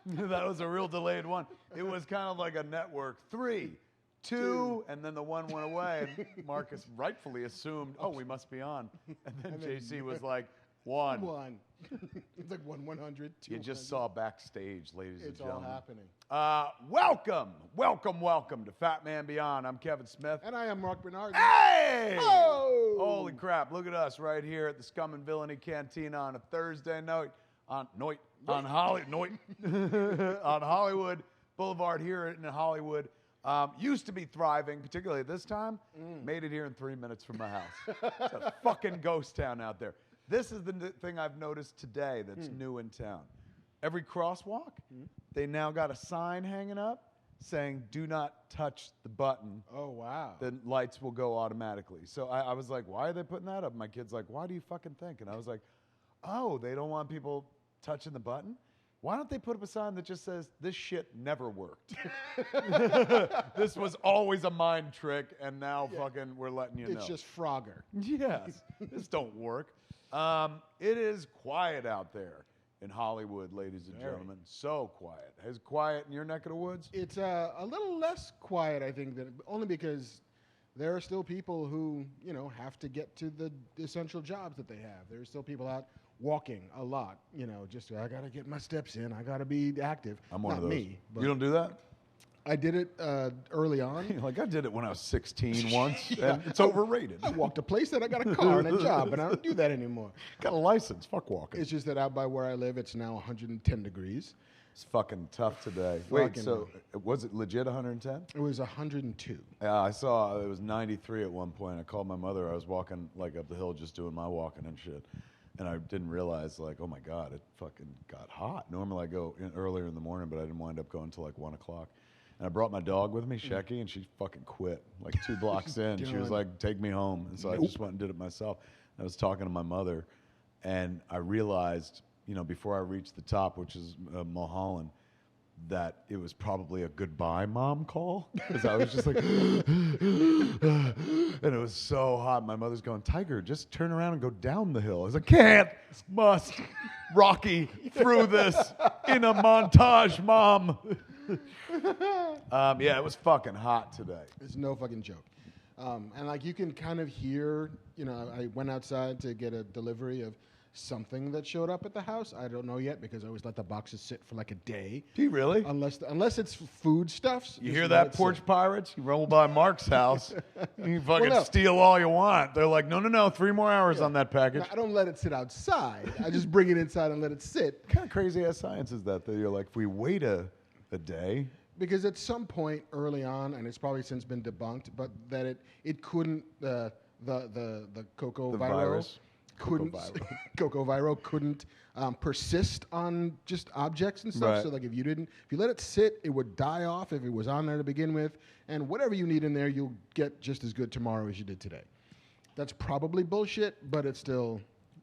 That was a real delayed one. It was kind of like a network. 3, 2, and then the one went away. And Marcus rightfully assumed, oh, we must be on. And then JC was like, 1. 1. It's like 100. You just saw backstage, ladies and gentlemen. It's all happening. Welcome to FatMan Beyond. I'm Kevin Smith. And I am Mark Bernard. Hey! Oh! Holy crap. Look at us right here at the Scum and Villainy Cantina on a Thursday night. On Hollywood Boulevard here in Hollywood. Used to be thriving, particularly at this time. Made it here in 3 minutes from my house. It's a fucking ghost town out there. This is the thing I've noticed today that's new in town. Every crosswalk, they now got a sign hanging up saying, do not touch the button. Oh, wow. The lights will go automatically. So I was like, why are they putting that up? My kid's like, why do you fucking think? And I was like, oh, they don't want people touching the button? Why don't they put up a sign that just says, this shit never worked? This was always a mind trick, and now fucking we're letting you know. It's just Frogger. Yes, this don't work. It is quiet out there in Hollywood, ladies and gentlemen. So quiet. Is it quiet in your neck of the woods? It's a little less quiet, I think, only because there are still people who, have to get to the essential jobs that they have. There's still people out walking a lot, just I got to get my steps in. I got to be active. I'm one Not of those. Me, but you don't do that? I did it early on. Like I did it when I was 16 once, and it's overrated. I walked a place that I got a car and a job, and I don't do that anymore. Got a license. Fuck walking. It's just that out by where I live, it's now 110 degrees. It's fucking tough today. Wait, so was it legit 110? It was 102. Yeah, I saw it was 93 at one point. I called my mother. I was walking like up the hill just doing my walking and shit. And I didn't realize, like, oh my God, it fucking got hot. Normally I go earlier in the morning, but I didn't wind up going until like 1 o'clock. And I brought my dog with me, Shecky, and she fucking quit. Like 2 blocks in, she was like, take me home. And so I just went and did it myself. I was talking to my mother, and I realized, before I reached the top, which is Mulholland, that it was probably a goodbye mom call. Because I was just like, and it was so hot. My mother's going, Tiger, just turn around and go down the hill. I was like, can't, must, Rocky, through this in a montage, Mom. Yeah, it was fucking hot today. It's no fucking joke. And like you can kind of hear, I went outside to get a delivery of something that showed up at the house. I don't know yet because I always let the boxes sit for like a day. Do you really? Unless it's foodstuffs. You hear that, Porch Pirates? You roll by Mark's house, you fucking steal all you want. They're like, no, 3 more hours on that package. No, I don't let it sit outside. I just bring it inside and let it sit. What kind of crazy ass science is that you're like, if we wait a day? Because at some point early on, and it's probably since been debunked, but that it couldn't the cocoa virus couldn't persist on just objects and stuff. Right. So like if you let it sit, it would die off if it was on there to begin with. And whatever you need in there, you'll get just as good tomorrow as you did today. That's probably bullshit, but it's still.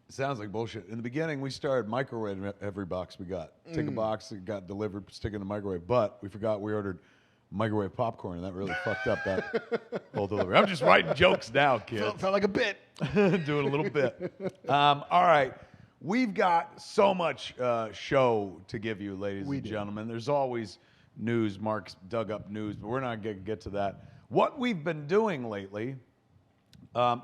Sounds like bullshit. In the beginning, we started microwaving every box we got. Take a box, it got delivered, stick it in the microwave. But we forgot we ordered microwave popcorn, and that really fucked up that whole delivery. I'm just writing jokes now, kids. Felt like a bit. Doing a little bit. All right. We've got so much show to give you, ladies and gentlemen. There's always news. Mark's dug up news, but we're not going to get to that. What we've been doing lately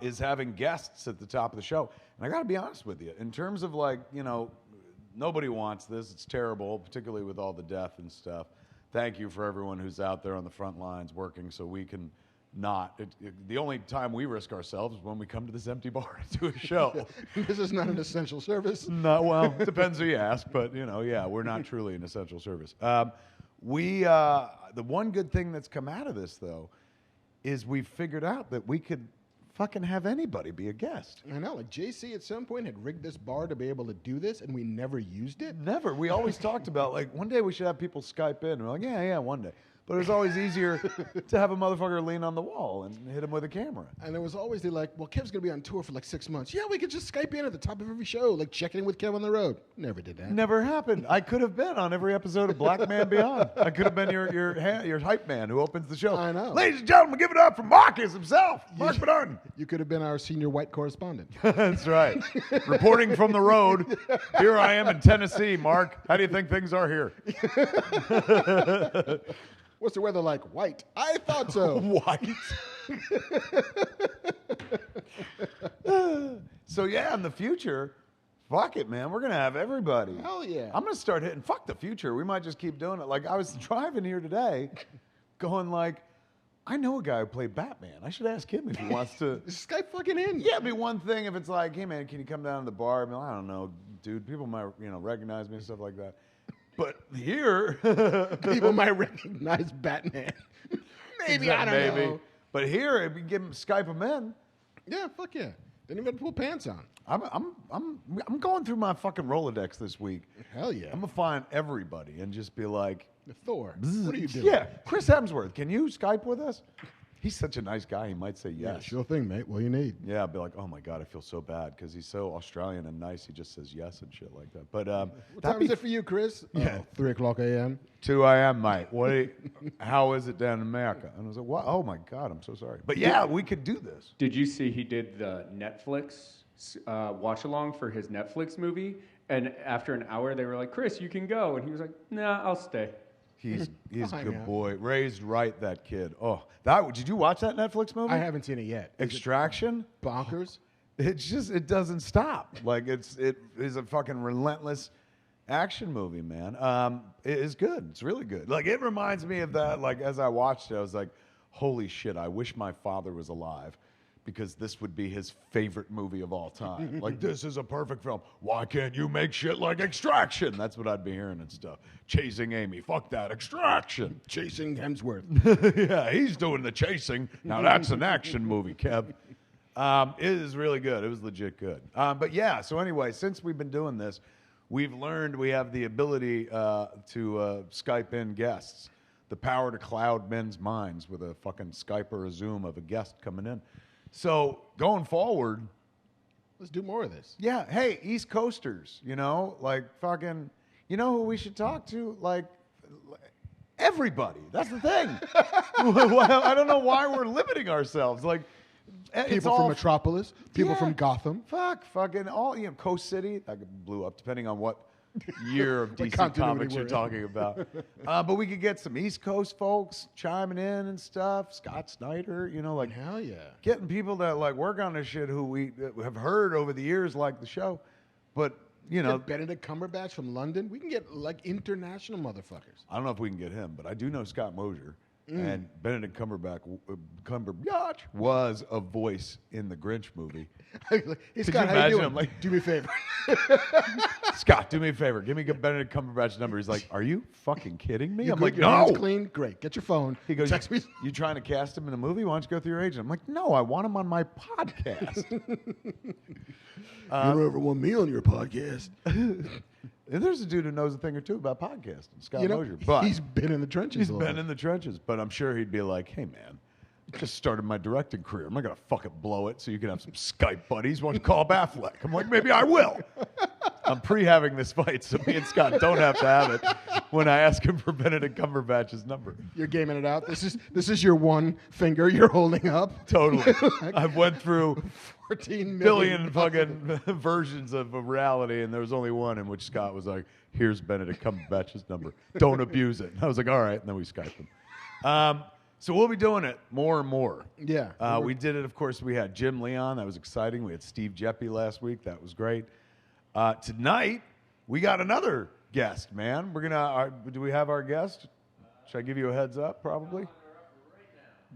is having guests at the top of the show. And I got to be honest with you. In terms of like, nobody wants this. It's terrible, particularly with all the death and stuff. Thank you for everyone who's out there on the front lines working so we can not. The only time we risk ourselves is when we come to this empty bar to do a show. This is not an essential service. No, well, depends who you ask, but we're not truly an essential service. The one good thing that's come out of this though is we've figured out that we could fucking have anybody be a guest. I know, like JC at some point had rigged this bar to be able to do this, and we never used it. Never. We always talked about like one day we should have people Skype in. And we're like, yeah, one day. But it was always easier to have a motherfucker lean on the wall and hit him with a camera. And there was always the like, well, Kev's going to be on tour for like 6 months. Yeah, we could just Skype in at the top of every show, like checking in with Kev on the road. Never did that. Never happened. I could have been on every episode of Black Man Beyond. I could have been your hype man who opens the show. I know. Ladies and gentlemen, give it up for Marcus himself, Mark Bedard. You could have been our senior white correspondent. That's right. Reporting from the road. Here I am in Tennessee, Mark. How do you think things are here? What's the weather like? White. I thought so. White. So yeah, in the future, fuck it, man. We're gonna have everybody. Hell yeah. I'm gonna start hitting. Fuck the future. We might just keep doing it. Like I was driving here today, going like, I know a guy who played Batman. I should ask him if he wants to. Skype fucking in. Yeah, it'd be one thing if it's like, hey man, can you come down to the bar? I mean, I don't know, dude. People might recognize me and stuff like that. But here, people might recognize Batman. Maybe, I don't know. But here, if you give him Skype him in. Yeah, fuck yeah. Didn't even have to pull pants on. I'm going through my fucking Rolodex this week. Hell yeah. I'm gonna find everybody and just be like, Thor, what are you doing? Yeah, Chris Hemsworth, can you Skype with us? He's such a nice guy. He might say yes. Yeah, sure thing, mate. What do you need? Yeah, I'd be like, oh my God, I feel so bad because he's so Australian and nice. He just says yes and shit like that. But what time is it for you, Chris? Yeah. 3 o'clock a.m. 2 a.m., mate. How is it down in America? And I was like, what? Oh my God, I'm so sorry. But yeah, we could do this. Did you see he did the Netflix watch along for his Netflix movie? And after an hour, they were like, Chris, you can go. And he was like, nah, I'll stay. He's a good out. boy. Raised right, that kid. Oh, did you watch that Netflix movie? I haven't seen it yet. Extraction? Bonkers? It doesn't stop. Like it is a fucking relentless action movie, man. It is good. It's really good. Like it reminds me of that. Like as I watched it, I was like, holy shit, I wish my father was alive. Because this would be his favorite movie of all time. Like, this is a perfect film. Why can't you make shit like Extraction? That's what I'd be hearing and stuff. Chasing Amy. Fuck that. Extraction. Chasing Hemsworth. Yeah, he's doing the chasing. Now, that's an action movie, Kev. It is really good. It was legit good. But yeah, so anyway, since we've been doing this, we've learned we have the ability to Skype in guests. The power to cloud men's minds with a fucking Skype or a Zoom of a guest coming in. So going forward, let's do more of this. Yeah. Hey, East Coasters, like fucking, who we should talk to? Like everybody. That's the thing. I don't know why we're limiting ourselves. Like people from Metropolis, people from Gotham. Fucking all, Coast City. That blew up depending on what year of DC Comics you're talking about. But we could get some East Coast folks chiming in and stuff. Scott Snyder, like hell yeah, getting people that like work on this shit who we have heard over the years like the show, but Benedict Cumberbatch from London. We can get like international motherfuckers. I don't know if we can get him, but I do know Scott Mosier. And Benedict Cumberbatch was a voice in the Grinch movie. Hey, Scott, how you doing? Like, do me a favor. Scott, do me a favor. Give me Benedict Cumberbatch's number. He's like, are you fucking kidding me? I'm like, your no. hands clean? Great. Get your phone. He goes, text me. You trying to cast him in a movie? Why don't you go through your agent? I'm like, no, I want him on my podcast. You don't ever want me on your podcast. And there's a dude who knows a thing or two about podcasting, Scott Mosier. But he's been in the trenches. He's been in the trenches, but I'm sure he'd be like, hey, man, I just started my directing career. I'm not going to fucking blow it so you can have some Skype buddies. Why don't you call Affleck? I'm like, maybe I will. I'm pre-having this fight, so me and Scott don't have to have it when I ask him for Benedict Cumberbatch's number. You're gaming it out. This is your one finger you're holding up. Totally. I've went through 14 billion fucking versions of reality, and there was only one in which Scott was like, here's Benedict Cumberbatch's number. Don't abuse it. And I was like, all right, and then we Skyped him. So we'll be doing it more and more. Yeah. We did it, of course, we had Jim Leon. That was exciting. We had Steve Jeppy last week. That was great. Tonight, we got another guest, man. We're gonna. Do we have our guest? Should I give you a heads up? Probably.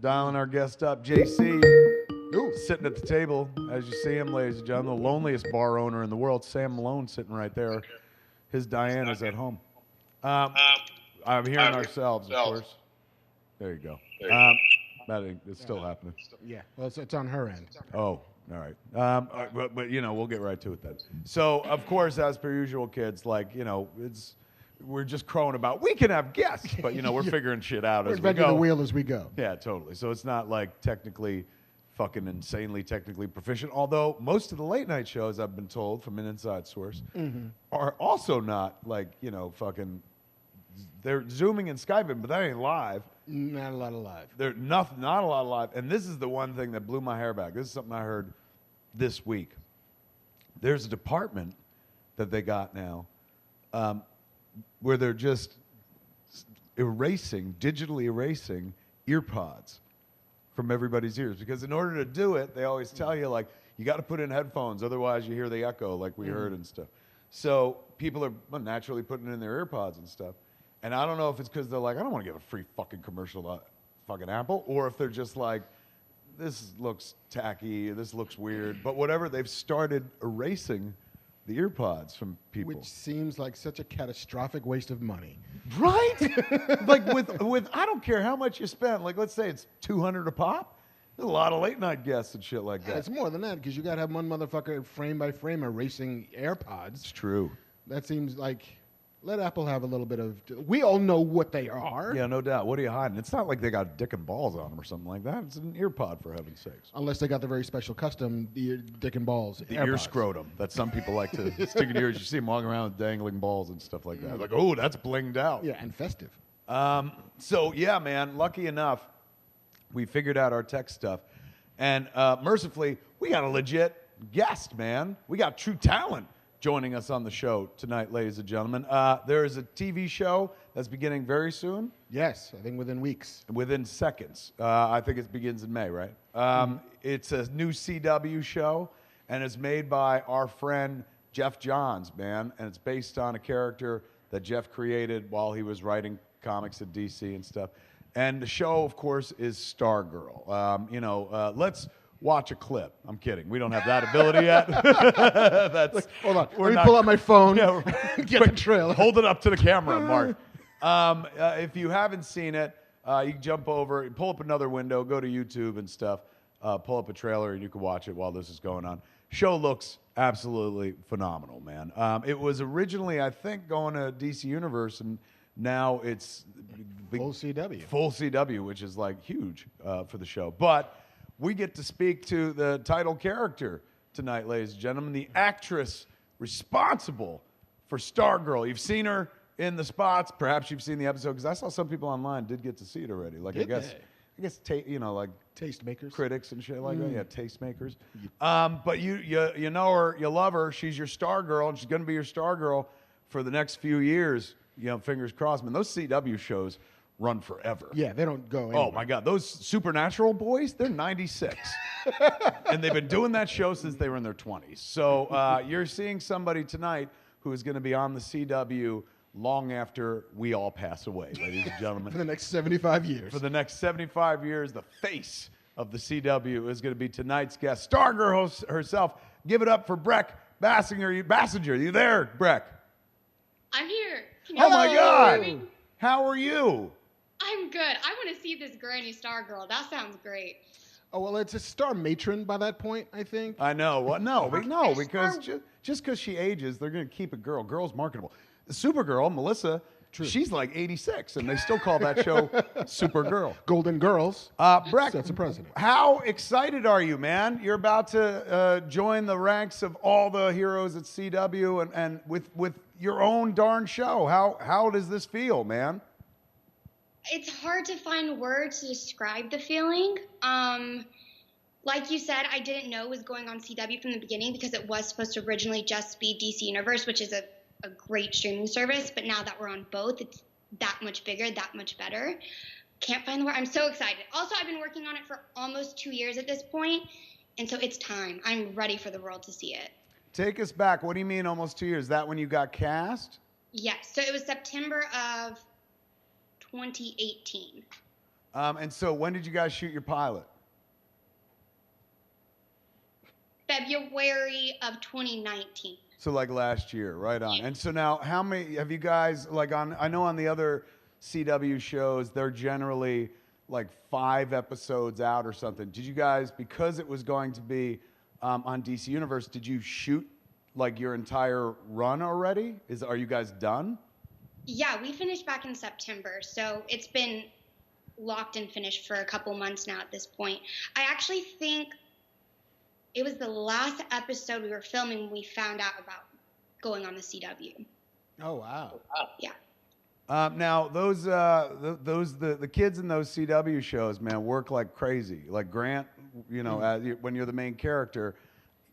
Dialing our guest up, JC. Ooh. Sitting at the table, as you see him, ladies and gentlemen, the loneliest bar owner in the world, Sam Malone, sitting right there. His Diana's at home. I'm hearing ourselves, of course. There you go. It's still happening. Yeah. Well, it's on her end. Oh. All right. But we'll get right to it then. So, of course, as per usual, kids, like, it's we're just crowing about, we can have guests, but, we're figuring shit out We're as we inventing the go. wheel as we go. Yeah, totally. So it's not like technically fucking insanely technically proficient, although most of the late night shows, I've been told from an inside source, are also not like, fucking, they're Zooming and Skyping, but that ain't live. Not a lot of live. They're not a lot of live. And this is the one thing that blew my hair back. This is something I heard this week. There's a department that they got now where they're just digitally erasing earpods from everybody's ears. Because in order to do it, they always tell you, like, you got to put in headphones, otherwise you hear the echo like we heard and stuff. So people are naturally putting in their earpods and stuff. And I don't know if it's because they're like, I don't want to give a free fucking commercial to fucking Apple, or if they're just like, this looks tacky, this looks weird. But whatever, they've started erasing the earpods from people. Which seems like such a catastrophic waste of money. Right? Like with I don't care how much you spend. Like, let's say it's $200 a pop. There's a lot of late night guests and shit like that. It's more than that because you got to have one motherfucker frame by frame erasing AirPods. It's true. That seems like, let Apple have a little bit of, we all know what they are. Yeah, no doubt. What are you hiding? It's not like they got dick and balls on them or something like that. It's an earpod, for heaven's sakes. Unless they got the very special custom dick and balls. The AirPods. ear scrotum that some people like to stick in your ears. You see them walking around with dangling balls and stuff like that. Like, oh, that's blinged out. Yeah, and festive. So, yeah, man, lucky enough, we figured out our tech stuff. And mercifully, we got a legit guest, man. We got true talent joining us on the show tonight, ladies and gentlemen. There is a TV show that's beginning very soon. Yes, I think within weeks. Within seconds. I think it begins in May, right? It's a new CW show, and it's made by our friend Jeff Johns, man. And it's based on a character that Jeff created while he was writing comics at DC and stuff. And the show, of course, is Stargirl. Let's watch a clip. I'm kidding. We don't have that ability yet. That's, hold on. Let me pull out my phone. Yeah, Get the trailer. Hold it up to the camera, Mark. If you haven't seen it, you can jump over, pull up another window, go to YouTube and stuff, pull up a trailer, and you can watch it while this is going on. Show looks absolutely phenomenal, man. It was originally, I think, going to DC Universe, and now it's Full CW. Full CW, which is like huge for the show. But we get to speak to the title character tonight, ladies and gentlemen, the actress responsible for Stargirl. You've seen her in the spots. Perhaps you've seen the episode, because I saw some people online did get to see it already. Like, Did I guess, like Tastemakers. critics and shit like that. Yeah, tastemakers. But you know her, you love her. She's your Stargirl, and she's going to be your Stargirl for the next few years. Fingers crossed. Man, those CW shows run forever. Yeah, they don't go anywhere. Oh, my God. Those Supernatural boys, they're 96. And they've been doing that show since they were in their 20s. So you're seeing somebody tonight who is going to be on the CW long after we all pass away, ladies and gentlemen. For the next 75 years. For the next 75 years, the face of the CW is going to be tonight's guest, Stargirl herself. Give it up for Brec Bassinger. Bassinger, you there, Brec? I'm here. Oh, my God. hear me? How are you? I'm good. I want to see this granny Stargirl. That sounds great. Oh, well, it's a star matron by that point, I think. I know. Well, no, because Star- just because she ages, they're going to keep a girl. Girl's marketable. Supergirl, Melissa, she's like 86, and they still call that show Supergirl. Golden Girls. Brec, That's a president. how excited are you, man? You're about to join the ranks of all the heroes at CW and with your own darn show. How does this feel, man? It's hard to find words to describe the feeling. Like you said, I didn't know it was going on CW from the beginning because it was supposed to originally just be DC Universe, which is a great streaming service. But now that we're on both, it's that much bigger, that much better. Can't find the word. I'm so excited. Also, I've been working on it for almost 2 years at this point, and so it's time. I'm ready for the world to see it. Take us back. What do you mean almost 2 years? Is that when you got cast? Yes. So it was September of 2018. And so when did you guys shoot your pilot? February of 2019. So like last year, right on. Yeah. And so now how many have you guys I know on the other CW shows, they're generally like 5 episodes out or something. Did you guys, because it was going to be on DC Universe, did you shoot like your entire run already? Are you guys done? Yeah, we finished back in September, so it's been locked and finished for a couple months now at this point. I actually think it was the last episode we were filming when we found out about going on the CW. Oh wow. Yeah. Now the kids in those CW shows, man, work like crazy. Like Grant, when you're the main character,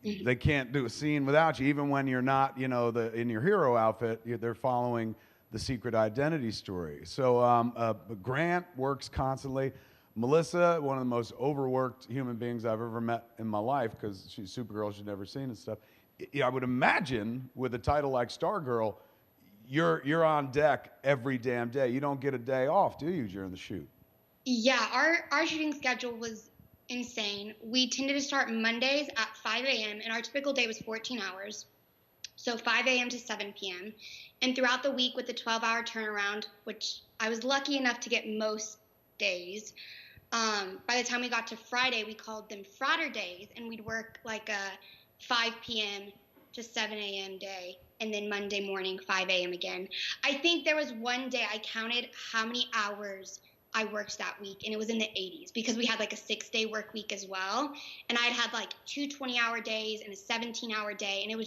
they can't do a scene without you. Even when you're not, in your hero outfit, they're following the secret identity story. So Grant works constantly. Melissa, one of the most overworked human beings I've ever met in my life, because she's Supergirl she's never seen and stuff. I would imagine with a title like Stargirl, you're on deck every damn day. You don't get a day off, do you, during the shoot? Yeah, our shooting schedule was insane. We tended to start Mondays at 5 a.m., and our typical day was 14 hours. So 5 a.m. to 7 p.m. And throughout the week with the 12-hour turnaround, which I was lucky enough to get most days, by the time we got to Friday, we called them Fratter days, and we'd work like a 5 p.m. to 7 a.m. day, and then Monday morning, 5 a.m. again. I think there was one day I counted how many hours I worked that week, and it was in the 80s because we had like a 6-day work week as well. And I'd had like 2 20-hour days and a 17-hour day, and it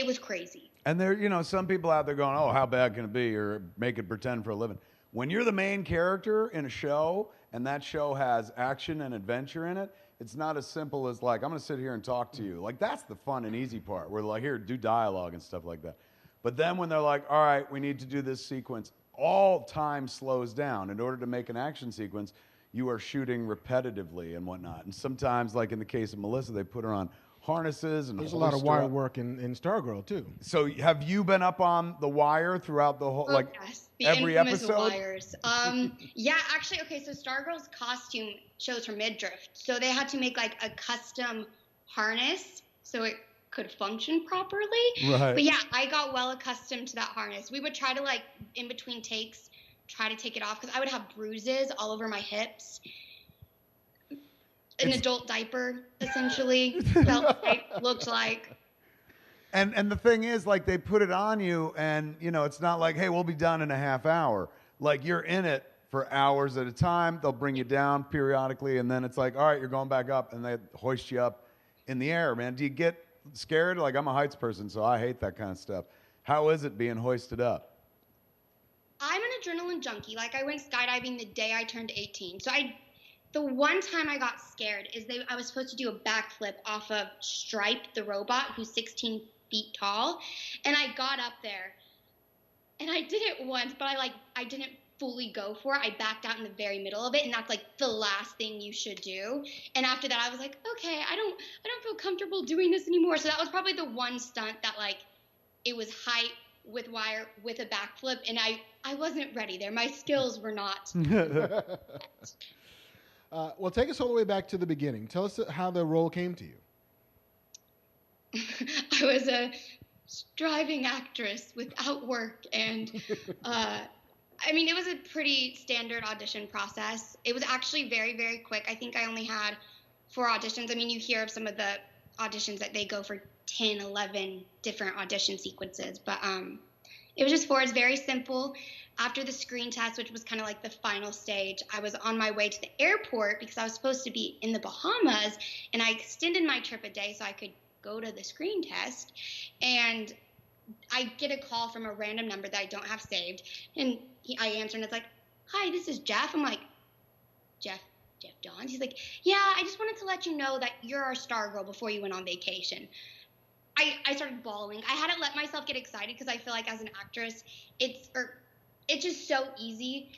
was crazy. And there, some people out there going, oh, how bad can it be? Or make it pretend for a living. When you're the main character in a show and that show has action and adventure in it, it's not as simple as like, I'm going to sit here and talk to you. Like, that's the fun and easy part. We're like, here, do dialogue and stuff like that. But then when they're like, all right, we need to do this sequence, all time slows down. In order to make an action sequence, you are shooting repetitively and whatnot. And sometimes, like in the case of Melissa, they put her on harnesses and There's a lot of wire work in Stargirl too. So have you been up on the wire throughout the whole, Yes, the every infamous episode? Wires. Yeah, actually, okay, so Stargirl's costume shows her midriff. So they had to make like a custom harness so it could function properly. Right. But yeah, I got well accustomed to that harness. We would try to like, in between takes, try to take it off because I would have bruises all over my hips. An adult diaper, essentially, looked like. And the thing is, like, they put it on you, and, it's not like, hey, we'll be done in a half hour. Like, you're in it for hours at a time. They'll bring you down periodically, and then it's like, all right, you're going back up, and they hoist you up in the air, man. Do you get scared? Like, I'm a heights person, so I hate that kind of stuff. How is it being hoisted up? I'm an adrenaline junkie. Like, I went skydiving the day I turned 18. So the one time I got scared is I was supposed to do a backflip off of Stripe, the robot, who's 16 feet tall. And I got up there, and I did it once, but I didn't fully go for it. I backed out in the very middle of it, and that's like the last thing you should do. And after that, I was like, okay, I don't feel comfortable doing this anymore. So that was probably the one stunt that like it was height with wire with a backflip, and I wasn't ready there. My skills were not. Well, take us all the way back to the beginning. Tell us how the role came to you. I was a striving actress without work, and it was a pretty standard audition process. It was actually very, very quick. I think I only had 4 auditions. I mean, you hear of some of the auditions that they go for 10, 11 different audition sequences, but it was just 4. It's very simple. After the screen test, which was kind of like the final stage, I was on my way to the airport because I was supposed to be in the Bahamas, and I extended my trip a day so I could go to the screen test. And I get a call from a random number that I don't have saved, and I answer, and it's like, hi, this is Jeff. I'm like, Jeff Dawes? He's like, yeah, I just wanted to let you know that you're our Stargirl before you went on vacation. I started bawling. I hadn't let myself get excited because I feel like as an actress, it's just so easy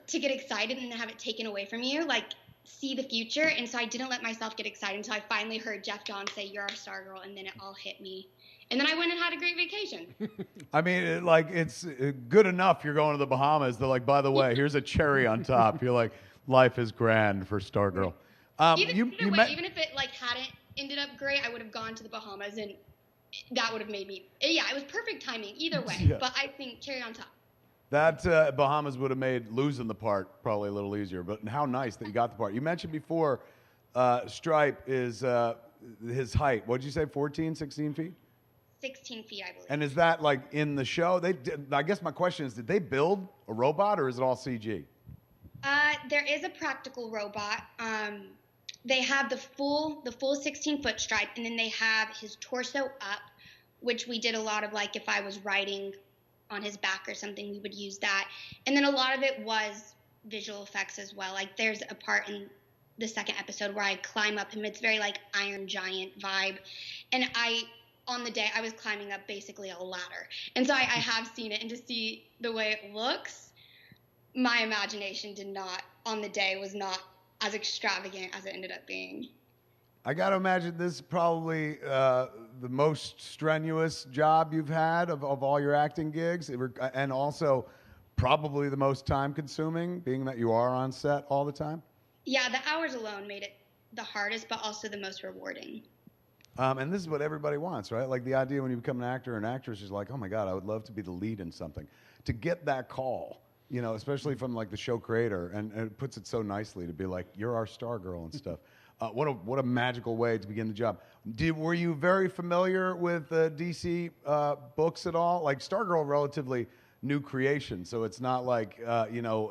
to get excited and then have it taken away from you, like see the future. And so I didn't let myself get excited until I finally heard Jeff Dawes say, you're our Stargirl, and then it all hit me. And then I went and had a great vacation. I mean, it's good enough you're going to the Bahamas. They're like, by the way, here's a cherry on top. You're like, life is grand for Stargirl. Even if it like hadn't ended up great, I would have gone to the Bahamas, and that would have made me, yeah, it was perfect timing either way. Yeah. But I think cherry on top. That Bahamas would have made losing the part probably a little easier, but how nice that you got the part. You mentioned before Stripe is his height. What did you say, 14, 16 feet? 16 feet, I believe. And is that like in the show? I guess my question is, did they build a robot or is it all CG? There is a practical robot. They have the full 16-foot stripe, and then they have his torso up, which we did a lot of, like if I was riding on his back or something, we would use that. And then a lot of it was visual effects as well. Like there's a part in the second episode where I climb up him. It's very like Iron Giant vibe. And on the day, I was climbing up basically a ladder. And so I have seen it, and to see the way it looks, my imagination on the day was not as extravagant as it ended up being. I got to imagine this is probably the most strenuous job you've had of all your acting gigs, and also probably the most time consuming, being that you are on set all the time. Yeah, the hours alone made it the hardest, but also the most rewarding. And this is what everybody wants, right? Like the idea when you become an actor or an actress is like, oh my God, I would love to be the lead in something. To get that call, you know, especially from like the show creator, and it puts it so nicely to be like, you're our Stargirl and stuff. What a magical way to begin the job. Were you very familiar with DC books at all? Like Stargirl, relatively new creation, so it's not like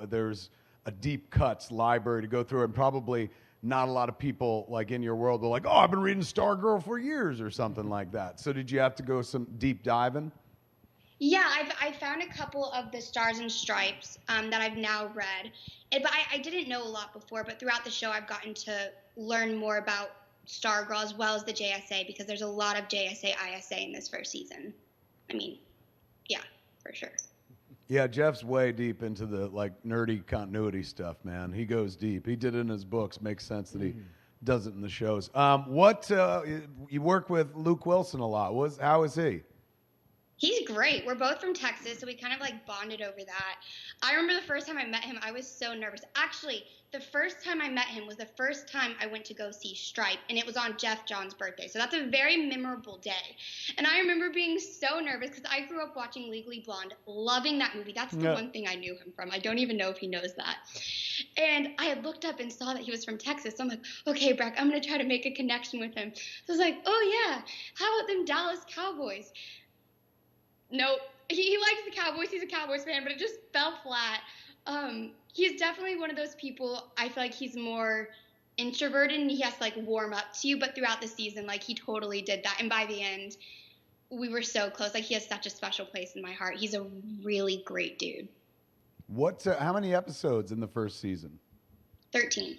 there's a deep cuts library to go through, and probably not a lot of people like in your world are like, oh, I've been reading Stargirl for years or something like that. So did you have to go some deep diving? Yeah, I found a couple of the Stars and Stripes that I've now read. But I didn't know a lot before, but throughout the show I've gotten to learn more about Stargirl as well as the JSA, because there's a lot of JSA, ISA in this first season. I mean, yeah, for sure. Yeah, Jeff's way deep into the like nerdy continuity stuff, man. He goes deep. He did it in his books. Makes sense that he does it in the shows. You work with Luke Wilson a lot. How is he? He's great. We're both from Texas, so we kind of like bonded over that. I remember the first time I met him, I was so nervous. Actually, the first time I met him was the first time I went to go see Stripe, and it was on Jeff John's birthday. So that's a very memorable day. And I remember being so nervous because I grew up watching Legally Blonde, loving that movie. That's the one thing I knew him from. I don't even know if he knows that. And I had looked up and saw that he was from Texas. So I'm like, okay, Brec, I'm going to try to make a connection with him. So I was like, oh, yeah, how about them Dallas Cowboys? Nope. He likes the Cowboys. He's a Cowboys fan, but it just fell flat. He's definitely one of those people. I feel like he's more introverted and he has to like warm up to you. But throughout the season, like he totally did that. And by the end, we were so close. Like he has such a special place in my heart. He's a really great dude. How many episodes in the first season? 13.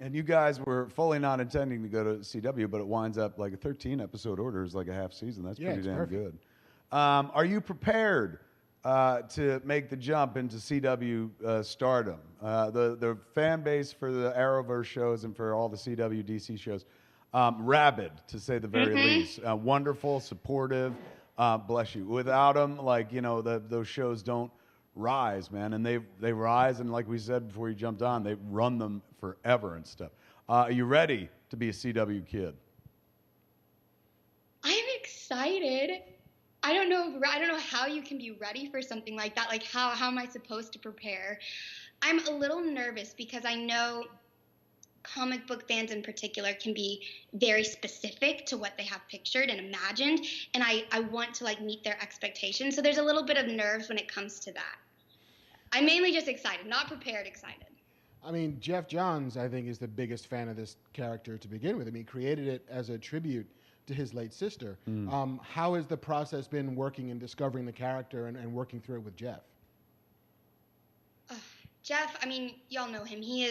And you guys were fully not intending to go to CW, but it winds up like a 13 episode order is like a half season. That's pretty damn good. Are you prepared to make the jump into CW stardom? The fan base for the Arrowverse shows and for all the CW DC shows, rabid to say the very least. Wonderful, supportive. Bless you. Without them, like those shows don't rise, man, and they rise, and like we said before you jumped on, they run them forever and stuff. Are you ready to be a CW kid? I'm excited. I don't know how you can be ready for something like that. Like how am I supposed to prepare? I'm a little nervous because I know comic book fans in particular can be very specific to what they have pictured and imagined, and I want to like meet their expectations. So there's a little bit of nerves when it comes to that. I'm mainly just excited, not prepared, excited. I mean, Jeff Johns, I think, is the biggest fan of this character to begin with. I mean, he created it as a tribute to his late sister. How has the process been working and discovering the character and working through it with Jeff? Jeff, I mean, y'all know him. He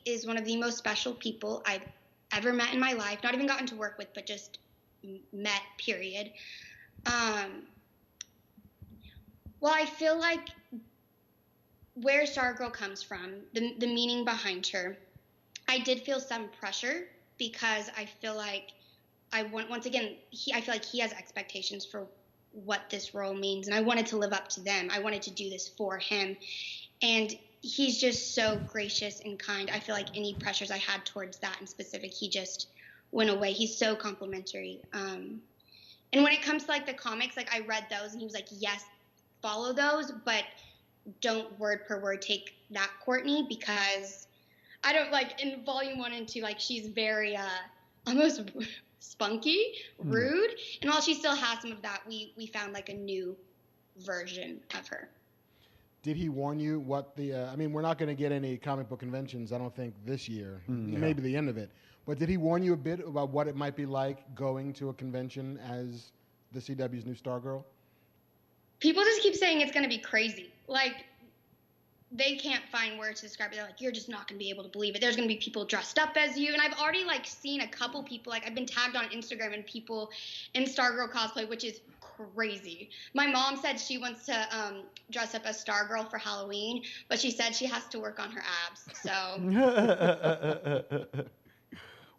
is one of the most special people I've ever met in my life. Not even gotten to work with, but just met, period. Well, I feel like where Stargirl comes from, the meaning behind her, I did feel some pressure because I feel like I feel like he has expectations for what this role means, and I wanted to live up to them. I wanted to do this for him, and he's just so gracious and kind. I feel like any pressures I had towards that in specific, he just went away. He's so complimentary. And when it comes to like the comics, like I read those, and he was like, yes, follow those, but don't word per word take that Courtney, because I don't like in volume 1 and 2, like she's very almost spunky, rude. And while she still has some of that, we found like a new version of her. Did he warn you what the? I mean, we're not going to get any comic book conventions, I don't think, this year. Maybe the end of it. But did he warn you a bit about what it might be like going to a convention as the CW's new Stargirl? People just keep saying it's going to be crazy. Like, they can't find words to describe it. They're like, you're just not going to be able to believe it. There's going to be people dressed up as you. And I've already, like, seen a couple people. Like, I've been tagged on Instagram and people in Stargirl cosplay, which is crazy. My mom said she wants to dress up as Stargirl for Halloween, but she said she has to work on her abs. So...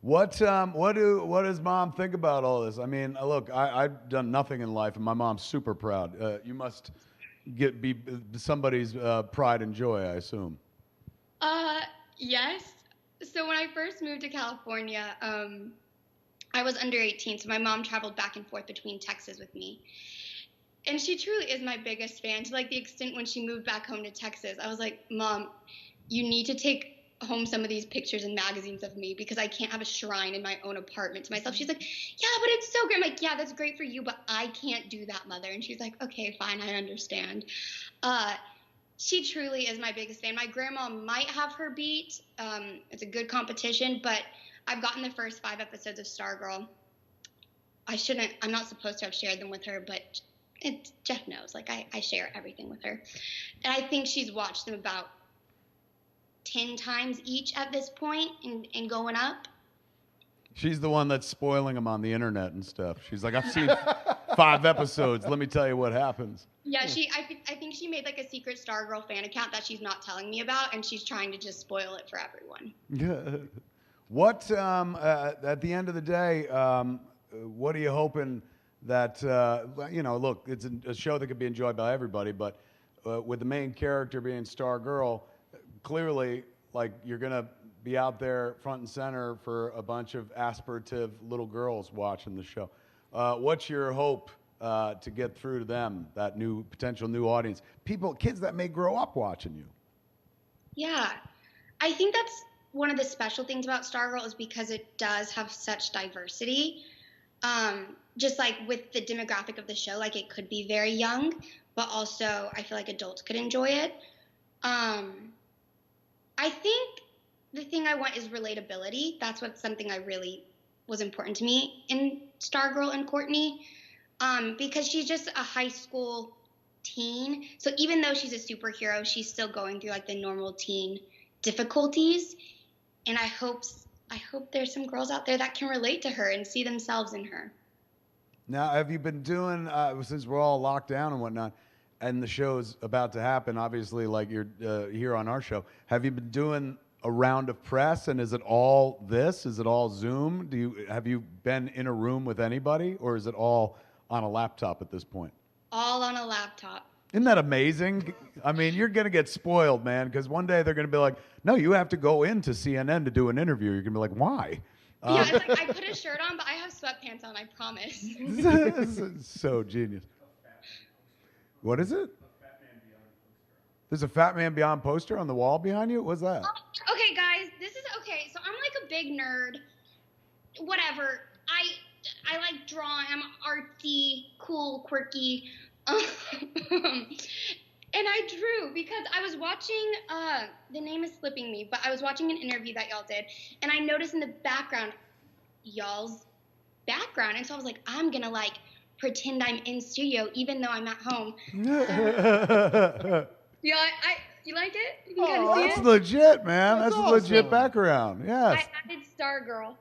What does Mom think about all this? I mean, look, I've done nothing in life, and my mom's super proud. You must be somebody's pride and joy, I assume. Yes. So when I first moved to California, I was under 18, so my mom traveled back and forth between Texas with me. And she truly is my biggest fan, to like the extent when she moved back home to Texas. I was like, Mom, you need to take home some of these pictures and magazines of me because I can't have a shrine in my own apartment to myself. She's like, yeah, but it's so great. I'm like, yeah, that's great for you, but I can't do that, Mother. And she's like, okay, fine, I understand. She truly is my biggest fan. My grandma might have her beat. It's a good competition, but I've gotten the first 5 episodes of Stargirl. I'm not supposed to have shared them with her, but Jeff knows. Like, I share everything with her. And I think she's watched them about 10 times each at this point and going up. She's the one that's spoiling them on the internet and stuff. She's like, I've seen 5 episodes. Let me tell you what happens. Yeah, I think she made like a secret Stargirl fan account that she's not telling me about, and she's trying to just spoil it for everyone. What, at the end of the day, what are you hoping that, look, it's a show that could be enjoyed by everybody, but with the main character being Stargirl, clearly, like, you're going to be out there front and center for a bunch of aspirative little girls watching the show. What's your hope to get through to them, that potential new audience? Kids that may grow up watching you. Yeah. I think that's one of the special things about Stargirl is because it does have such diversity. Just like with the demographic of the show, like it could be very young, but also I feel like adults could enjoy it. I think the thing I want is relatability. That's something I really was important to me in Stargirl and Courtney, because she's just a high school teen. So even though she's a superhero, she's still going through like the normal teen difficulties. And I hope there's some girls out there that can relate to her and see themselves in her. Now, have you been doing, since we're all locked down and whatnot, and the show's about to happen, obviously, like you're here on our show, have you been doing a round of press, and is it all this? Is it all Zoom? Have you been in a room with anybody, or is it all on a laptop at this point? All on a laptop. Isn't that amazing? I mean, you're going to get spoiled, man, because one day they're going to be like, no, you have to go into CNN to do an interview. You're going to be like, why? Yeah, it's like I put a shirt on, but I have sweatpants on, I promise. So genius. What is it? There's a FatMan Beyond poster on the wall behind you? What's that? Okay, guys, okay. So I'm like a big nerd. Whatever. I like drawing. I'm artsy, cool, quirky. And I drew because I was watching, the name is slipping me, but I was watching an interview that y'all did, and I noticed in the background, y'all's background, and so I was like, I'm gonna like pretend I'm in studio even though I'm at home. Yeah, you like it? You can kind of see that's it? legit, man. That's That's a legit awesome. background. Yes. I added Stargirl.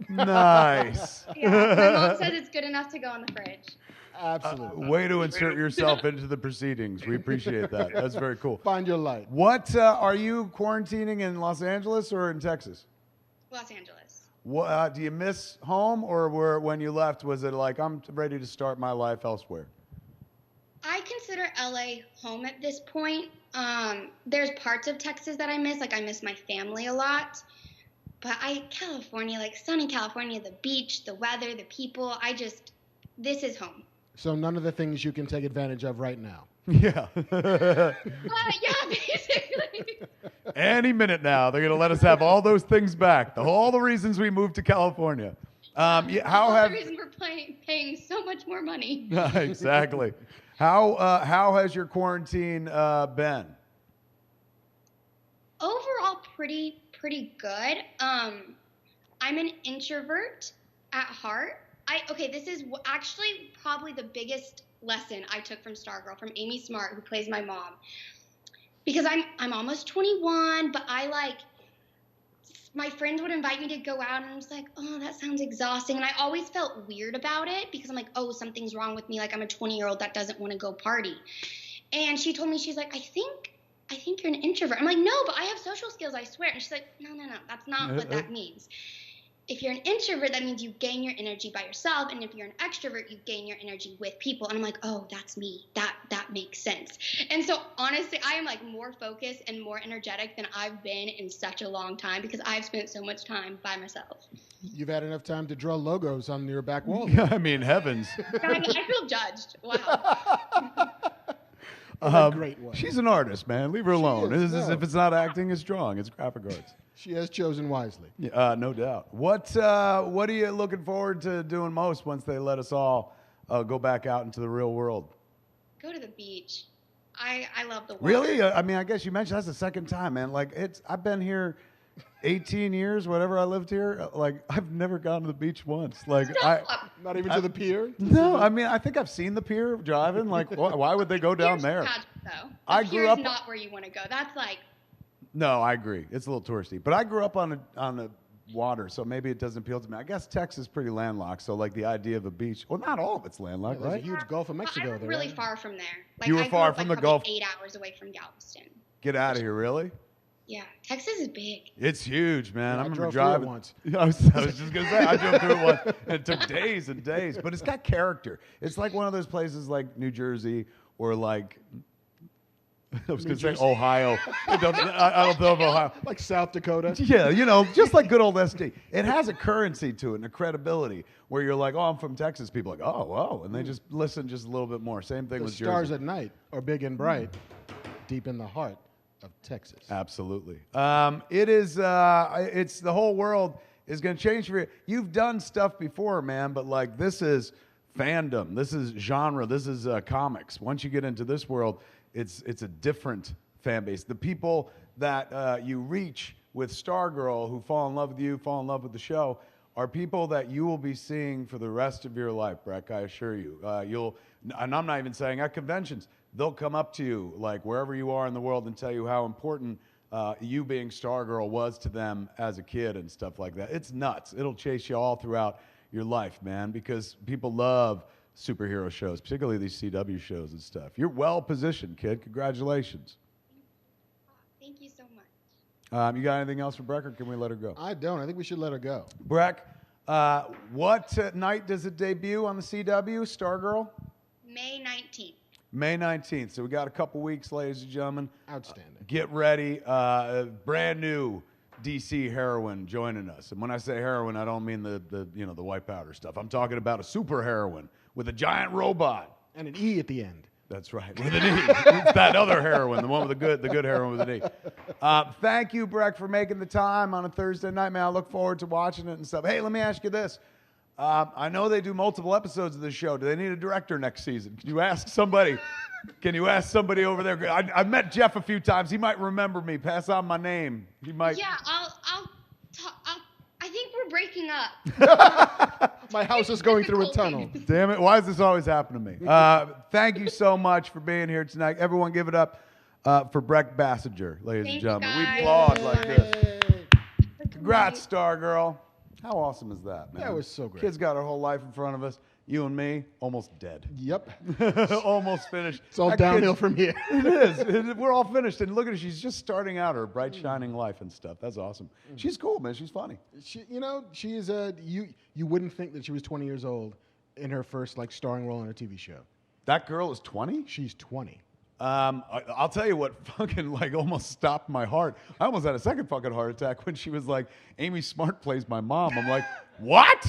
Nice. Yeah, my mom says it's good enough to go in the fridge. Absolutely. Way to insert yourself into the proceedings. We appreciate that. That's very cool. Find your light. What are you quarantining in Los Angeles or in Texas? Los Angeles. What, do you miss home, or when you left, was it like, I'm ready to start my life elsewhere? I consider LA home at this point. There's parts of Texas that I miss. Like I miss my family a lot. But California, like sunny California, the beach, the weather, the people, this is home. So none of the things you can take advantage of right now. Yeah. Yeah, basically. Any minute now, they're going to let us have all those things back. All the reasons we moved to California. How That's have the reason we're paying so much more money. exactly? How has your quarantine been? Overall, pretty good. I'm an introvert at heart. This is actually probably the biggest lesson I took from Stargirl, from Amy Smart, who plays my mom. Because I'm almost 21, but my friends would invite me to go out, and I was like, oh, that sounds exhausting. And I always felt weird about it because I'm like, oh, something's wrong with me. Like, I'm a 20-year-old that doesn't want to go party. And she told me, she's like, I think you're an introvert. I'm like, no, but I have social skills, I swear. And she's like, no, that's not what that means. If you're an introvert, that means you gain your energy by yourself. And if you're an extrovert, you gain your energy with people. And I'm like, oh, that's me. That makes sense. And so honestly, I am like more focused and more energetic than I've been in such a long time because I've spent so much time by myself. You've had enough time to draw logos on your back wall. I mean, heavens. I feel judged. Wow. Great one. She's an artist, man. Leave her alone. If it's not acting, it's drawing. It's graphic arts. She has chosen wisely. No doubt. What are you looking forward to doing most once they let us all go back out into the real world? Go to the beach. I love the water. Really? I mean, I guess you mentioned that's the second time, man. Like, I've been here 18 years, whatever I lived here. Like, I've never gone to the beach once. Like, Not even to the pier? No, I mean, I think I've seen the pier driving. Like, why would they go down there? Magic, though. I grew up not where you want to go. That's like. No, I agree. It's a little touristy, but I grew up on the water, so maybe it doesn't appeal to me. I guess Texas is pretty landlocked, so like the idea of a beach. Well, not all of it's landlocked, There's right? a huge Gulf of Mexico I'm there. really right? far from there. Like, You were I far grew up, from like, the Gulf. 8 hours away from Galveston. Get out of here, really? Yeah, Texas is big. It's huge, man. Yeah, I remember drove through it driving once. I was just gonna say I drove through it once. And it took days and days, but it's got character. It's like one of those places like New Jersey or like I was going to say Ohio. I don't know of Ohio. Like South Dakota. Yeah, just like good old SD. It has a currency to it and a credibility where you're like, oh, I'm from Texas. People are like, oh, wow. And they just listen just a little bit more. Same thing The with stars Jersey. at night are big and bright, deep in the heart of Texas. Absolutely. It's the whole world is going to change for you. You've done stuff before, man, but like this is fandom. This is genre. This is comics. Once you get into this world, it's a different fan base. The people that you reach with Stargirl who fall in love with you, fall in love with the show, are people that you will be seeing for the rest of your life, Brec, I assure you. And I'm not even saying at conventions, they'll come up to you, like wherever you are in the world, and tell you how important you being Stargirl was to them as a kid and stuff like that. It's nuts. It'll chase you all throughout your life, man, because people love superhero shows, particularly these CW shows and stuff. You're well positioned, kid. Congratulations. Thank you so much. You got anything else for Brec, or can we let her go? I don't. I think we should let her go. Brec, what night does it debut on the CW, Stargirl? May 19th. May 19th. So we got a couple weeks, ladies and gentlemen. Outstanding. Get ready. Brand new DC heroine joining us. And when I say heroine, I don't mean the white powder stuff. I'm talking about a super heroine with a giant robot. And an E at the end. That's right, with an E. It's that other heroine, the one with the good heroine with an E. Thank you, Brec, for making the time on a Thursday night, man. I look forward to watching it and stuff. Hey, let me ask you this. I know they do multiple episodes of this show. Do they need a director next season? Can you ask somebody? Can you ask somebody over there? I've met Jeff a few times. He might remember me. Pass on my name. He might. Yeah, I think we're breaking up. My house is going through a tunnel. Damn it. Why does this always happen to me? Thank you so much for being here tonight. Everyone give it up for Brec Bassinger, ladies and gentlemen. We applaud like this. Congrats, Stargirl. How awesome is that, man? That was so great. Kid's got her whole life in front of us. You and me, almost dead. Yep. Almost finished. It's all downhill from here. It is. We're all finished. And look at her. She's just starting out her bright, shining life and stuff. That's awesome. She's cool, man. She's funny. She is you wouldn't think that she was 20 years old in her first starring role in a TV show. That girl is 20? She's 20. I'll tell you what fucking almost stopped my heart. I almost had a second fucking heart attack when she was like, Amy Smart plays my mom. I'm like, what?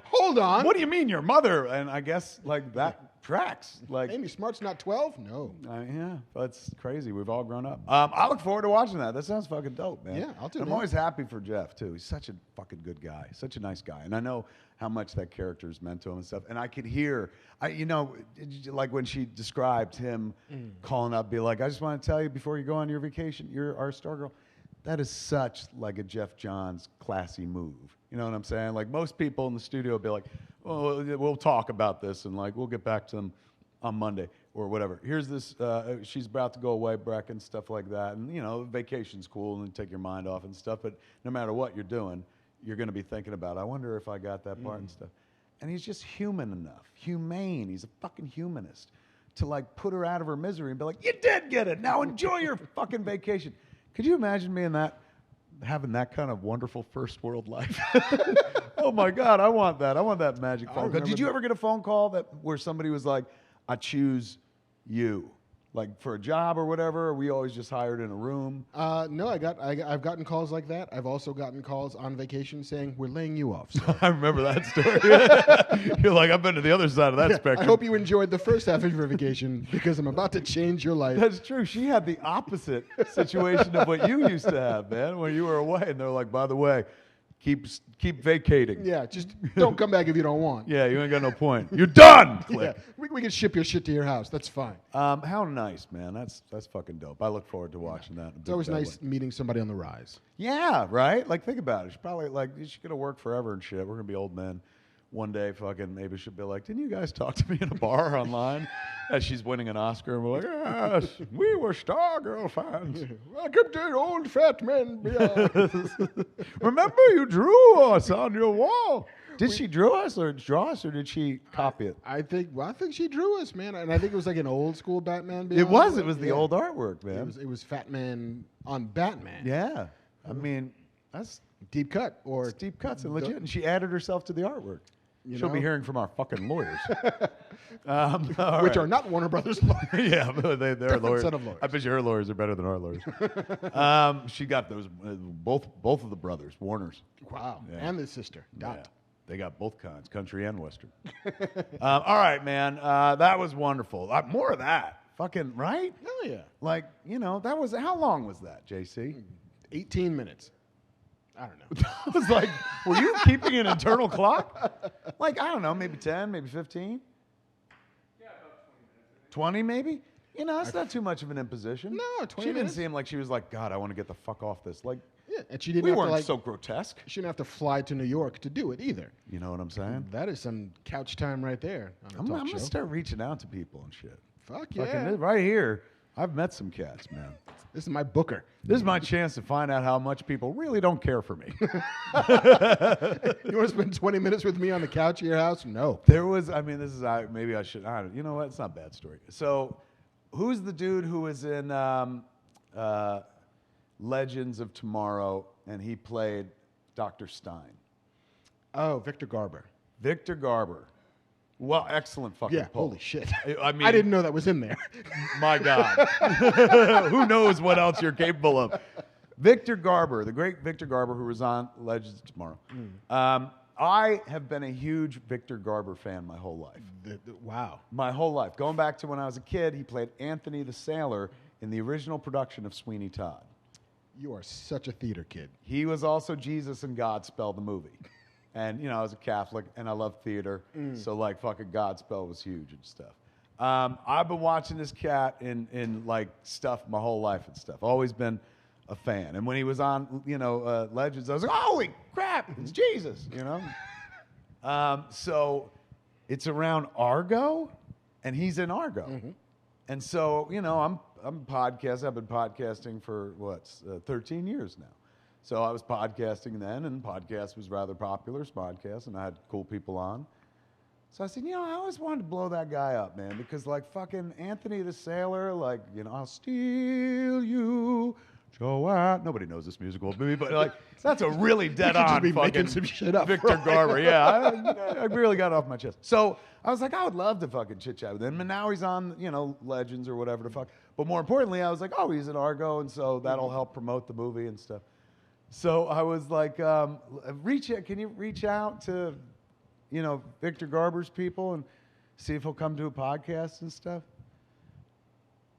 Hold on. What do you mean your mother? And I guess that tracks. Like, Amy Smart's not 12? No. yeah, that's crazy. We've all grown up. I look forward to watching that. That sounds fucking dope, man. Yeah, I'll tune I'm in. always happy for Jeff, too. He's such a fucking good guy, such a nice guy. And I know how much that character is meant to him and stuff. And I could hear, like when she described him calling up, be like, I just want to tell you before you go on your vacation, you're our Stargirl. That is such like a Jeff Johns classy move. You know what I'm saying? Like most people in the studio will be like, oh, we'll talk about this and like we'll get back to them on Monday or whatever. Here's this, she's about to go away, Brec, and stuff like that. And, vacation's cool and take your mind off and stuff. But no matter what you're doing, you're going to be thinking about, I wonder if I got that part and stuff. And he's just human enough, humane. He's a fucking humanist to like put her out of her misery and be like, you did get it. Now enjoy your fucking vacation. Could you imagine me in that, having that kind of wonderful first world life? Oh my God, I want that. I want that magic phone call. Did you ever get a phone call where somebody was like, I choose you? Like for a job or whatever? Or we always just hired in a room? No, I've gotten calls like that. I've also gotten calls on vacation saying, we're laying you off. So. I remember that story. You're like, I've been to the other side of that spectrum. I hope you enjoyed the first half of your vacation because I'm about to change your life. That's true. She had the opposite situation of what you used to have, man, when you were away. And they're like, by the way, keep vacating. Yeah, just don't come back if you don't want. Yeah, you ain't got no point. You're done. Yeah, we can ship your shit to your house. That's fine. How nice, man. That's fucking dope. I look forward to watching that. It's always nice meeting somebody on the rise. Yeah, right? Like, think about it. She's probably like, she's going to work forever and shit. We're going to be old men. One day, fucking, maybe she'll be like, didn't you guys talk to me in a bar online as she's winning an Oscar? And we're like, yes, we were Stargirl fans. Welcome to old FatMan beyond. Remember you drew us on your wall. Did she draw us or did she copy it? I think she drew us, man. And I think it was like an old school Batman Beyond. It was the old artwork, man. It was FatMan on Batman. Yeah. I mean, that's deep cut. Or it's deep cuts and legit. And she added herself to the artwork. She'll be hearing from our fucking lawyers. Which are not Warner Brothers lawyers. Yeah, they're lawyers. Set of lawyers. I bet you her lawyers are better than our lawyers. She got those, both of the brothers, Warners. Wow. Yeah. And the sister, Dot. Yeah. They got both kinds, country and western. All right, man. That was wonderful. More of that. Fucking, right? Hell yeah. Like, that was, how long was that, JC? 18 minutes. I don't know. I was like, were you keeping an internal clock? Like, I don't know, maybe 10, maybe 15? Yeah, about 20 maybe? That's not too much of an imposition. No, 20 She didn't minutes. seem like she was like, God, I want to get the fuck off this. Like, yeah, and she didn't we have weren't to, like, so grotesque. She didn't have to fly to New York to do it either. You know what I'm saying? That is some couch time right there on a I'm talk going show. to start reaching out to people and shit. Fuck yeah. Fucking right here, I've met some cats, man. This is my booker. This is my chance to find out how much people really don't care for me. You want to spend 20 minutes with me on the couch at your house? No. There was, this is, maybe I should, you know what? It's not a bad story. So, who's the dude who was in Legends of Tomorrow and he played Dr. Stein? Oh, Victor Garber. Victor Garber. Well, excellent fucking poll. Holy shit. I didn't know that was in there. My God. Who knows what else you're capable of? Victor Garber, the great Victor Garber, who was on Legends of Tomorrow. I have been a huge Victor Garber fan my whole life. Wow. My whole life. Going back to when I was a kid, he played Anthony the Sailor in the original production of Sweeney Todd. You are such a theater kid. He was also Jesus in Godspell, the movie. And, I was a Catholic, and I love theater, so, like, fucking Godspell was huge and stuff. I've been watching this cat in like, stuff my whole life and stuff. Always been a fan. And when he was on, Legends, I was like, holy crap, it's Jesus, So it's around Argo, and he's in Argo. Mm-hmm. And so, I'm podcasting. I've been podcasting for, 13 years now. So I was podcasting then, and podcast was rather popular, Smodcast, and I had cool people on. So I said, I always wanted to blow that guy up, man, because like fucking Anthony the Sailor, like, I'll steal you, Joanne. Nobody knows this musical movie, but like, that's a really dead-on fucking making some shit up, Victor Garber. Yeah, I really got it off my chest. So I was like, I would love to fucking chit-chat with him, and now he's on, Legends or whatever the fuck. But more importantly, I was like, oh, he's in Argo, and so that'll help promote the movie and stuff. So I was like, can you reach out to, Victor Garber's people? And see if he'll come to a podcast and stuff.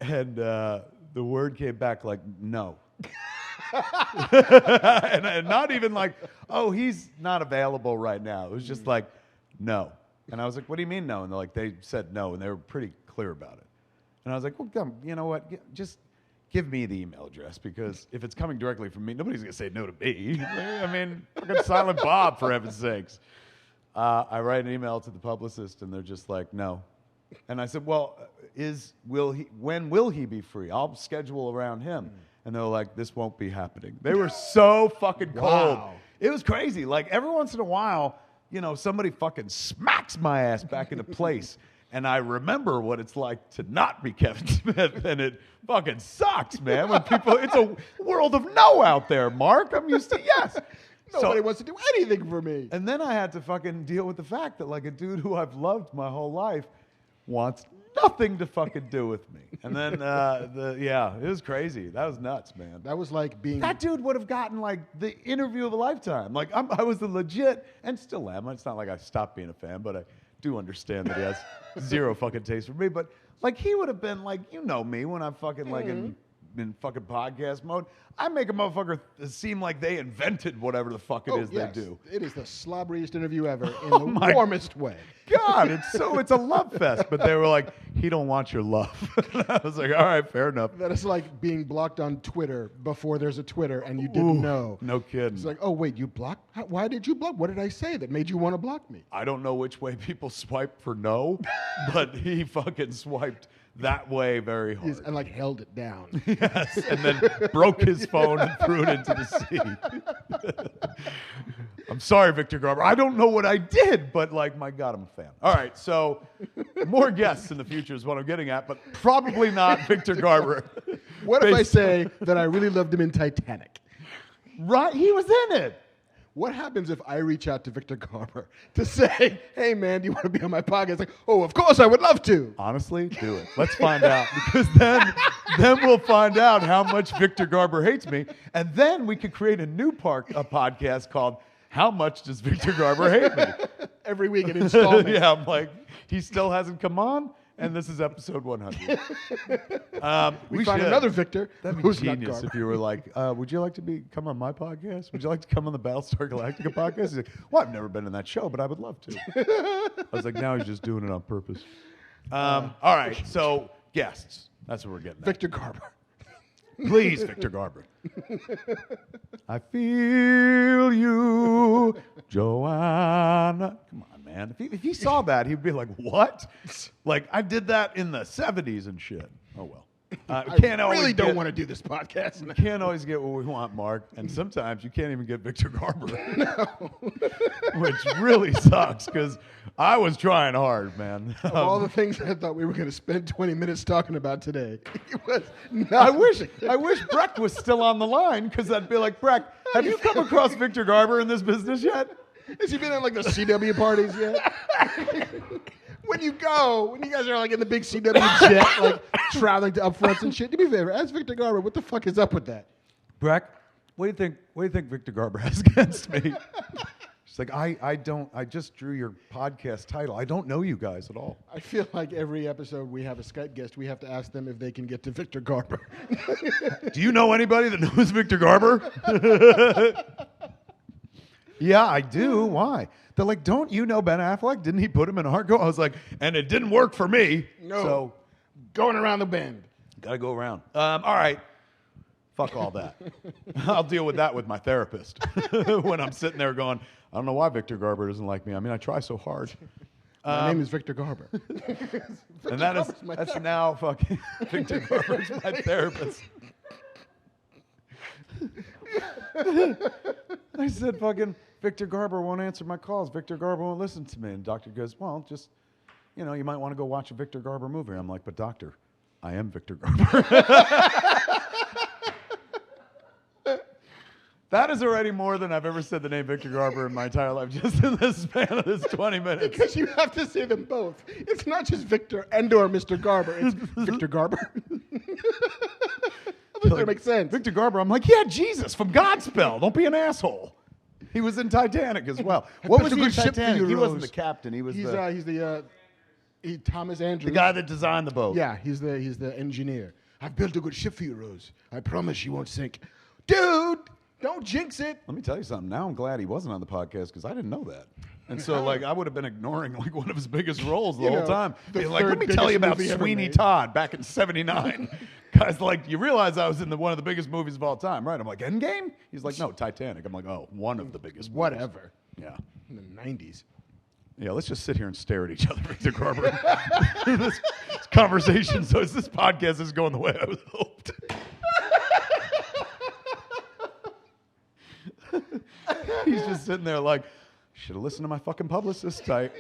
And the word came back like, no. and not even like, oh, he's not available right now. It was just like, no. And I was like, what do you mean no? And they said no, and they were pretty clear about it. And I was like, well, come, you know what? Just give me the email address, because if it's coming directly from me, nobody's going to say no to me. I mean, fucking Silent Bob, for heaven's sakes. I write an email to the publicist, and they're just like, no. And I said, well, when will he be free? I'll schedule around him. And they were like, this won't be happening. They were so fucking cold. Wow. It was crazy. Like, every once in a while, somebody fucking smacks my ass back into place. And I remember what it's like to not be Kevin Smith, and it fucking sucks, man. When people, it's a world of no out there, Mark. I'm used to yes. Nobody wants to do anything for me. And then I had to fucking deal with the fact that like a dude who I've loved my whole life wants nothing to fucking do with me. And then it was crazy. That was nuts, man. That was like being... That dude would have gotten like the interview of a lifetime. Like I was the legit, and still am. It's not like I stopped being a fan, but I do understand that he has zero fucking taste for me. But like he would have been like, me when I'm fucking like in fucking podcast mode. I make a motherfucker seem like they invented whatever the fuck it is they do. It is the slobberiest interview ever in the warmest way. God, it's a love fest. But they were like, he don't want your love. I was like, all right, fair enough. That is like being blocked on Twitter before there's a Twitter and you didn't know. No kidding. It's like, oh, wait, you blocked? Why did you block? What did I say that made you want to block me? I don't know which way people swipe for no, but he fucking swiped that way very hard. And like held it down. Yes, and then broke his phone and threw it into the sea. I'm sorry, Victor Garber. I don't know what I did, but like, my God, I'm a fan. All right, so more guests in the future is what I'm getting at, but probably not Victor Garber. What if I say that I really loved him in Titanic? Right, he was in it. What happens if I reach out to Victor Garber to say, hey, man, do you want to be on my podcast? It's like, oh, of course, I would love to. Honestly, do it. Let's find out. Because then we'll find out how much Victor Garber hates me. And then we could create a new podcast called How Much Does Victor Garber Hate Me? Every week an installment. Yeah, I'm like, he still hasn't come on, and this is episode 100. We find another Victor. That'd be who's genius not if you were like, would you like to come on my podcast? Would you like to come on the Battlestar Galactica podcast? He's like, well, I've never been in that show, but I would love to. I was like, now he's just doing it on purpose. All right, so guests. That's what we're getting at. Victor Garber. Please, Victor Garber. I feel you, Joanna. Come on, man. If he saw that, he'd be like, what? Like, I did that in the 70s and shit. Oh, well. I really don't want to do this podcast. We can't always get what we want, Mark. And sometimes you can't even get Victor Garber. No. Which really sucks, because I was trying hard, man. Of all the things I thought we were going to spend 20 minutes talking about today, it was not. I wish Brec was still on the line, because I'd be like, Brec, have you come across Victor Garber in this business yet? Has he been at like the CW parties yet? When you guys are like in the big CW jet, like traveling to upfronts and shit, do me a favor, ask Victor Garber, what the fuck is up with that? Brec, what do you think Victor Garber has against me? She's like, I just drew your podcast title. I don't know you guys at all. I feel like every episode we have a Skype guest, we have to ask them if they can get to Victor Garber. Do you know anybody that knows Victor Garber? Yeah, I do. Why? They're like, don't you know Ben Affleck? Didn't he put him in Argo? I was like, and it didn't work for me. No. So, going around the bend. Gotta go around. All right. Fuck all that. I'll deal with that with my therapist when I'm sitting there going, I don't know why Victor Garber doesn't like me. I mean, I try so hard. My name is Victor Garber. And that's now fucking Victor Garber's my therapist. I said, fucking Victor Garber won't answer my calls. Victor Garber won't listen to me. And the doctor goes, well, just, you might want to go watch a Victor Garber movie. I'm like, but doctor, I am Victor Garber. That is already more than I've ever said the name Victor Garber in my entire life, just in the span of this 20 minutes. Because you have to say them both. It's not just Victor and/or Mr. Garber. It's Victor Garber. That makes sense. Victor Garber, I'm like, yeah, Jesus from Godspell. Don't be an asshole. He was in Titanic as well. What was he in Titanic? He wasn't the captain. He was he's the Thomas Andrews. The guy that designed the boat. Yeah, he's the engineer. I've built a good ship for you, Rose. I promise she won't sink. Dude, don't jinx it. Let me tell you something. Now I'm glad he wasn't on the podcast because I didn't know that. And so, like, I would have been ignoring like one of his biggest roles the whole time. Being like, let me tell you about Sweeney Todd back in '79. Guys, like, you realize I was in one of the biggest movies of all time, right? I'm like, Endgame? He's like, no, Titanic. I'm like, oh, one of the biggest movies. Whatever. Yeah. In the 90s. Yeah, let's just sit here and stare at each other, Victor Garber. this conversation, so this podcast is going the way I was hoped. He's just sitting there like, should have listened to my fucking publicist. I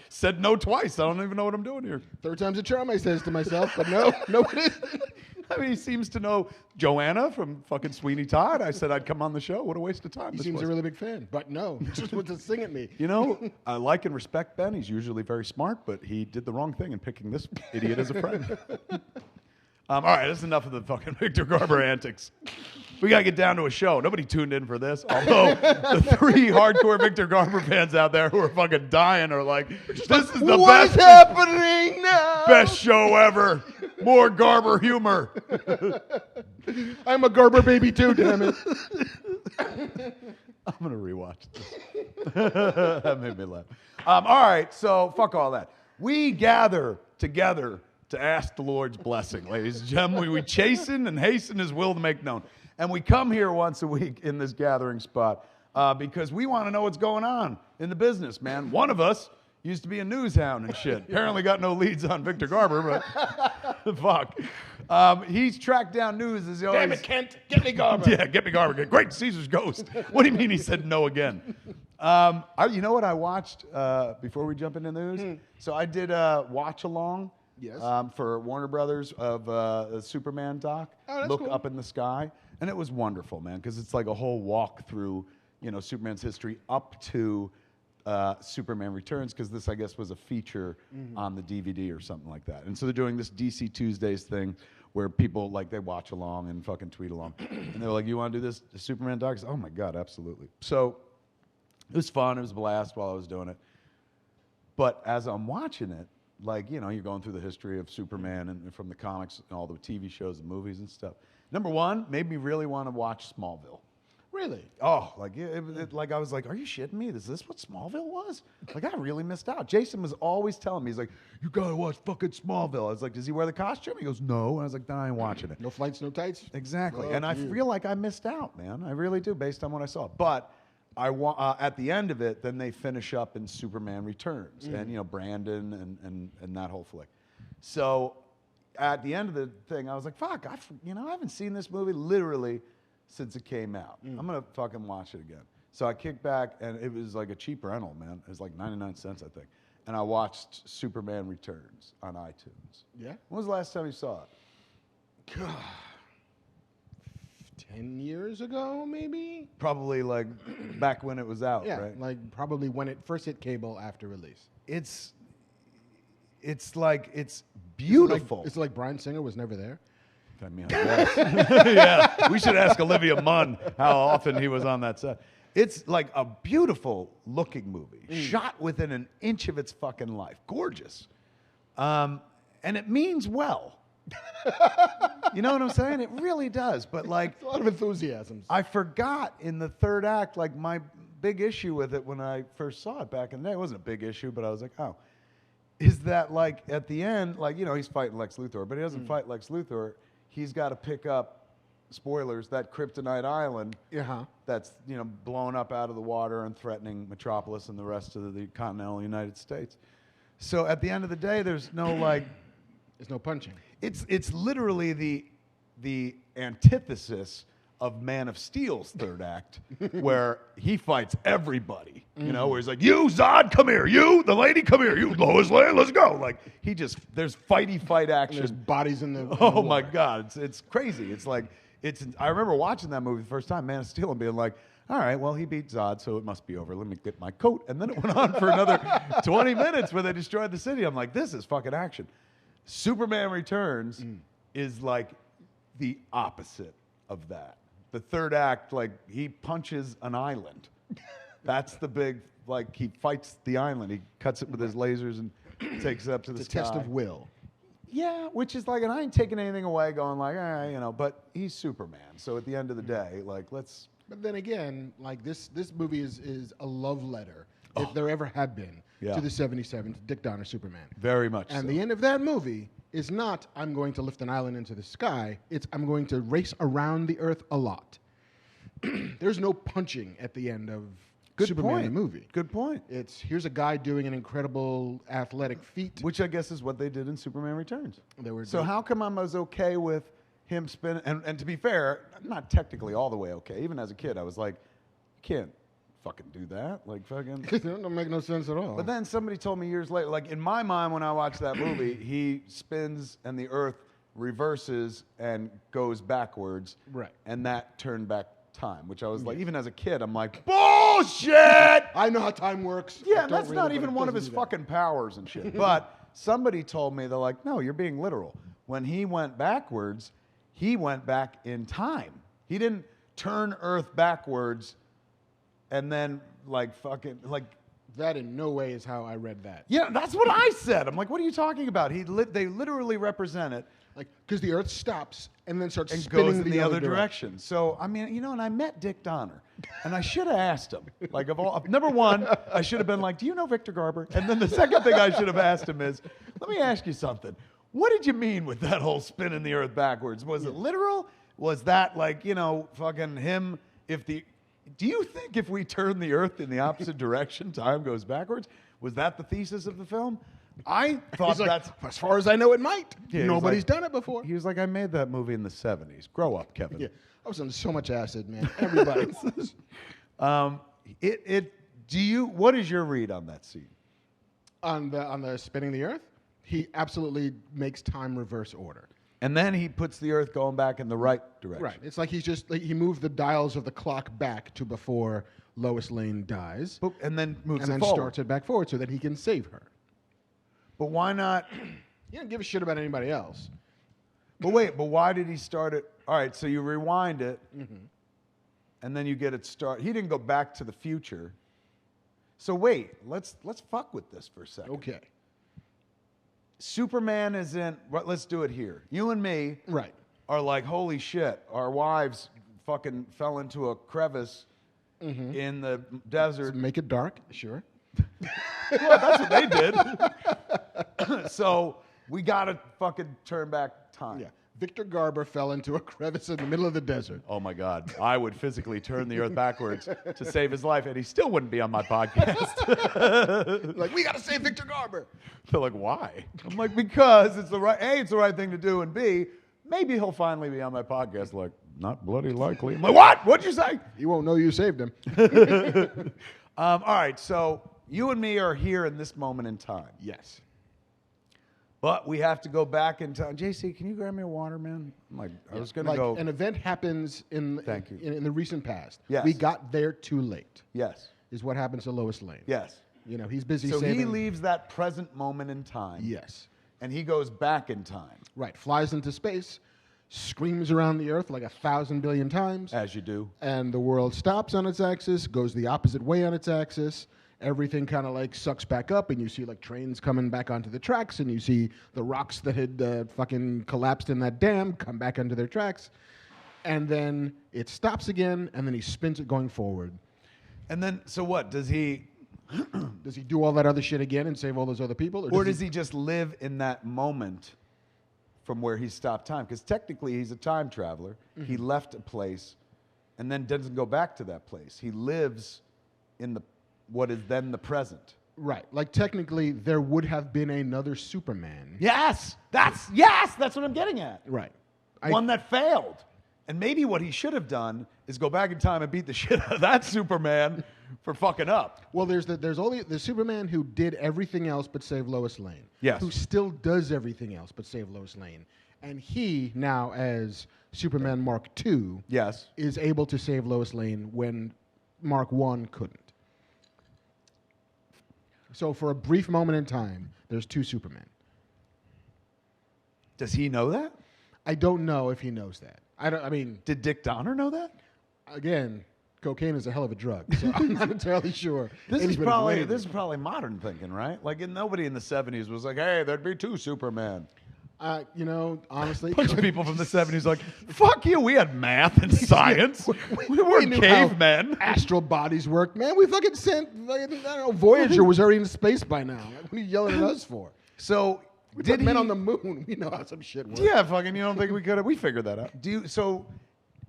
said no twice. I don't even know what I'm doing here. Third time's a charm, I says to myself, but no, it isn't. I mean, he seems to know Joanna from fucking Sweeney Todd. I said I'd come on the show. What a waste of time. He seems a really big fan, but no, he just wants to sing at me. You know, I like and respect Ben. He's usually very smart, but he did the wrong thing in picking this idiot as a friend. All right, that's enough of the fucking Victor Garber antics. We got to get down to a show. Nobody tuned in for this. Although the 3 hardcore Victor Garber fans out there who are fucking dying are like, this is the What's happening now? best show ever. More Garber humor. I'm a Garber baby too, damn it. I'm going to rewatch this. That made me laugh. All right, so fuck all that. We gather together to ask the Lord's blessing, ladies and gentlemen. We chasten and hasten his will to make known. And we come here once a week in this gathering spot because we want to know what's going on in the business, man. One of us used to be a news hound and shit. Apparently got no leads on Victor Garber, but fuck. He's tracked down news as he always... Damn it, Kent. Get me Garber. Yeah, get me Garber. Great Caesar's Ghost. What do you mean he said no again? You know what I watched before we jump into the news? So I did a watch-along. Yes. For Warner Brothers of a Superman doc, Look cool. Up in the Sky. And it was wonderful, man, because it's like a whole walk through, Superman's history up to Superman Returns, because this, I guess, was a feature on the DVD or something like that. And so they're doing this DC Tuesdays thing where people, like, they watch along and fucking tweet along. And they're like, you want to do this Superman doc? Oh, my God, absolutely. So it was fun. It was a blast while I was doing it. But as I'm watching it, like, you're going through the history of Superman and from the comics and all the TV shows and movies and stuff. Number one, made me really want to watch Smallville. Really? Oh, like, like I was like, are you shitting me? Is this what Smallville was? Like, I really missed out. Jason was always telling me, he's like, you got to watch fucking Smallville. I was like, does he wear the costume? He goes, no. And I was like, then I ain't watching it. No flights, no tights? Exactly. Oh, and I feel like I missed out, man. I really do, based on what I saw. But at the end of it, then they finish up in Superman Returns, and Brandon and that whole flick. So at the end of the thing, I was like, "Fuck, I haven't seen this movie literally since it came out. I'm gonna fucking watch it again." So I kicked back, and it was like a cheap rental, man. It was like 99 cents, I think. And I watched Superman Returns on iTunes. Yeah. When was the last time you saw it? God. 10 years ago, maybe? Probably like back when it was out, Yeah, right? like probably when it first hit cable after release. It's beautiful. It's like Bryan Singer was never there. I mean, I guess. Yeah, we should ask Olivia Munn how often he was on that set. It's like a beautiful looking movie, shot within an inch of its fucking life. Gorgeous. And it means well. You know what I'm saying? It really does. But like, A lot of enthusiasms. I forgot in the third act, like my big issue with it when I first saw it back in the day, it wasn't a big issue, but I was like, oh, is that like at the end, like, he's fighting Lex Luthor, but he doesn't fight Lex Luthor. He's got to pick up, spoilers, that Kryptonite Island that's, blown up out of the water and threatening Metropolis and the rest of the continental United States. So at the end of the day, there's no like... There's no punching. It's literally the antithesis of Man of Steel's third act, where he fights everybody. Where he's like, "You Zod, come here. You, the lady, come here. You Lois Lane, let's go." Like there's fight action. And there's bodies in the. Oh my God, it's crazy. It's like I remember watching that movie the first time, Man of Steel, and being like, all right, well, he beat Zod, so it must be over. Let me get my coat. And then it went on for another 20 minutes where they destroyed the city. I'm like, this is fucking action. Superman Returns is like the opposite of that. The third act, like, he punches an island. That's the big like he fights the island. He cuts it with his lasers and takes it up to the It's a sky. test of will. Yeah, which is like, and I ain't taking anything away, going like, you know, but he's Superman. So at the end of the day, like, let's. But then again, like this movie is a love letter, if there ever had been, to the 77 Dick Donner Superman. Very much And so. the end of that movie is not, I'm going to lift an island into the sky. It's, I'm going to race around the Earth a lot. There's no punching at the end of Superman the movie. Good point. It's, here's a guy doing an incredible athletic feat. Which I guess is what they did in Superman Returns. They So how come I was okay with him spinning? And to be fair, I'm not technically all the way okay. Even as a kid, I was like, you can't fucking do that. Like, fucking. It don't make no sense at all. But then somebody told me years later, like in my mind when I watched that movie, he spins and the Earth reverses and goes backwards. Right. And that turned back time, which I was like, even as a kid, I'm like, bullshit! I know how time works. Yeah, I don't that's really, not but even it one of doesn't his do that. fucking powers and shit. But somebody told me, they're like, no, you're being literal. When he went backwards, he went back in time. He didn't turn Earth backwards and then like fucking like. That in no way is how I read that. Yeah, that's what I said. I'm like, what are you talking about? They literally represent it Like, because the Earth stops and then starts and spinning goes in the other direction. So, I mean, you know, and I met Dick Donner, and I should have asked him. Like, number one, I should have been like, do you know Victor Garber? And then the second thing I should have asked him is, let me ask you something. What did you mean with that whole spinning the Earth backwards? Was it literal? Was that like, you know, fucking him, do you think if we turn the Earth in the opposite direction, time goes backwards? Was that the thesis of the film? I thought He's like, that's... as far as I know, it might. Yeah, he was Nobody's like- done it before. He was like, I made that movie in the 70s. Grow up, Kevin. Yeah, I was on so much acid, man. Everybody. What is your read on that scene? on the spinning the Earth, he absolutely makes time reverse order. And then he puts the Earth going back in the right direction. Right. It's like he's just like, he moved the dials of the clock back to before Lois Lane dies, Boop, and then moves and it then forward. starts it back forward so that he can save her. But why not? He didn't give a shit about anybody else. But wait, but why did he start it? All right, so you rewind it, and then you get it start. He didn't go back to the future. So wait, let's fuck with this for a second. Okay. Superman is in. Let's do it here. You and me Right. are like, holy shit, our wives fucking fell into a crevice in the desert. Make it dark, sure. Well, that's what they did. So we got to fucking turn back time. Yeah. Victor Garber fell into a crevice in the middle of the desert. Oh my God. I would physically turn the Earth backwards to save his life, and he still wouldn't be on my podcast. Like, we got to save Victor Garber. They're like, why? I'm like, because it's the right, A, it's the right thing to do, and B, maybe he'll finally be on my podcast. Like, not bloody likely. I'm like, what? What'd you say? He won't know you saved him. All right, so you and me are here in this moment in time. Yes. But we have to go back in time. JC, can you grab me a water, man? I'm like, I was going to Like, go. an event happens in Thank you. in the recent past. Yes. We got there too late. Yes. Is what happens to Lois Lane. Yes. You know, he's busy So saving. he leaves that present moment in time. Yes. And he goes back in time, Right. Flies into space, screams around the Earth like 1,000 billion times, as you do. and the world stops on its axis, goes the opposite way on its axis. Everything kind of like sucks back up, and you see like trains coming back onto the tracks, and you see the rocks that had fucking collapsed in that dam come back onto their tracks. And then it stops again, and then he spins it going forward. And then, so what? Does he, Does he do all that other shit again and save all those other people? or does he just live in that moment from where he stopped time? Because technically he's a time traveler. He left a place and then doesn't go back to that place. He lives in what is then the present. Right. Like, technically, there would have been another Superman. Yes, that's what I'm getting at. Right. One that failed. And maybe what he should have done is go back in time and beat the shit out of that Superman for fucking up. Well, there's only the Superman who did everything else but save Lois Lane. Yes. Who still does everything else but save Lois Lane. And he, now as Superman Mark II, Yes. is able to save Lois Lane when Mark I couldn't. So for a brief moment in time, there's two Supermen. Does he know that? I don't know if he knows that. I mean, Did Dick Donner know that? again, cocaine is a hell of a drug, so I'm not entirely sure. This is anybody probably blamed him. modern thinking, right? Like, nobody in the '70s was like, "Hey, there'd be 2 Superman." Honestly, A bunch of people from the '70s like, "Fuck you, we had math and science. we weren't knew how cavemen." astral bodies work, man. We fucking sent, I don't know, Voyager was already in space by now. Like, what are you yelling at us for? So We did put men he- on the moon. We know how some shit works. Yeah, fucking. You don't think we could have? We figured that out. So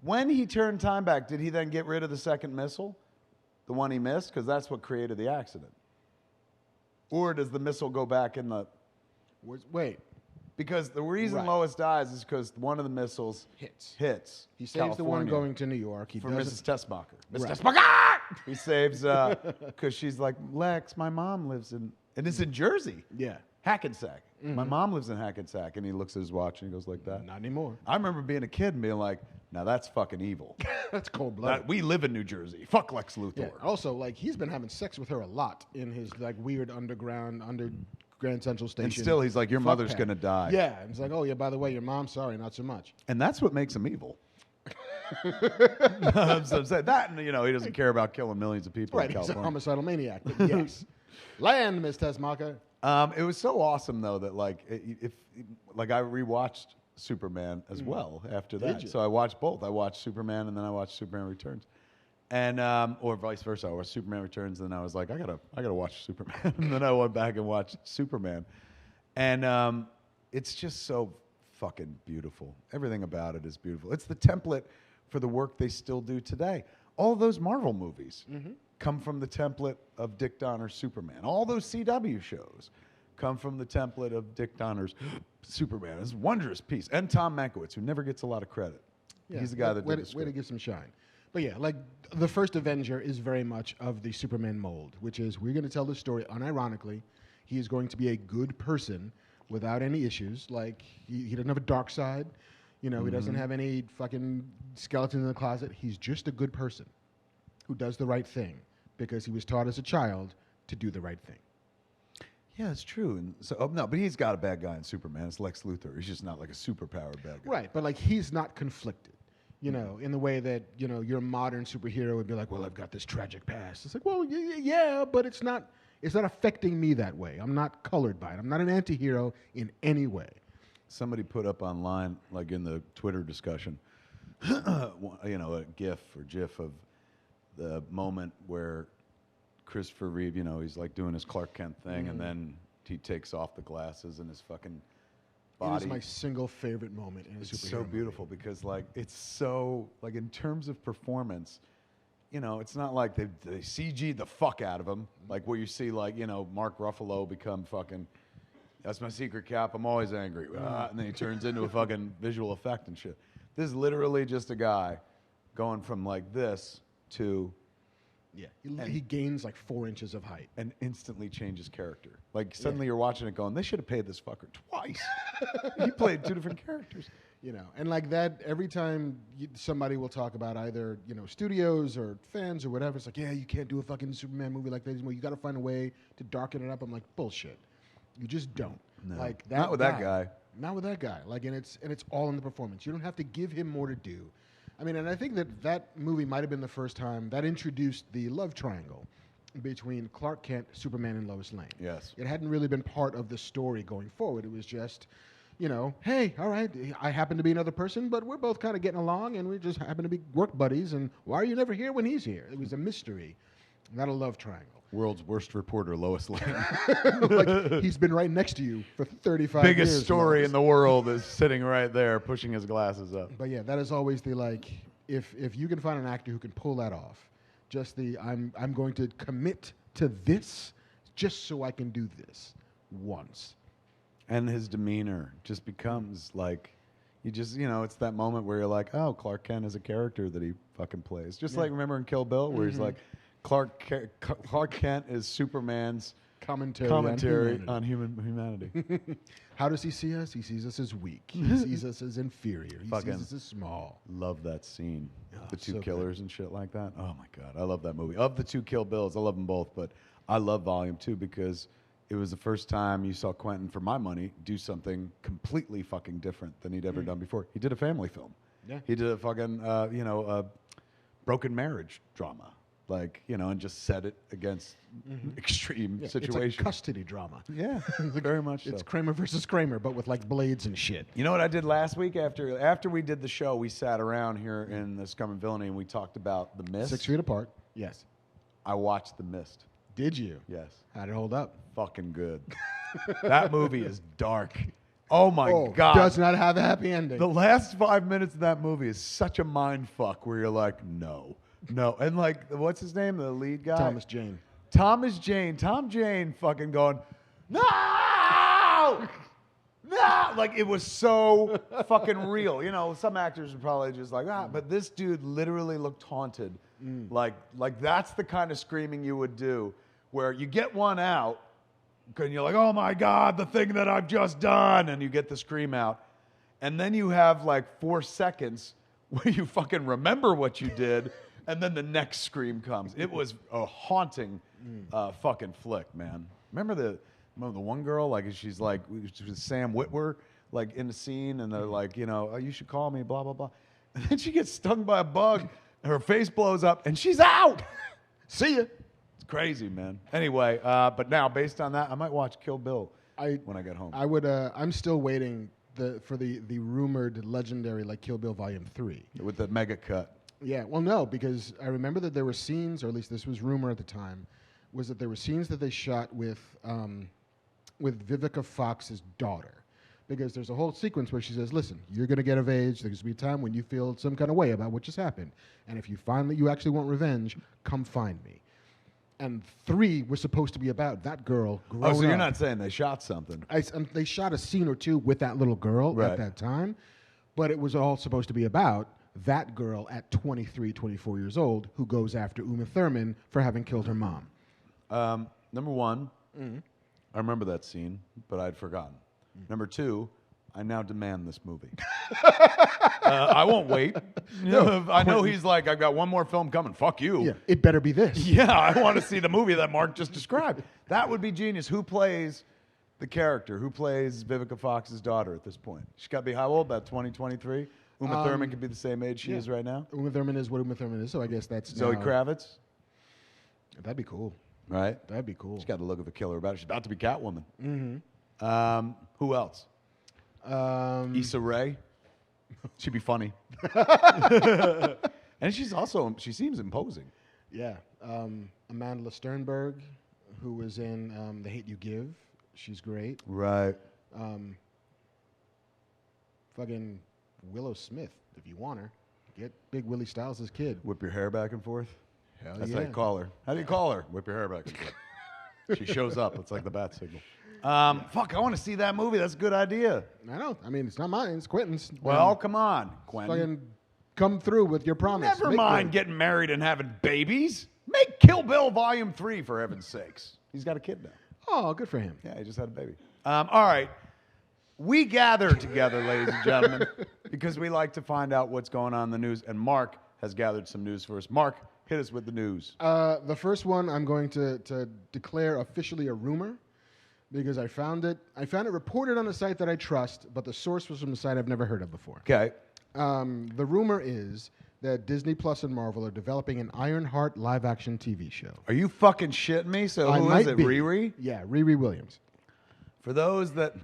when he turned time back, did he then get rid of the second missile, the one he missed, because that's what created the accident? Or does the missile go back in the? Wait, Because the reason Right. Lois dies is because one of the missiles hits. hits. He saves the one California going to New York. He for doesn't. Mrs. Tessmacher. Mrs. Right. Tessmacher! He saves because she's like, Lex, my mom lives in, and it's in Jersey, Yeah, Hackensack. My mom lives in Hackensack, and he looks at his watch and he goes like that. not anymore. I remember being a kid and being like, now that's fucking evil. That's cold blooded. We live in New Jersey. Fuck Lex Luthor. Yeah. Also, like he's been having sex with her a lot in his like weird underground under Grand Central Station. And still, he's like, your fuck mother's pack. gonna die. Yeah, and it's like, oh yeah, by the way, your mom, sorry, not so much. And that's what makes him evil. So I'm saying that, and he doesn't care about killing millions of people Right, in he's a California. homicidal maniac. But yes, land, Miss Tessmacher. It was so awesome though that if I rewatched Superman as well after that. you? So I watched both. I watched Superman and then I watched Superman Returns, and or vice versa. I watched Superman Returns and then I was like, I gotta watch Superman, and then I went back and watched Superman, and it's just so fucking beautiful. Everything about it is beautiful. It's the template for the work they still do today. All those Marvel movies come from the template of Dick Donner's Superman. All those CW shows come from the template of Dick Donner's Superman. It's a wondrous piece. And Tom Mankiewicz, who never gets a lot of credit. Yeah, He's the guy that way did the to, way to script. give some shine. But yeah, like the first Avenger is very much of the Superman mold, which is we're going to tell the story unironically. He is going to be a good person without any issues. Like he doesn't have a dark side. He doesn't have any fucking skeleton in the closet. He's just a good person who does the right thing because he was taught as a child to do the right thing. Yeah, it's true. And so, no, but he's got a bad guy in Superman. It's Lex Luthor. He's just not like a superpowered bad guy. Right, but like he's not conflicted, in the way that, your modern superhero would be like, well, I've got this tragic past. It's like, well, yeah, but it's not affecting me that way. I'm not colored by it. I'm not an anti-hero in any way. Somebody put up online, like in the Twitter discussion, a GIF of the moment where Christopher Reeve, he's like doing his Clark Kent thing, and then he takes off the glasses and his fucking body. It is my single favorite moment in a superhero It's so beautiful because, like, it's so, like, in terms of performance, it's not like they CG'd the fuck out of him, like where you see, like, Mark Ruffalo become fucking, that's my secret cap, I'm always angry, and then he turns into a fucking visual effect and shit. This is literally just a guy going from, like, this to... Yeah, he gains like 4 inches of height. and instantly changes character. Like, suddenly you're watching it going, they should have paid this fucker twice. He played 2 different characters. And like that, every time somebody will talk about either, studios or fans or whatever, it's like, yeah, you can't do a fucking Superman movie like that anymore. You got to find a way to darken it up. I'm like, bullshit. You just don't. No. Like that. Not with that guy. Not with that guy. Like, and it's all in the performance. You don't have to give him more to do. I mean, and I think that movie might have been the first time that introduced the love triangle between Clark Kent, Superman, and Lois Lane. Yes. It hadn't really been part of the story going forward. It was just, hey, all right, I happen to be another person, but we're both kind of getting along, and we just happen to be work buddies, and why are you never here when he's here? It was a mystery, not a love triangle. World's worst reporter, Lois Lane. Like, he's been right next to you for 35 years. Biggest story Lois. in the world is sitting right there, pushing his glasses up. But yeah, that is always the, like, if you can find an actor who can pull that off, just the I'm going to commit to this just so I can do this once. And his demeanor just becomes like, you just, it's that moment where you're like, oh, Clark Kent is a character that he fucking plays. Just like, remember in Kill Bill, where he's like, Clark Kent is Superman's Commentary on humanity. How does he see us? He sees us as weak. He sees us as inferior. He Fucking sees us as small. Love that scene. Oh, The 2 so killers and shit like that. Oh my God. I love that movie. Of the 2 Kill Bills, I love them both, but I love Volume 2 because it was the first time you saw Quentin, for my money, do something completely fucking different than he'd ever done before. He did a family film. Yeah. He did a fucking, broken marriage drama. Like, you know, and just set it against extreme situations. It's a custody drama. Yeah, very much so. It's Kramer versus Kramer, but with like blades and shit. You know what I did last week? After we did the show, we sat around here in the Scum and Villainy and we talked about The Mist. 6 feet apart. Yes. I watched The Mist. Did you? Yes. How'd it hold up? Fucking good. That movie is dark. Oh my God. Does not have a happy ending. The last 5 minutes of that movie is such a mind fuck where you're like, no. And like, what's his name? The lead guy? Thomas Jane. Tom Jane fucking going, no! No! Like, it was so fucking real. You know, some actors are probably just like, but this dude literally looked haunted. Like that's the kind of screaming you would do where you get one out and you're like, oh my God, the thing that I've just done. And you get the scream out. And then you have like 4 seconds where you fucking remember what you did. And then the next scream comes. It was a haunting fucking flick, man. Remember the one girl, like she's like, she was Sam Witwer, like in the scene, and they're like, you know, oh, you should call me, blah, blah, blah. And then she gets stung by a bug, her face blows up, and she's out. See ya. It's crazy, man. Anyway, but now, based on that, I might watch Kill Bill when I get home. I would. I'm still waiting for the rumored legendary like Kill Bill Volume 3. With the mega cut. Yeah, well, no, because I remember that there were scenes, or at least this was rumor at the time, was that there were scenes that they shot with Vivica Fox's daughter. Because there's a whole sequence where she says, listen, you're going to get of age. There's going to be a time when you feel some kind of way about what just happened. And if you find that you actually want revenge, come find me. And 3 was supposed to be about that girl growing up. Oh, so you're not saying they shot something. They shot a scene or two with that little girl at that time. But it was all supposed to be about that girl at 23, 24 years old who goes after Uma Thurman for having killed her mom. Number one, I remember that scene, but I'd forgotten. Number 2, I now demand this movie. I won't wait. I know he's like, I've got one more film coming. Fuck you. Yeah, it better be this. Yeah, I want to see the movie that Mark just described. That would be genius. Who plays the character? Who plays Vivica Fox's daughter at this point? She's got to be how old? About 20, 23? Uma Thurman could be the same age she is right now? Uma Thurman is what Uma Thurman is, so I guess that's Zoe now, Kravitz? That'd be cool. Right? That'd be cool. She's got the look of a killer about her. She's about to be Catwoman. Mm-hmm. Who else? Issa Rae. She'd be funny. And she seems imposing. Yeah. Amanda Sternberg, who was in The Hate You Give. She's great. Right. Fucking Willow Smith, if you want her. Get Big Willie Styles' kid. Whip your hair back and forth? Hell That's yeah. how you call her. How do you call her? Whip your hair back and forth. She shows up. It's like the bat signal. Fuck, I want to see that movie. That's a good idea. I know. I mean, it's not mine. It's Quentin's. Well, come on, Quentin. Fucking come through with your promise. Never Make mind good. getting married and having babies. Make Kill Bill Volume 3, for heaven's sakes. He's got a kid now. Oh, good for him. Yeah, he just had a baby. All right. We gather together, ladies and gentlemen, because we like to find out what's going on in the news. And Mark has gathered some news for us. Mark, hit us with the news. The first one I'm going to declare officially a rumor because I found it reported on a site that I trust, but the source was from a site I've never heard of before. Okay. The rumor is that Disney Plus and Marvel are developing an Ironheart live-action TV show. Are you fucking shitting me? So I who might is it? be. Riri? Yeah, Riri Williams. For those that...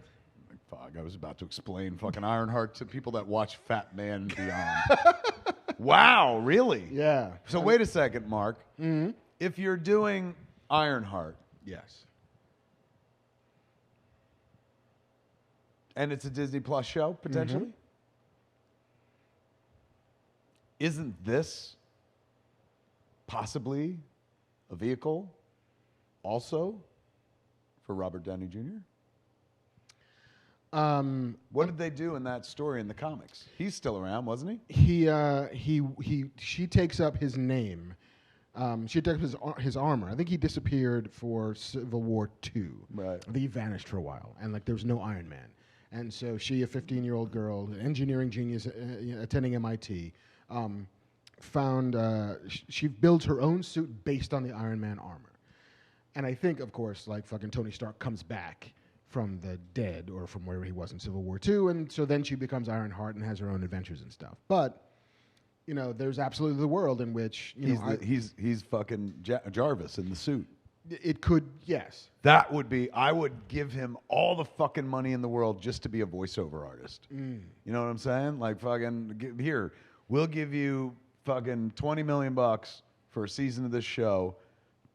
Fuck, I was about to explain fucking Ironheart to people that watch FatMan and Beyond. Wow, really? Yeah. So wait a second, Mark. Mm-hmm. If you're doing Ironheart, Yes. and it's a Disney Plus show, potentially, isn't this possibly a vehicle also for Robert Downey Jr.? What did they do in that story in the comics? He's still around, wasn't he? She takes up his name. She takes his armor. I think he disappeared for Civil War II. Right. I think he vanished for a while, and like there was no Iron Man. And so she, a 15-year-old girl, an engineering genius attending MIT, she builds her own suit based on the Iron Man armor. And I think, of course, like fucking Tony Stark comes back from the dead or from wherever he was in Civil War II, and so then she becomes Ironheart and has her own adventures and stuff. But there's absolutely the world in which he's fucking Jarvis in the suit. It could, yes. That would be. I would give him all the fucking money in the world just to be a voiceover artist. You know what I'm saying? Like fucking here, we'll give you fucking $20 million for a season of this show.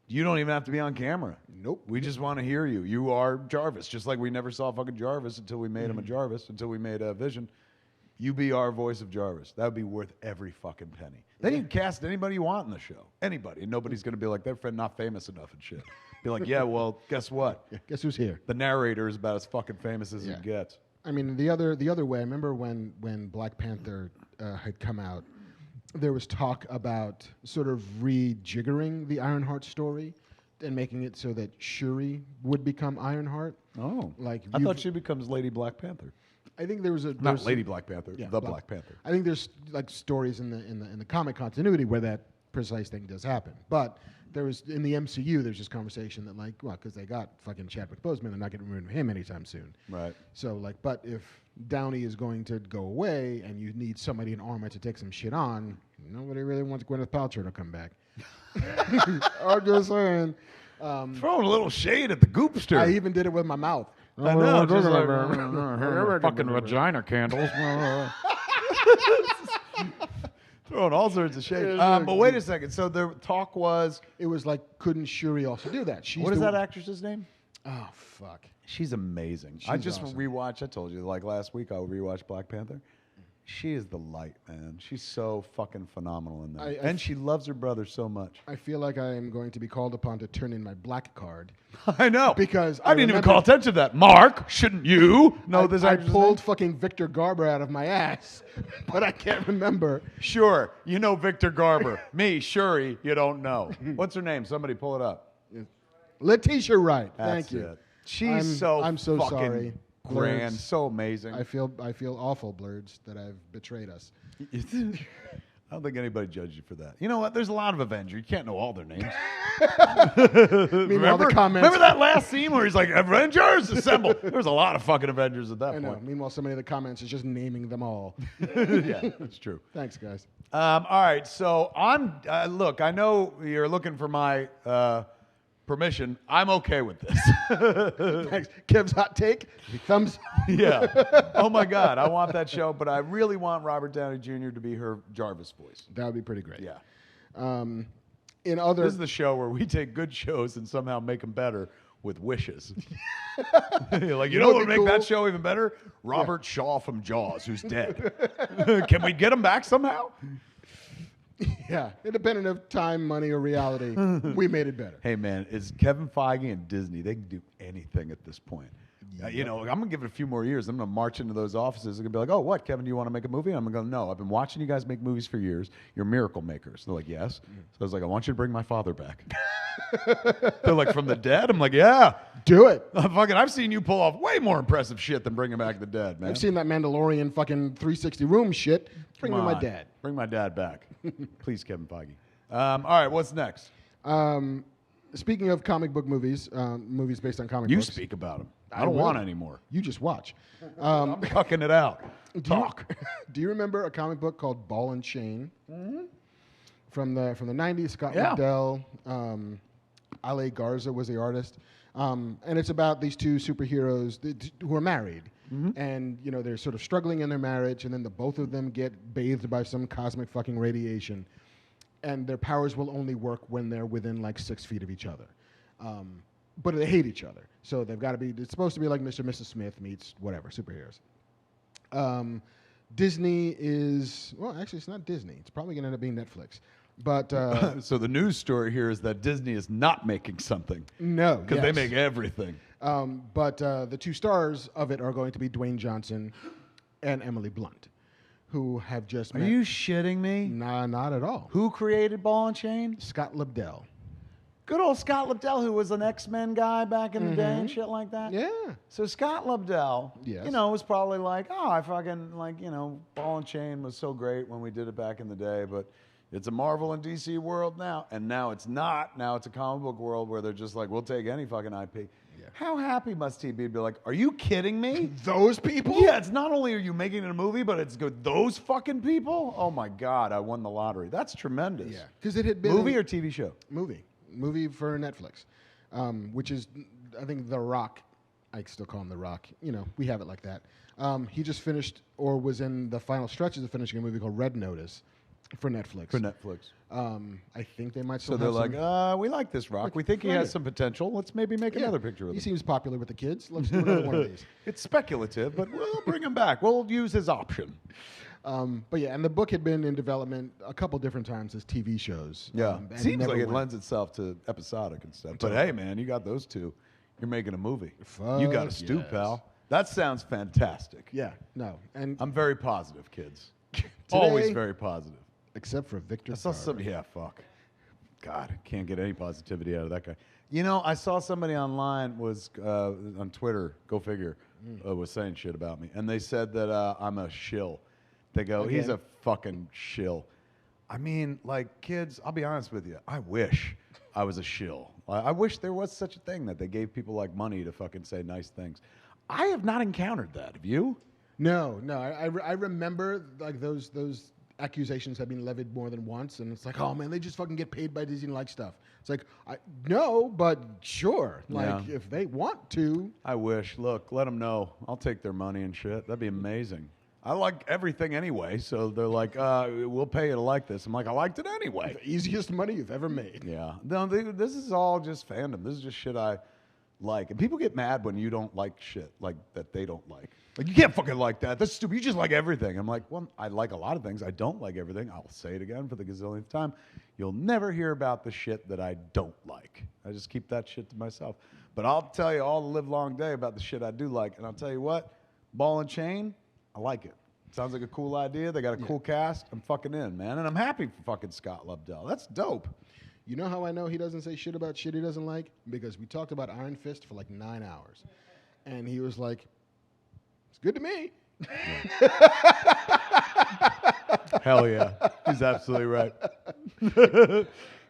You don't even have to be on camera. Nope. We just want to hear you. You are Jarvis, just like we never saw fucking Jarvis until we made him a Jarvis, until we made a Vision. You be our voice of Jarvis. That would be worth every fucking penny. Then you can cast anybody you want in the show. Anybody. And nobody's going to be like, they're not famous enough and shit. Be like, yeah, well, guess what? Guess who's here? The narrator is about as fucking famous as it gets. I mean, the other way, I remember when Black Panther had come out, there was talk about sort of rejiggering the Ironheart story and making it so that Shuri would become Ironheart. Oh. Like I thought she becomes Lady Black Panther. I think there was Not Lady Black Panther, yeah, the Black Panther. I think there's like stories in the comic continuity where that precise thing does happen. But there was in the MCU, there's this conversation that like, well, because they got fucking Chadwick Boseman, they're not getting rid of him anytime soon. Right. So like, but if Downey is going to go away and you need somebody in armor to take some shit on, nobody really wants Gwyneth Paltrow to come back. I'm just saying. Throwing a little shade at the goopster. I even did it with my mouth. I know, just like fucking vagina candles. Throwing all sorts of shade. But wait a second. So the talk was... It was like, couldn't Shuri also do that? What is that actress's name? Oh, fuck. She's amazing. She's I just awesome. rewatched, I told you, like last week I rewatched Black Panther. She is the light, man. She's so fucking phenomenal in that. And she loves her brother so much. I feel like I am going to be called upon to turn in my black card. I know. Because I didn't even call attention to that. Mark, shouldn't you? No, I pulled fucking Victor Garber out of my ass, but I can't remember. Sure, you know Victor Garber. Me, Shuri, you don't know. What's her name? Somebody pull it up. Letitia Wright. That's Thank you. it. She's I'm so fucking sorry. Grand, Blurs. so amazing. I feel awful, Blurds, that I've betrayed us. I don't think anybody judged you for that. You know what? There's a lot of Avengers. You can't know all their names. Meanwhile, the comments. Remember that last scene where he's like, Avengers, assemble. There's a lot of fucking Avengers at that I know. point. Meanwhile, somebody in the comments is just naming them all. Yeah, that's true. Thanks, guys. All right, so look, I know you're looking for my permission. I'm okay with this. Thanks. Kev's hot take. Thumbs. Yeah. Oh my God, I want that show, but I really want Robert Downey Jr. to be her Jarvis voice. That would be pretty great. Yeah. This is the show where we take good shows and somehow make them better with wishes. Like, you know what would make that show even better? Robert Shaw from Jaws, who's dead. Can we get him back somehow? Yeah, independent of time, money, or reality, we made it better. Hey, man, it's Kevin Feige and Disney. They can do anything at this point. I'm going to give it a few more years. I'm going to march into those offices and be like, oh, what, Kevin, do you want to make a movie? And I'm going to go, no, I've been watching you guys make movies for years. You're miracle makers. They're like, yes. So I was like, I want you to bring my father back. They're like, from the dead? I'm like, yeah. Do it. I've seen you pull off way more impressive shit than bringing back the dead, man. I've seen that Mandalorian fucking 360 room shit. Bring me my dad. Bring my dad back. Please, Kevin Feige. All right, what's next? Speaking of comic book movies, movies based on comic books. You speak about them. I don't want any more. You just watch. I'm cucking it out. Talk. Do you remember a comic book called Ball and Chain? Mm-hmm. From the 90s, Scott McDowell, Ale Garza was the artist. And it's about these two superheroes who are married. Mm-hmm. And, they're sort of struggling in their marriage, and then the both of them get bathed by some cosmic fucking radiation. And their powers will only work when they're within, 6 feet of each other. But they hate each other. So they've got to be, it's supposed to be like Mr. and Mrs. Smith meets whatever, superheroes. Disney is, well, actually, it's not Disney. It's probably going to end up being Netflix. But so the news story here is that Disney is not making something. No, because they make everything. But the two stars of it are going to be Dwayne Johnson and Emily Blunt, who have just met. Are you shitting me? Nah, not at all. Who created Ball and Chain? Scott Lobdell. Good old Scott Lobdell, who was an X-Men guy back in the day and shit like that. Yeah. So Scott Lobdell, yes. Was probably like, oh, I fucking, Ball and Chain was so great when we did it back in the day, but it's a Marvel and DC world now. And now it's not. Now it's a comic book world where they're just like, we'll take any fucking IP. How happy must he be like, are you kidding me? Those people? Yeah, it's not only are you making it a movie, but it's good. Those fucking people? Oh my God, I won the lottery. That's tremendous. Yeah, because it had been Movie or TV show? Movie for Netflix, which is, I think, The Rock. I still call him The Rock. You know, we have it like that. He just finished, or was in the final stretches of finishing a movie called Red Notice for Netflix. I think they might still So they're have like, we like this Rock. We think he has some potential. Let's maybe make another picture of him. He seems popular with the kids. Let's do another one of these. It's speculative, but we'll bring him back. We'll use his option. But yeah, and the book had been in development a couple different times as TV shows. Yeah, and seems never like it went. lends itself to episodic and stuff. But hey, man, you got those two. You're making a movie. Fuck You got a stew, yes. pal. That sounds fantastic. Yeah, no, and I'm very positive, kids. Always very positive. except for Victor. I saw Garber. some. Yeah, fuck. God, can't get any positivity out of that guy. You know, I saw somebody online was on Twitter. Go figure. Was saying shit about me, and they said that I'm a shill. They go, he's a fucking shill. I mean, like, kids. I'll be honest with you. I wish I was a shill. I wish there was such a thing that they gave people like money to fucking say nice things. I have not encountered that. Have you? No. I remember like those accusations have been levied more than once, and it's like, oh man, they just fucking get paid by Disney like stuff. It's like, no, but sure, like if they want to. I wish. Look, let them know. I'll take their money and shit. That'd be amazing. I like everything anyway, so they're like, we'll pay you to like this. I'm like, I liked it anyway. The easiest money you've ever made. Yeah. No, this is all just fandom. This is just shit I like. And people get mad when you don't like shit like that they don't like. Like, you can't fucking like that. That's stupid. You just like everything. I'm like, well, I like a lot of things. I don't like everything. I'll say it again for the gazillionth time. You'll never hear about the shit that I don't like. I just keep that shit to myself. But I'll tell you all the live long day about the shit I do like. And I'll tell you what, Ball and Chain, I like it. Sounds like a cool idea. They got a cool cast. I'm fucking in, man. And I'm happy for fucking Scott Lobdell. That's dope. You know how I know he doesn't say shit about shit he doesn't like? Because we talked about Iron Fist for like 9 hours. And he was like, it's good to me. Hell yeah. He's absolutely right.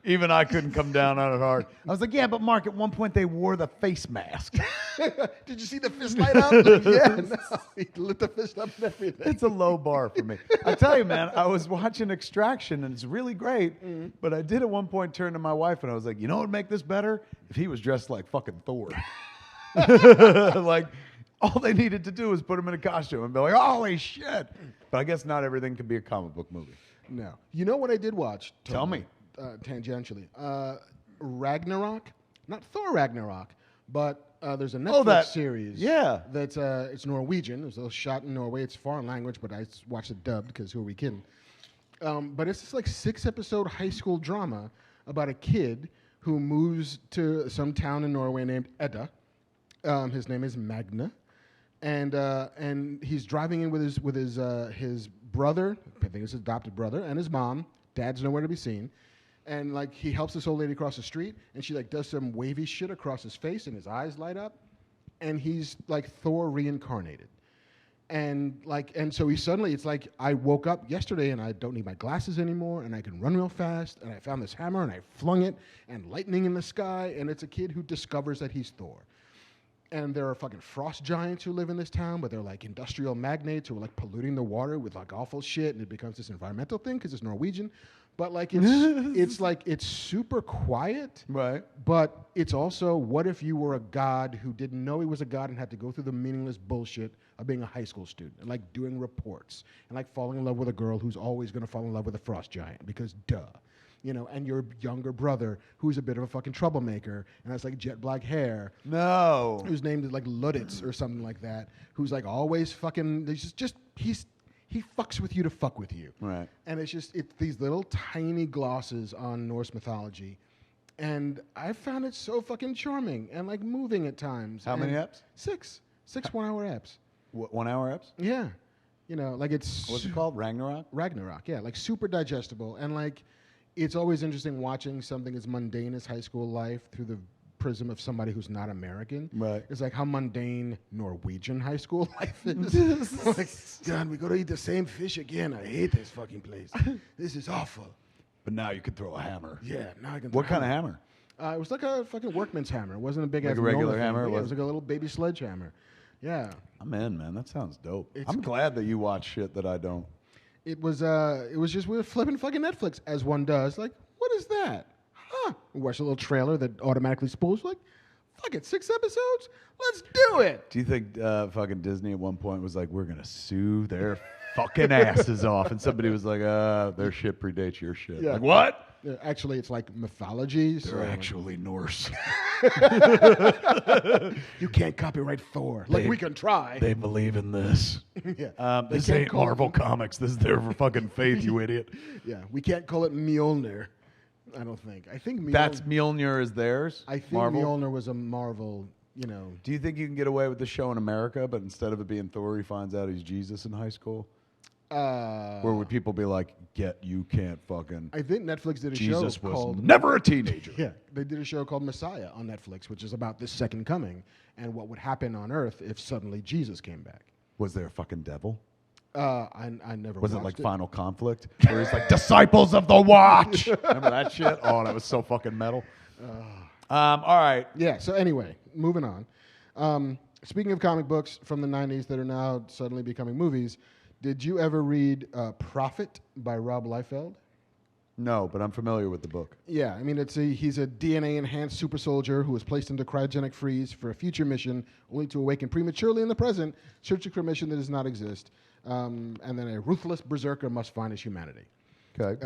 Even I couldn't come down on it hard. I was like, yeah, but Mark, at one point they wore the face mask. Did you see the fist light up? Yeah, no, he lit the fist up and everything. It's a low bar for me. I tell you, man, I was watching Extraction, and it's really great, but I did at one point turn to my wife, and I was like, you know what would make this better? If he was dressed like fucking Thor. Like, all they needed to do was put him in a costume and be like, holy shit. But I guess not everything can be a comic book movie. No. You know what I did watch? Tell me. Tangentially. Ragnarok. Not Thor Ragnarok, but there's a Netflix series. Yeah. That's it's Norwegian. It was shot in Norway. It's foreign language, but I watched it dubbed because who are we kidding? But it's this like 6-episode high school drama about a kid who moves to some town in Norway named Edda. His name is Magna, and he's driving in with his brother. I think it's his adopted brother, and his mom. Dad's nowhere to be seen. And like he helps this old lady cross the street, and she like does some wavy shit across his face, and his eyes light up, and he's like Thor reincarnated. And so he suddenly, it's like I woke up yesterday and I don't need my glasses anymore, and I can run real fast, and I found this hammer and I flung it, and lightning in the sky, and it's a kid who discovers that he's Thor. And there are fucking frost giants who live in this town, but they're like industrial magnates who are like polluting the water with like awful shit, and it becomes this environmental thing because it's Norwegian. But like it's super quiet, Right. but it's also, what if you were a god who didn't know he was a god and had to go through the meaningless bullshit of being a high school student and like doing reports and like falling in love with a girl who's always going to fall in love with a frost giant because duh. You know, and your younger brother, who's a bit of a fucking troublemaker and has like jet black hair. No. Who's named like Luditz or something like that. Who's like always fucking, he fucks with you to fuck with you. Right. And it's these little tiny glosses on Norse mythology. And I found it so fucking charming and like moving at times. How many eps? 6 1-hour eps. 1 hour eps? Yeah. You know, like it's... What's it called? Ragnarok? Ragnarok, yeah. Like super digestible. And like, it's always interesting watching something as mundane as high school life through the prism of somebody who's not American. Right. It's like how mundane Norwegian high school life is. Like, God, we go to eat the same fish again. I hate this fucking place. This is awful. But now you can throw a hammer. Yeah, now I can. What kind of hammer? It was like a fucking workman's hammer. It wasn't a big Like ass a regular thing, hammer? but yeah, It it was like a little baby sledgehammer. Yeah. I'm in, man. That sounds dope. It's I'm glad that you watch shit that I don't. It was just we were flipping fucking Netflix as one does. Like, what is that? Huh? We watched a little trailer that automatically spools. Like, fuck it, 6 episodes? Let's do it. Do you think fucking Disney at one point was like, we're gonna sue their fucking asses off, and somebody was like, their shit predates your shit. Yeah. Like what? Actually, it's like mythology. They're actually Norse. You can't copyright Thor. Like, we can try. They believe in this. Yeah. This can't ain't call it- Marvel Comics. This is their fucking faith, you idiot. Yeah, we can't call it Mjolnir. I don't think. I think Mjolnir. That's Mjolnir is theirs. I think Marvel. Mjolnir was a Marvel. You know. Do you think you can get away with the show in America, but instead of it being Thor, he finds out he's Jesus in high school? Or would people be like, you can't fucking... I think Netflix did a Jesus show was called... never a teenager. Yeah, they did a show called Messiah on Netflix, which is about this second coming and what would happen on Earth if suddenly Jesus came back. Was there a fucking devil? I never Was it watched like Final Conflict? Where he's like, disciples of the watch! Remember that shit? Oh, that was so fucking metal. All right. Yeah, so anyway, moving on. Speaking of comic books from the 90s that are now suddenly becoming movies, did you ever read Prophet by Rob Liefeld? No, but I'm familiar with the book. Yeah, I mean, he's a DNA-enhanced super soldier who was placed into cryogenic freeze for a future mission, only to awaken prematurely in the present, searching for a mission that does not exist. And then a ruthless berserker must find his humanity. Okay.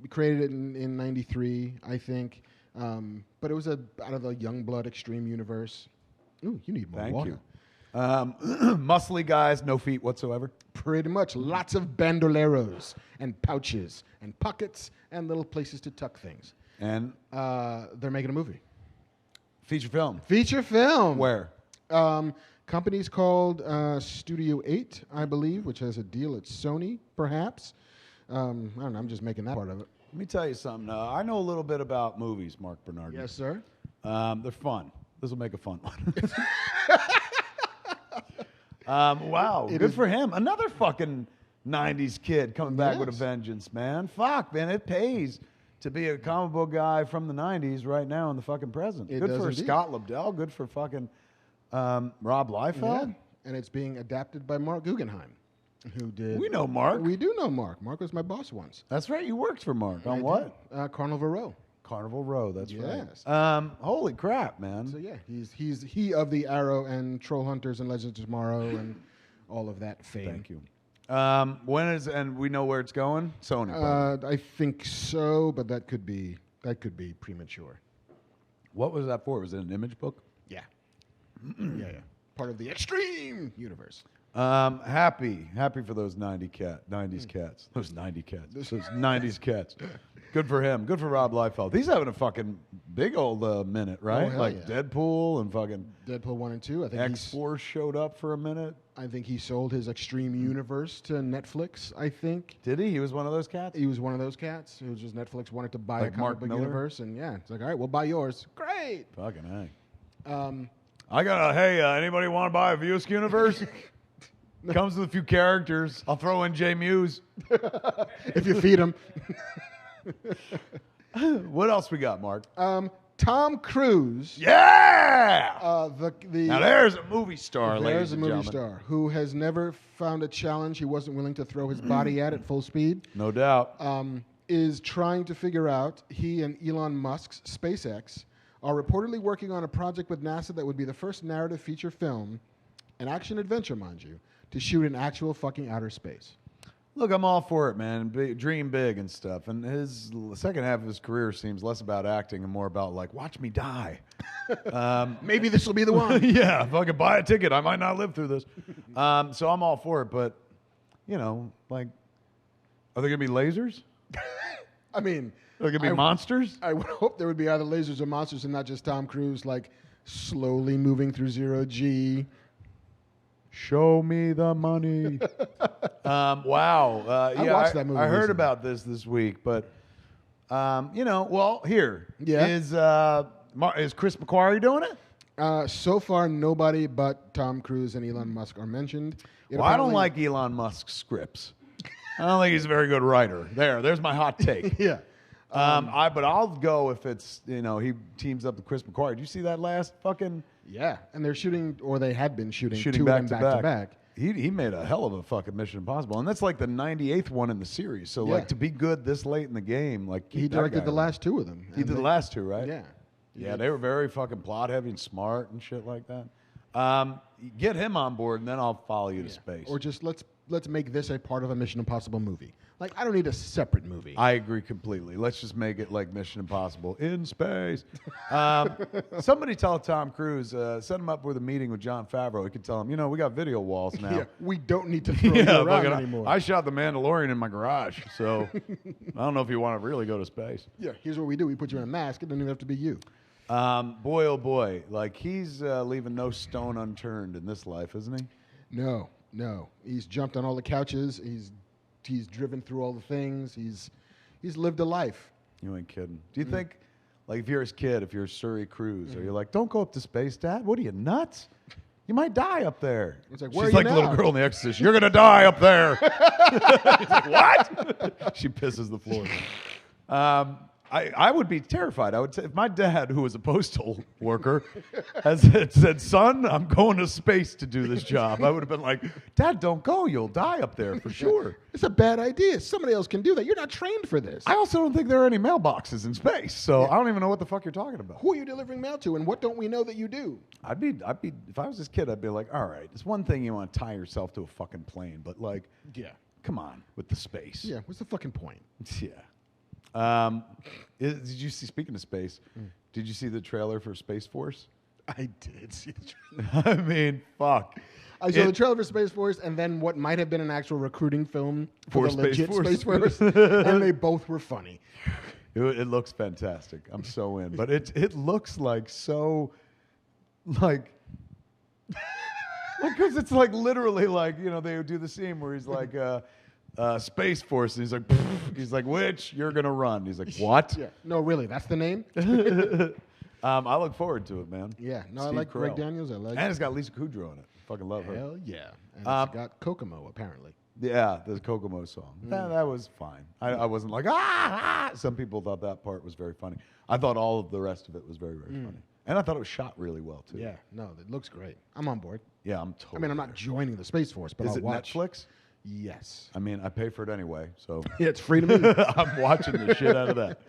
We created it in 93, I think. But it was out of the Youngblood Extreme universe. Ooh, you need more Thank water. you. Muscly guys, no feet whatsoever. Pretty much. Lots of bandoleros and pouches and pockets and little places to tuck things. And They're making a movie. feature film. Feature film. Where? Company's called Studio 8, I believe, which has a deal at Sony, perhaps. I don't know. I'm just making that part of it. Let me tell you something. I know a little bit about movies, Mark Bernard. Yes, sir. They're fun. This will make a fun one. Wow, good for him. Another fucking 90s kid coming back with a Yes. vengeance, man. Fuck, man, it pays to be a comic book guy from the 90s right now in the fucking present. It Good does for indeed. Scott Lobdell. Good for fucking Rob Liefeld. Yeah. And it's being adapted by Mark Guggenheim, who did... We know Mark. We do know Mark. Mark was my boss once. That's right. You worked for Mark. On I what? did. Carnival Row. Carnival Row. That's Yes. right. Holy crap, man. So yeah, he's of the Arrow and Troll Hunters and Legends of Tomorrow and all of that fame. Thank you. When is and we know where it's going? Sony. probably. I think so, but that could be premature. What was that for? Was it an image book? Yeah. Yeah. Part of the Extreme universe. Happy for those 90s cats. Those 90 cats. Those 90s cats. Good for him. Good for Rob Liefeld. He's having a fucking big old minute, right? hell Like yeah. Deadpool and fucking Deadpool 1 and 2. I think X-Force showed up for a minute. I think he sold his Extreme universe to Netflix. I think Did he? He was one of those cats? he was one of those cats who just Netflix wanted to buy Like a Mark comic book Miller? universe, and yeah, it's like, all right, we'll buy yours. Great. Fucking A. Um, I got anybody want to buy a Views universe? Comes with a few characters. I'll throw in Jay Muse. if you feed him. What else we got, Mark? Tom Cruise. Yeah! The Now there's a movie star, ladies There's a and movie gentlemen. star who has never found a challenge he wasn't willing to throw his body at full speed. No doubt. Is trying to figure out, he and Elon Musk's SpaceX are reportedly working on a project with NASA that would be the first narrative feature film, an action adventure, mind you, to shoot in actual fucking outer space. Look, I'm all for it, man. Dream big and stuff. And his second half of his career seems less about acting and more about, like, watch me die. Maybe this will be the one. Yeah, if I could buy a ticket, I might not live through this. So I'm all for it. But, like, are there going to be lasers? I mean, Are there going to be monsters? I would hope there would be either lasers or monsters and not just Tom Cruise, like, slowly moving through zero G. Show me the money. Wow. I watched that movie I heard recently. about this week, but here Yeah. is Chris McQuarrie doing it? So far, nobody but Tom Cruise and Elon Musk are mentioned. Well, I don't like Elon Musk's scripts. I don't think he's a very good writer. There's my hot take. Yeah. But I'll go if it's, he teams up with Chris McQuarrie. Did you see that last fucking Yeah, and they're shooting, or they had been shooting two of back them to back. back? He made a hell of a fucking Mission Impossible, and that's like the 98th one in the series. So Yeah. like to be good this late in the game, like He keep that directed guy the around. last two of them. He did the last two, right? Yeah. Yeah, they were very fucking plot heavy and smart and shit like that. Get him on board, and then I'll follow you to space. Or just let's make this a part of a Mission Impossible movie. Like, I don't need a separate movie. I agree completely. Let's just make it like Mission Impossible in space. Somebody tell Tom Cruise, set him up with a meeting with Jon Favreau. He could tell him, we got video walls now. Yeah, we don't need to throw you around fucking, anymore. I shot The Mandalorian in my garage, so I don't know if you want to really go to space. Yeah, here's what we do. We put you in a mask. It doesn't even have to be you. Boy, oh boy. Like, he's leaving no stone unturned in this life, isn't he? No. He's jumped on all the couches. He's driven through all the things. He's lived a life. You ain't kidding. Do you think, like, if you're his kid, if you're Surrey Cruz, are you like, don't go up to space, Dad? What are you, nuts? You might die up there. It's like, She's where are like you the now? little girl in The Exorcist. You're going to die up there. He's like, what? She pisses the floor. I would be terrified. I would say, if my dad, who was a postal worker, had said, son, I'm going to space to do this job, I would have been like, Dad, don't go. You'll die up there for sure. It's a bad idea. Somebody else can do that. You're not trained for this. I also don't think there are any mailboxes in space, so I don't even know what the fuck you're talking about. Who are you delivering mail to, and what don't we know that you do? I'd be, if I was this kid, I'd be like, all right, it's one thing you want to tie yourself to a fucking plane, but like, Yeah. come on with the space. Yeah, what's the fucking point? Yeah. Did you see, speaking of space, did you see the trailer for Space Force? I did see the trailer. I mean, fuck. I saw the trailer for Space Force, and then what might have been an actual recruiting film for the Space legit Force. Space Force, and they both were funny. It looks fantastic. I'm so in. But it looks like so, like, because it's like literally like, they do the scene where he's like, Space Force, and he's like, he's like, which? You're going to run. He's like, what? Yeah. No, really, that's the name? I look forward to it, man. Yeah. No, I Steve like Greg Carell. Daniels. I like And it's got Lisa Kudrow in it. Fucking love her. Hell yeah. And it's got Kokomo, apparently. Yeah, the Kokomo song. That was fine. I wasn't like, ah! Some people thought that part was very funny. I thought all of the rest of it was very, very funny. And I thought it was shot really well, too. Yeah. No, it looks great. I'm on board. Yeah, I'm totally. I mean, I'm not joining the Space Force, but Is I'll it watch. Netflix? Yes. I mean, I pay for it anyway, so Yeah, it's free to me. I'm watching the shit out of that.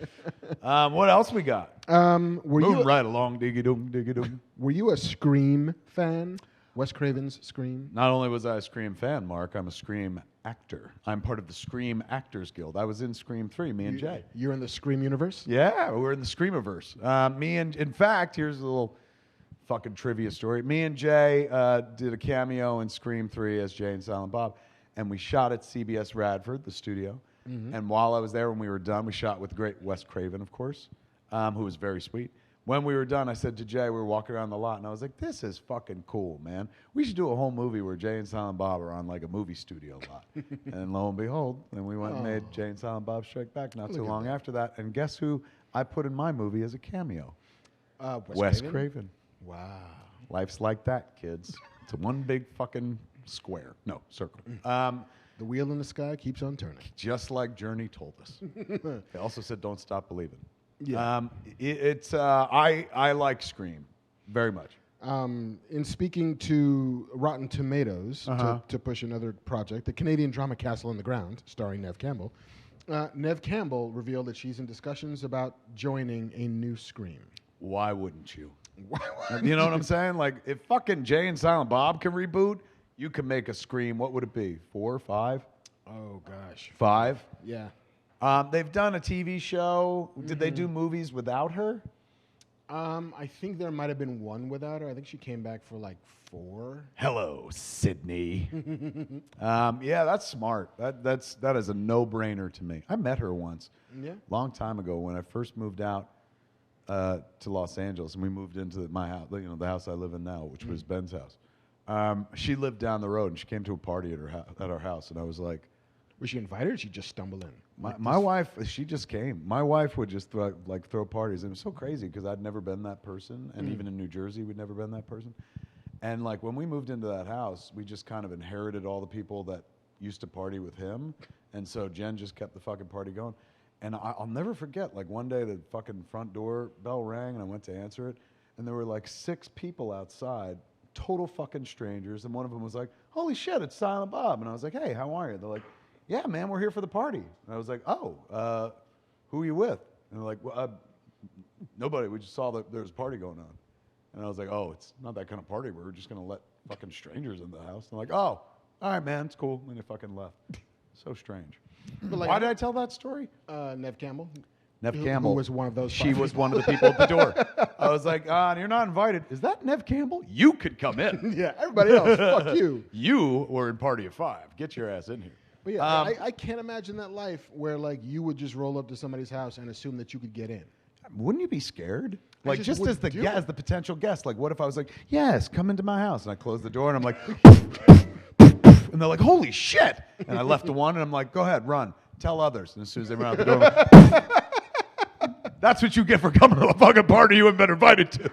What else we got? Were Moving you right along, diggy doom, diggy doom. were you a Scream fan? Wes Craven's Scream? Not only was I a Scream fan, Mark, I'm a Scream actor. I'm part of the Scream Actors Guild. I was in Scream 3, me and Jay. You're in the Scream universe? Yeah, we're in the Screamiverse. In fact, here's a little fucking trivia story. Me and Jay did a cameo in Scream 3 as Jay and Silent Bob, and we shot at CBS Radford, the studio. And while I was there, when we were done, we shot with the great Wes Craven, of course, who was very sweet. When we were done, I said to Jay, we were walking around the lot, and I was like, this is fucking cool, man. We should do a whole movie where Jay and Silent Bob are on like a movie studio lot. And lo and behold, then we went and made Jay and Silent Bob Strike Back not too long after that. And guess who I put in my movie as a cameo? Wes Craven. Wow. Life's like that, kids. It's a one big fucking square. No, circle. The wheel in the sky keeps on turning. Just like Journey told us. They also said, don't stop believing. Yeah. I like Scream very much. In speaking to Rotten Tomatoes to push another project, the Canadian drama Castle on the Ground, starring Neve Campbell, Neve Campbell revealed that she's in discussions about joining a new Scream. Why wouldn't you? You know what I'm saying? Like, if fucking Jay and Silent Bob can reboot, you can make a Scream. What would it be? 4, 5? Oh, gosh. 5? Yeah. They've done a TV show. Did they do movies without her? I think there might have been one without her. I think she came back for like 4. Hello, Sydney. Yeah, that's smart. That is a no-brainer to me. I met her once. Yeah. Long time ago when I first moved out to Los Angeles, and we moved into my house, the house I live in now, which was Ben's house. She lived down the road, and she came to a party at our house, and I was like, Was she invited, or did she just stumble in? my wife, she just came. My wife would just throw parties, and it was so crazy because I'd never been that person, and even in New Jersey, we'd never been that person. And like when we moved into that house, we just kind of inherited all the people that used to party with him, and so Jen just kept the fucking party going. And I'll never forget, like one day the fucking front door bell rang and I went to answer it, and there were like 6 people outside, total fucking strangers, and one of them was like, "Holy shit, it's Silent Bob." And I was like, "Hey, how are you?" They're like, "Yeah, man, we're here for the party." And I was like, "Oh, who are you with?" And they're like, "Well, nobody. We just saw that there was a party going on." And I was like, "Oh, it's not that kind of party. We're just gonna let fucking strangers in the house." And they're like, "Oh, all right, man, it's cool." And they fucking left. So strange. But like, Why did I tell that story? Nev Campbell. Nev Who Campbell was one of those. She 5 was people. one of the people at the door. I was like, you're not invited. Is that Nev Campbell? You could come in. Yeah, everybody else, fuck you. You were in party of 5. Get your ass in here. But yeah, I can't imagine that life where like you would just roll up to somebody's house and assume that you could get in. Wouldn't you be scared? Like just just as wouldn't do it. as the potential guest. Like what if I was like, "Yes, come into my house," and I closed the door and I'm like, and they're like, "Holy shit!" And I left the one and I'm like, "Go ahead, run, tell others." And as soon as they run out the door, I'm like, that's what you get for coming to a fucking party you haven't been invited to.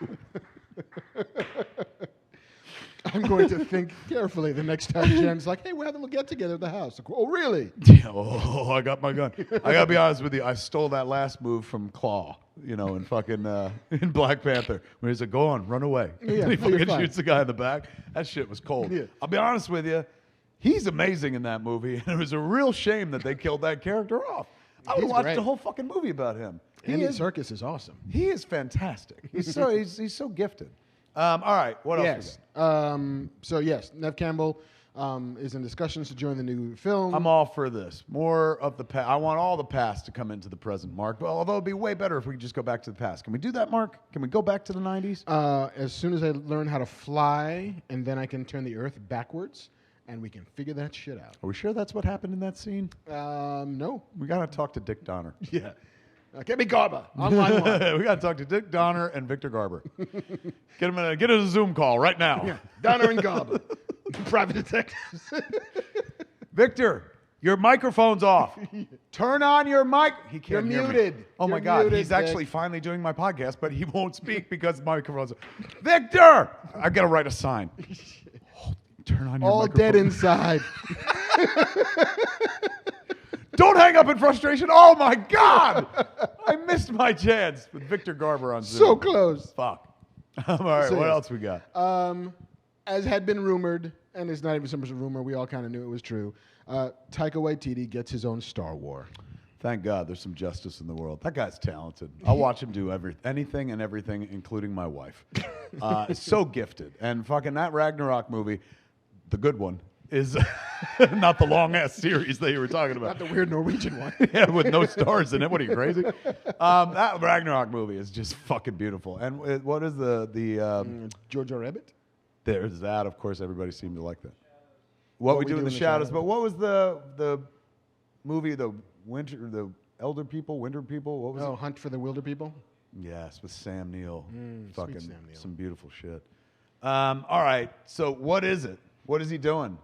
I'm going to think carefully the next time Jen's like, "Hey, we're having a get together at the house." Like, "Oh, really?" Yeah, I got my gun. I gotta be honest with you. I stole that last move from Claw, in fucking in Black Panther, where he's like, "Go on, run away." Yeah, And he you're fucking fine. shoots the guy in the back. That shit was cold. Yeah. I'll be honest with you. He's amazing in that movie, and it was a real shame that they killed that character off. I would He's watch great. the whole fucking movie about him. Andy Serkis is awesome. He is fantastic. He's so gifted. All right, what else? Yes. So yes, Nev Campbell is in discussions to join the new film. I'm all for this. More of the past. I want all the past to come into the present, Mark. Well, although it'd be way better if we could just go back to the past. Can we do that, Mark? Can we go back to the 90s? As soon as I learn how to fly, and then I can turn the Earth backwards, and we can figure that shit out. Are we sure that's what happened in that scene? No. We got to talk to Dick Donner. Yeah. Get me Garber on line 1. We got to talk to Dick Donner and Victor Garber. Get a Zoom call right now. Yeah. Donner and Garber, private detectives. Victor, your microphone's off. Turn on your mic. He can't You're hear me. muted. Oh my You're God, muted, he's actually Vic. finally doing my podcast, but he won't speak because the microphone's off. Victor, I got to write a sign. Turn on your All microphone. dead inside. Don't hang up in frustration. Oh my God! I missed my chance with Victor Garber on Zoom. So close. Fuck. All right, So what yes. else we got? As had been rumored, and it's not even so much a rumor, we all kind of knew it was true. Taika Waititi gets his own Star Wars. Thank God there's some justice in the world. That guy's talented. I'll watch him do anything and everything, including my wife. So gifted. And fucking that Ragnarok movie, the good one, is not the long-ass series that you were talking about. Not the weird Norwegian one. Yeah, with no stars in it. What are you, crazy? That Ragnarok movie is just fucking beautiful. And what is the Jojo Rabbit? there's that. Of course, everybody seemed to like that. What we do in the shadows. But what was the movie? The elder people, winter people. What was it? Hunt for the Wilder People. Yes, with Sam Neill. Sweet Sam Neill. Some beautiful shit. All right. So what is it? What is he doing?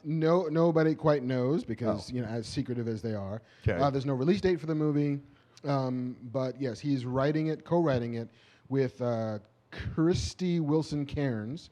Nobody quite knows because as secretive as they are. Okay. There's no release date for the movie, but yes, he's co-writing it with Christy Wilson Cairns,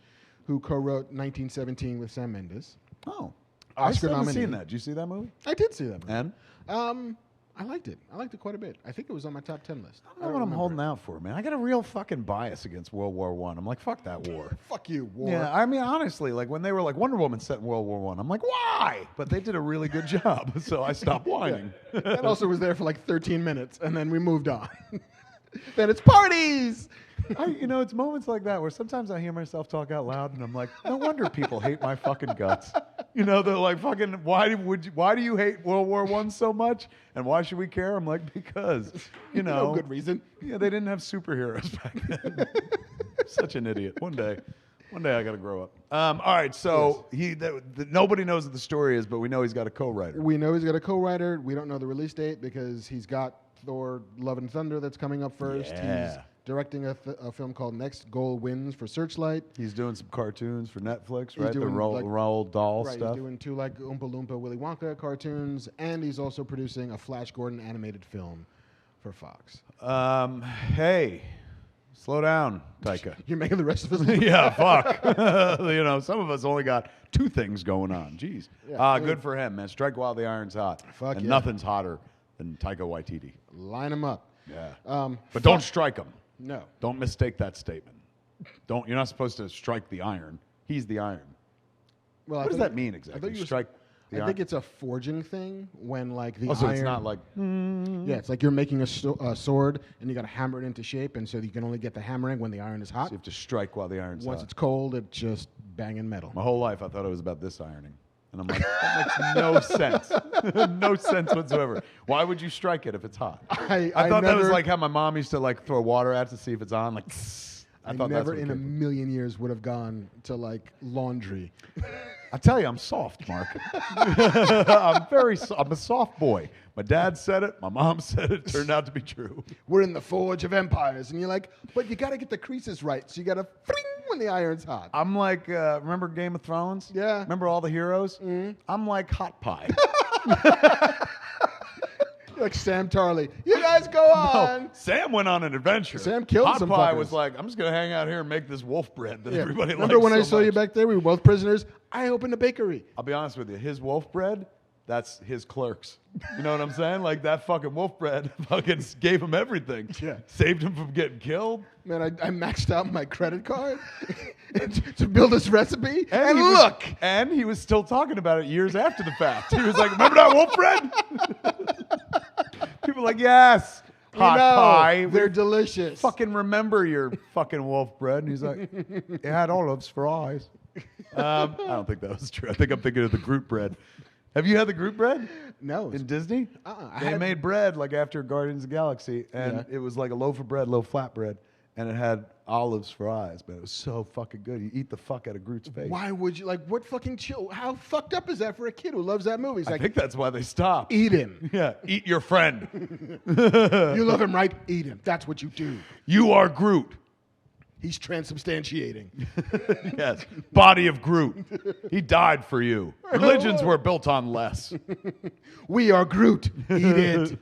who co-wrote 1917 with Sam Mendes. Oh, Oscar I still haven't nominee. seen that. Did you see that movie? I did see that movie. And I liked it. I liked it quite a bit. I think it was on my top 10 list. I don't know what I'm holding out for, man. I got a real fucking bias against World War I. I'm like, fuck that war. Fuck you, war. Yeah, I mean, honestly, like when they were like Wonder Woman set in World War I, I'm like, why? But they did a really good job, so I stopped whining. That also was there for like 13 minutes, and then we moved on. Then it's parties. It's moments like that where sometimes I hear myself talk out loud, and I'm like, no wonder people hate my fucking guts. They're like, fucking, why do you hate World War I so much, and why should we care? I'm like, because, No good reason. Yeah, they didn't have superheroes back then. Such an idiot. One day I got to grow up. All right, so nobody knows what the story is, but we know he's got a co-writer. We know he's got a co-writer. We don't know the release date because he's got Thor: Love and Thunder that's coming up first. Yeah. He's directing a film called Next Goal Wins for Searchlight. He's doing some cartoons for Netflix, He's right? The doing, Roald Dahl Right, stuff. he's doing 2 like Oompa Loompa Willy Wonka cartoons, and he's also producing a Flash Gordon animated film for Fox. Hey, slow down, Taika. You're making the rest of us. Yeah, fuck. Some of us only got 2 things going on. Jeez. Yeah, Good for him, man. Strike while the iron's hot. Fuck and yeah. nothing's hotter than Taika Waititi. Line them up. Yeah. But don't strike him. No. Don't mistake that statement. You're not supposed to strike the iron. He's the iron. Well, What does that mean exactly? Strike the I iron? think it's a forging thing when like the Oh, so iron. it's not like Yeah, it's like you're making a sword and you got to hammer it into shape, and so you can only get the hammering when the iron is hot. so you have to strike while the iron's Once hot. it's cold, it's just banging metal. My whole life I thought it was about this ironing. And I'm like, that makes no sense. No sense whatsoever. Why would you strike it if it's hot? I thought that was never- like how my mom used to like throw water at to see if it's on. Like, I thought never that's in what a million years would have gone to like laundry. I tell you, I'm soft, Mark. I'm a soft boy. My dad said it. My mom said it. Turned out to be true. We're in the forge of empires, and you're like, but you got to get the creases right, so you got to when the iron's hot. I'm like, remember Game of Thrones? Yeah. Remember all the heroes? I'm like hot pie. Like Sam Tarley. You guys go on. No, Sam went on an adventure. Sam killed Hot some pie fuckers. was like, I'm just going to hang out here and make this wolf bread that Yeah. everybody likes Remember when I so saw you much. back there? We were both prisoners. I opened a bakery. I'll be honest with you. His wolf bread, that's his clerks. You know what I'm saying? Like that fucking wolf bread fucking gave him everything. Yeah. Saved him from getting killed. Man, I maxed out my credit card to build this recipe. And he look. And he was still talking about it years after the fact. He was like, remember that wolf bread? People are like, yes, hot pie. They're delicious. Fucking remember your fucking wolf bread. And he's like, it had olives for eyes. I don't think that was true. I think I'm thinking of the Groot bread. Have you had the Groot bread? No. In Disney? I They had- made bread like after Guardians of the Galaxy, and it was like a loaf of bread, low flat bread, and it had olives for eyes, but it was so fucking good. You eat the fuck out of Groot's face. Why would you, like, what fucking chill? How fucked up is that for a kid who loves that movie? He's I like, think that's why they stopped. eat him. Yeah, eat your friend. You love him, right? Eat him. That's what you do. You are Groot. He's transubstantiating. Yes, body of Groot. He died for you. Religions were built on less. We are Groot. Eat it.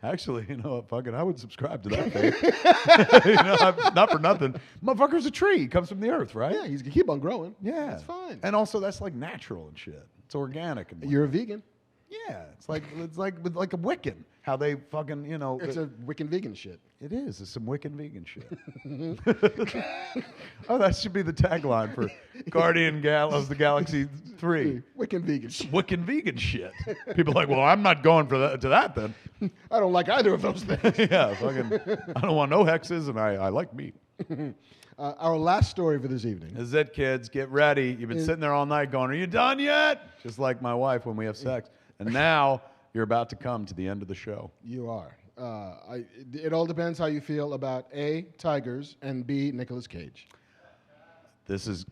Actually, you know, fucking, I would subscribe to that thing. You know, not for nothing. Motherfucker's a tree. He comes from the earth, right? Yeah, he's gonna keep on growing. Yeah. That's fine. And also, that's like natural and shit. It's organic. And You're a vegan. yeah, it's like with like a Wiccan. How they fucking, you know. It's a Wiccan vegan shit. It is. It's some Wiccan vegan shit. Oh, that should be the tagline for Guardian of the Galaxy 3. Wiccan vegan shit. Wiccan vegan shit. People are like, well, I'm not going for that then. I don't like either of those things. Yeah, fucking, I don't want no hexes, and I like meat. Our last story for this evening. This is it, kids. Get ready. You've been sitting there all night going, are you done yet? Just like my wife when we have sex. And now you're about to come to the end of the show. You are. It all depends how you feel about A, tigers, and B, Nicolas Cage. This is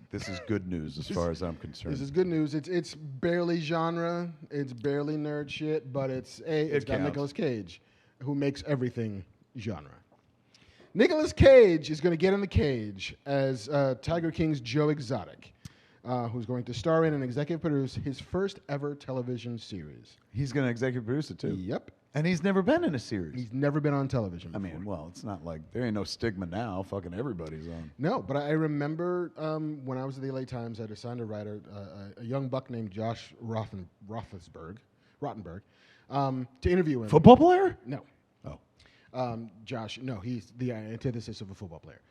good news as far as I'm concerned. This is good news. It's barely genre. It's barely nerd shit, but it's got counts. Nicolas Cage, who makes everything genre. Nicolas Cage is going to get in the cage as Tiger King's Joe Exotic, who's going to star in and executive produce his first ever television series. He's going to executive produce it, too. Yep. And he's never been in a series. He's never been on television I before. mean, well, it's not like there ain't no stigma now. Fucking everybody's on. No, but I remember when I was at the LA Times, I'd assigned a writer, a young buck named Josh Rottenberg, to interview him. Football player? No. Oh. Josh, no, he's the antithesis of a football player.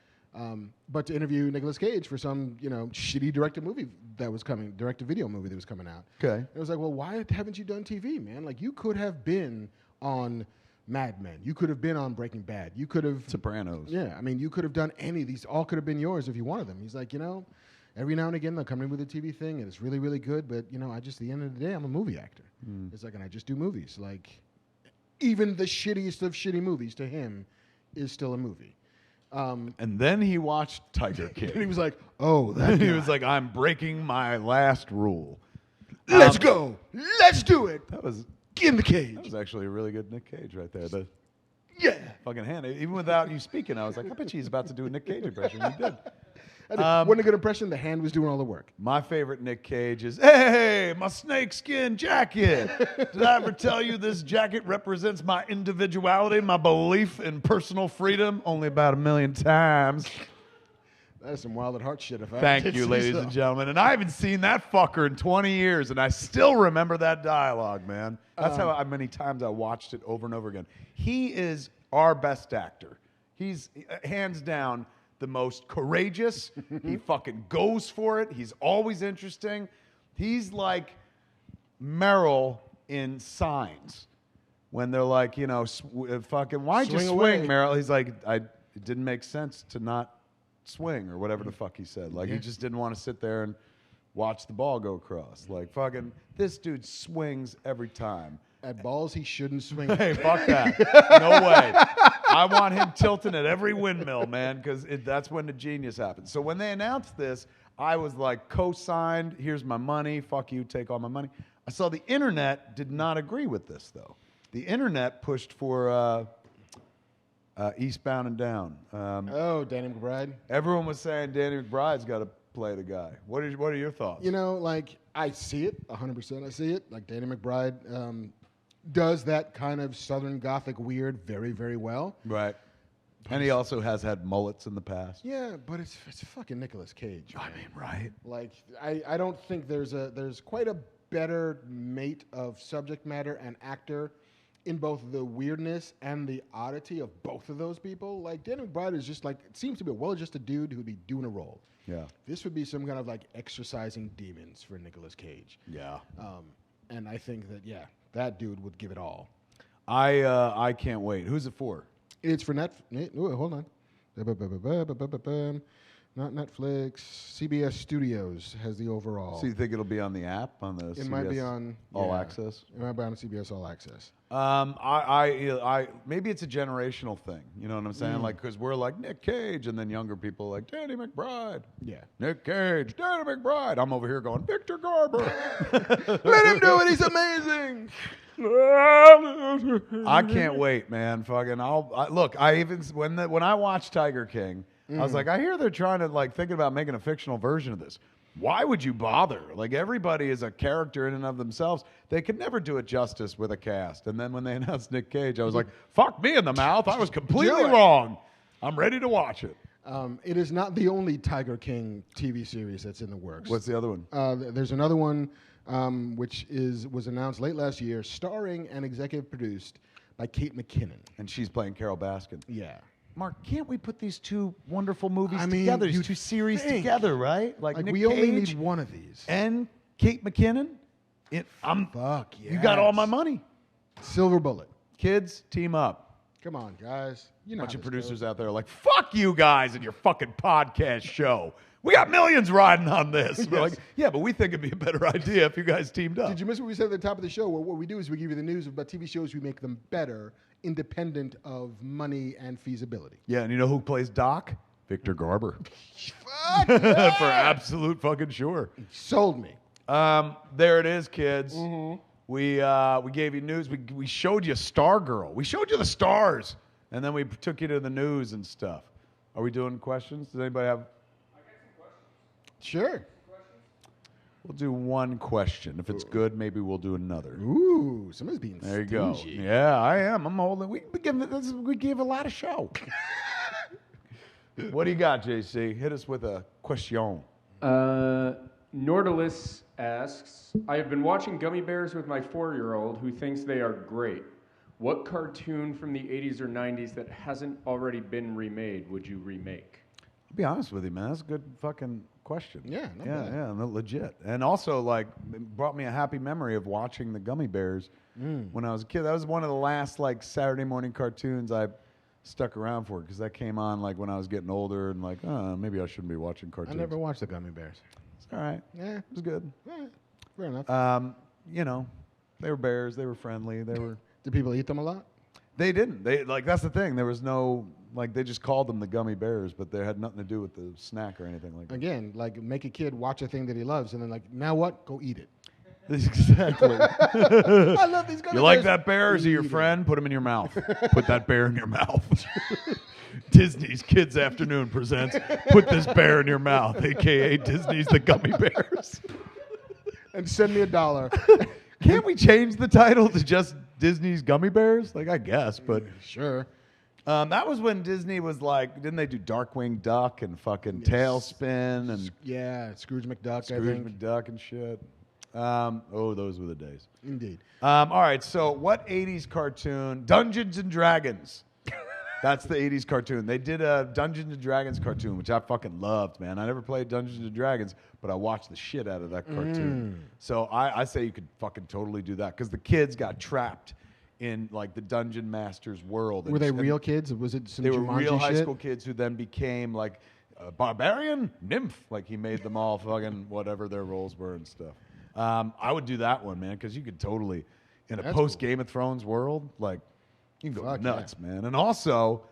But to interview Nicolas Cage for some, shitty direct-to-video movie that was coming out. Okay. It was like, well, why haven't you done TV, man? Like, you could have been on Mad Men. You could have been on Breaking Bad. You could have... Sopranos. Yeah, I mean, you could have done any of these. All could have been yours if you wanted them. He's like, every now and again they'll come in with a TV thing, and it's really, really good, but, at the end of the day, I'm a movie actor. It's like, and I just do movies. Like, even the shittiest of shitty movies to him is still a movie. And then he watched Tiger King. And he was like, oh, that He guy. was like, I'm breaking my last rule. Let's go. Let's do it. That was Get in the cage. actually a really good Nick Cage right there. The Yeah. fucking hand. Even without you speaking, I was like, I bet you he's about to do a Nick Cage impression. He did. Wasn't a good impression. The hand was doing all the work. My favorite Nick Cage is, hey, my snakeskin jacket. Did I ever tell you this jacket represents my individuality, my belief in personal freedom? Only about 1 million times. That's some Wild at Heart shit. If I Thank did you, say ladies so. and gentlemen. And I haven't seen that fucker in 20 years, and I still remember that dialogue, man. That's how many times I watched it over and over again. He is our best actor. He's hands down the most courageous. He fucking goes for it. He's always interesting. He's like Meryl in Signs. When they're like, you know, fucking, why'd you Swing swing, away. Meryl? He's like, it didn't make sense to not swing or whatever the fuck he said. Like, he just didn't want to sit there and watch the ball go across. Like, fucking, this dude swings every time. At balls he shouldn't swing. Hey, fuck that. No way. I want him tilting at every windmill, man, because that's when the genius happens. So when they announced this, I was like, co-signed, here's my money, fuck you, take all my money. I saw the internet did not agree with this, though. The internet pushed for Eastbound and Down. Danny McBride. Everyone was saying Danny McBride's got to play the guy. What are your thoughts? You know, like, I see it, 100% I see it. Like, Danny McBride does that kind of Southern Gothic weird very, very well. Right. And he also has had mullets in the past. Yeah, but it's fucking Nicolas Cage. I man. mean, right. Like, I don't think there's quite a better mate of subject matter and actor in both the weirdness and the oddity of both of those people. Like, Danny McBride is just like, it seems to be a well-adjusted dude who'd be doing a role. Yeah. This would be some kind of like exercising demons for Nicolas Cage. Yeah. And I think that, yeah, that dude would give it all. I can't wait. Who's it for? It's for Netflix. Hold on. Not Netflix. CBS Studios has the overall. So you think it'll be on the app on the It CBS might be on All yeah, Access? It might be on CBS All Access. I maybe it's a generational thing. You know what I'm saying? Like, because we're like Nick Cage, and then younger people are like Danny McBride. Yeah. Nick Cage, Danny McBride. I'm over here going Victor Garber. Let him do it. He's amazing. I can't wait, man. Fucking, when I watched Tiger King, I was like, I hear they're trying to like thinking about making a fictional version of this. Why would you bother? Like, everybody is a character in and of themselves. They could never do it justice with a cast. And then when they announced Nick Cage, I was like, fuck me in the mouth. I was completely wrong. I'm ready to watch it. It is not the only Tiger King TV series that's in the works. What's the other one? There's another one which was announced late last year, starring and executive produced by Kate McKinnon. And she's playing Carol Baskin. Yeah. Mark, can't we put these two wonderful movies I mean, together? These you'd two series think. together, right? Like Nick we only Cage need one of these. and Kate McKinnon. Fuck yeah. You got all my money. Silver bullet. Kids, team up. Come on, guys. You know Bunch how of this producers goes. out there are like, fuck you guys and your fucking podcast show. We got millions riding on this. We're like, yeah, but we think it'd be a better idea if you guys teamed up. Did you miss what we said at the top of the show? Well, what we do is we give you the news about TV shows. We make them better, independent of money and feasibility. Yeah, and you know who plays Doc? Victor Garber. Fuck yeah! For absolute fucking sure. Sold me. There it is, kids. Mm-hmm. We gave you news. We showed you Stargirl. We showed you the stars, and then we took you to the news and stuff. Are we doing questions? Does anybody have? Sure. We'll do one question. If it's good, maybe we'll do another. Ooh, somebody's being There you stingy. go. Yeah, I am. I'm holding. We gave a lot of show. What do you got, JC? Hit us with a question. Nordalis asks, I have been watching Gummy Bears with my 4-year-old who thinks they are great. What cartoon from the 80s or 90s that hasn't already been remade would you remake? I'll be honest with you, man. That's a good fucking question. Yeah, not yeah, bad. yeah, no, legit. And also, like, it brought me a happy memory of watching the Gummy Bears when I was a kid. That was one of the last, like, Saturday morning cartoons I stuck around for because that came on, like, when I was getting older and, like, maybe I shouldn't be watching I cartoons. never watched the Gummy Bears. It's all right. Yeah, It was good. fair enough. You know, they were bears. They were friendly. They were. Do people eat them a lot? They didn't. They like that's the thing. There was no like they just called them the Gummy Bears, but they had nothing to do with the snack or anything like that. Again, like make a kid watch a thing that he loves, and then like, now what? Go eat it. Exactly. I love these Gummy You like Bears. that bear? Is he your Eat it. friend? Put him in your mouth. Put that bear in your mouth. Disney's Kids Afternoon presents Put This Bear in Your Mouth, a.k.a. Disney's The Gummy Bears. And send me $1. Can't we change the title to just Disney's Gummy Bears? Like, I guess, but... Sure. That was when Disney was like, didn't they do Darkwing Duck and fucking Tailspin and Yeah, Scrooge McDuck, I Scrooge think. McDuck and shit? Those were the days. Indeed. All right, so what 80s cartoon? Dungeons and Dragons. That's the 80s cartoon. They did a Dungeons and Dragons cartoon, which I fucking loved, man. I never played Dungeons and Dragons, but I watched the shit out of that cartoon. So I say you could fucking totally do that because the kids got trapped in like the Dungeon Master's world. Were they real kids? Was it some They were Jumanji real high shit? school kids who then became like a barbarian nymph. Like he made them all fucking whatever their roles were and stuff. I would do that one, man, because you could totally, in a That's post Game of Thrones world, like you can go Fuck nuts, man. And also,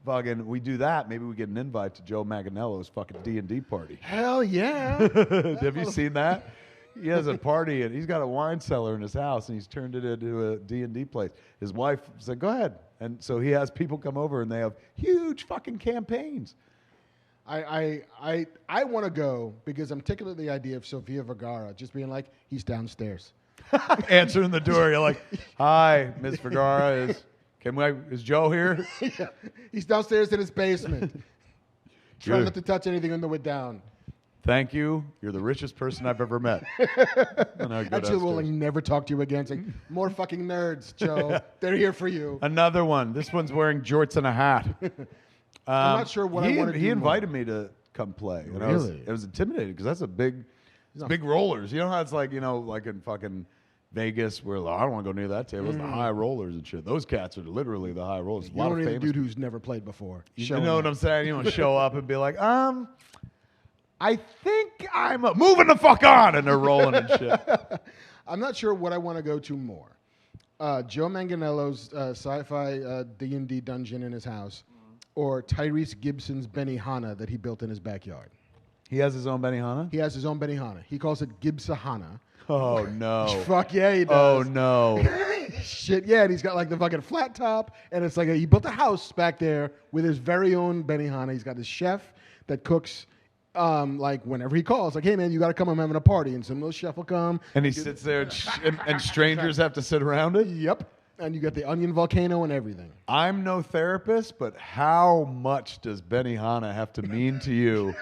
fucking, we do that. Maybe we get an invite to Joe Manganiello's fucking D&D party. Hell yeah. Have you seen that? He has a party and he's got a wine cellar in his house and he's turned it into a D&D place. His wife said, "Go ahead." And so he has people come over and they have huge fucking campaigns. I want to go because I'm tickled at the idea of Sofia Vergara just being like, he's downstairs. Answering the door, you're like, "Hi, Miss Vergara, is Joe here?" Yeah. He's downstairs in his basement. Trying Good. not to touch anything on the way down. "Thank you. You're the richest person I've ever met." And I go Actually, we'll like downstairs. never talk to you again. It's like, more fucking nerds, Joe. They're here for you. Another one. This one's wearing jorts and a hat. I'm not sure what I want to do. He invited more. me to come play. And Really? I was intimidated because that's big rollers. You know how it's like, like in fucking Vegas where I don't want to go near that table. It's the high rollers and shit. Those cats are literally the high rollers. You don't need a dude who's never played before. You know what I'm saying? You don't show up and be like, I think I'm moving the fuck on, and they're rolling and shit. I'm not sure what I want to go to more. Joe Manganiello's sci-fi D&D dungeon in his house, or Tyrese Gibson's Benihana that he built in his backyard. He has his own Benihana? He has his own Benihana. He calls it Gibsahana. Oh, no. Fuck yeah, he Oh, does. no. Shit, yeah, and he's got like the fucking flat top, and it's like he built a house back there with his very own Benihana. He's got his chef that cooks like whenever he calls, like, "Hey man, you got to come. I'm having a party," and some little chef will come. And he sits there, and strangers have to sit around it? Yep, and you got the onion volcano and everything. I'm no therapist, but how much does Benihana have to mean to you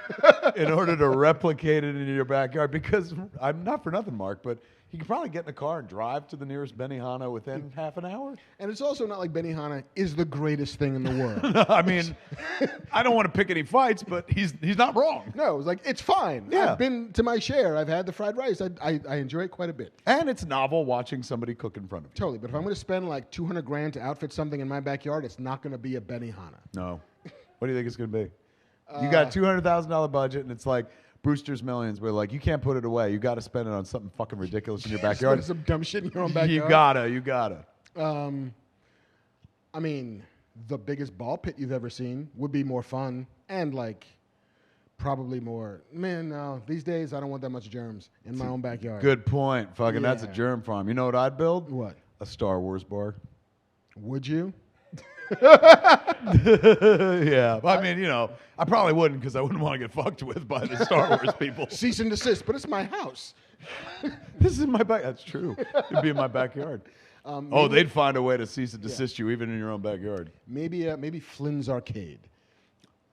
in order to replicate it in your backyard? Because I'm not for nothing, Mark, but you could probably get in a car and drive to the nearest Benihana within half an hour. And it's also not like Benihana is the greatest thing in the world. I mean, I don't want to pick any fights, but he's not wrong. No, it's like it's fine. Yeah. I've been to my share. I've had the fried rice. I enjoy it quite a bit. And it's novel watching somebody cook in front of you. Totally. But if I'm going to spend like $200,000 to outfit something in my backyard, it's not going to be a Benihana. No. What do you think it's going to be? You got a $200,000 budget, and it's like Brewster's Millions, where like you can't put it away. You got to spend it on something fucking ridiculous in your backyard. Spend some dumb shit in your own backyard. You gotta. I mean, the biggest ball pit you've ever seen would be more fun and like probably more. Man, no. These days, I don't want that much germs in my own backyard. Good point. Fucking, that's a Yeah. germ farm. You know what I'd build? What? A Star Wars bar. Would you? Yeah. I mean, I probably wouldn't because I wouldn't want to get fucked with by the Star Wars people. Cease and desist, but it's my house. This is my back. That's true. It'd be in my backyard. They'd find a way to cease and desist you even in your own backyard. Maybe Flynn's Arcade.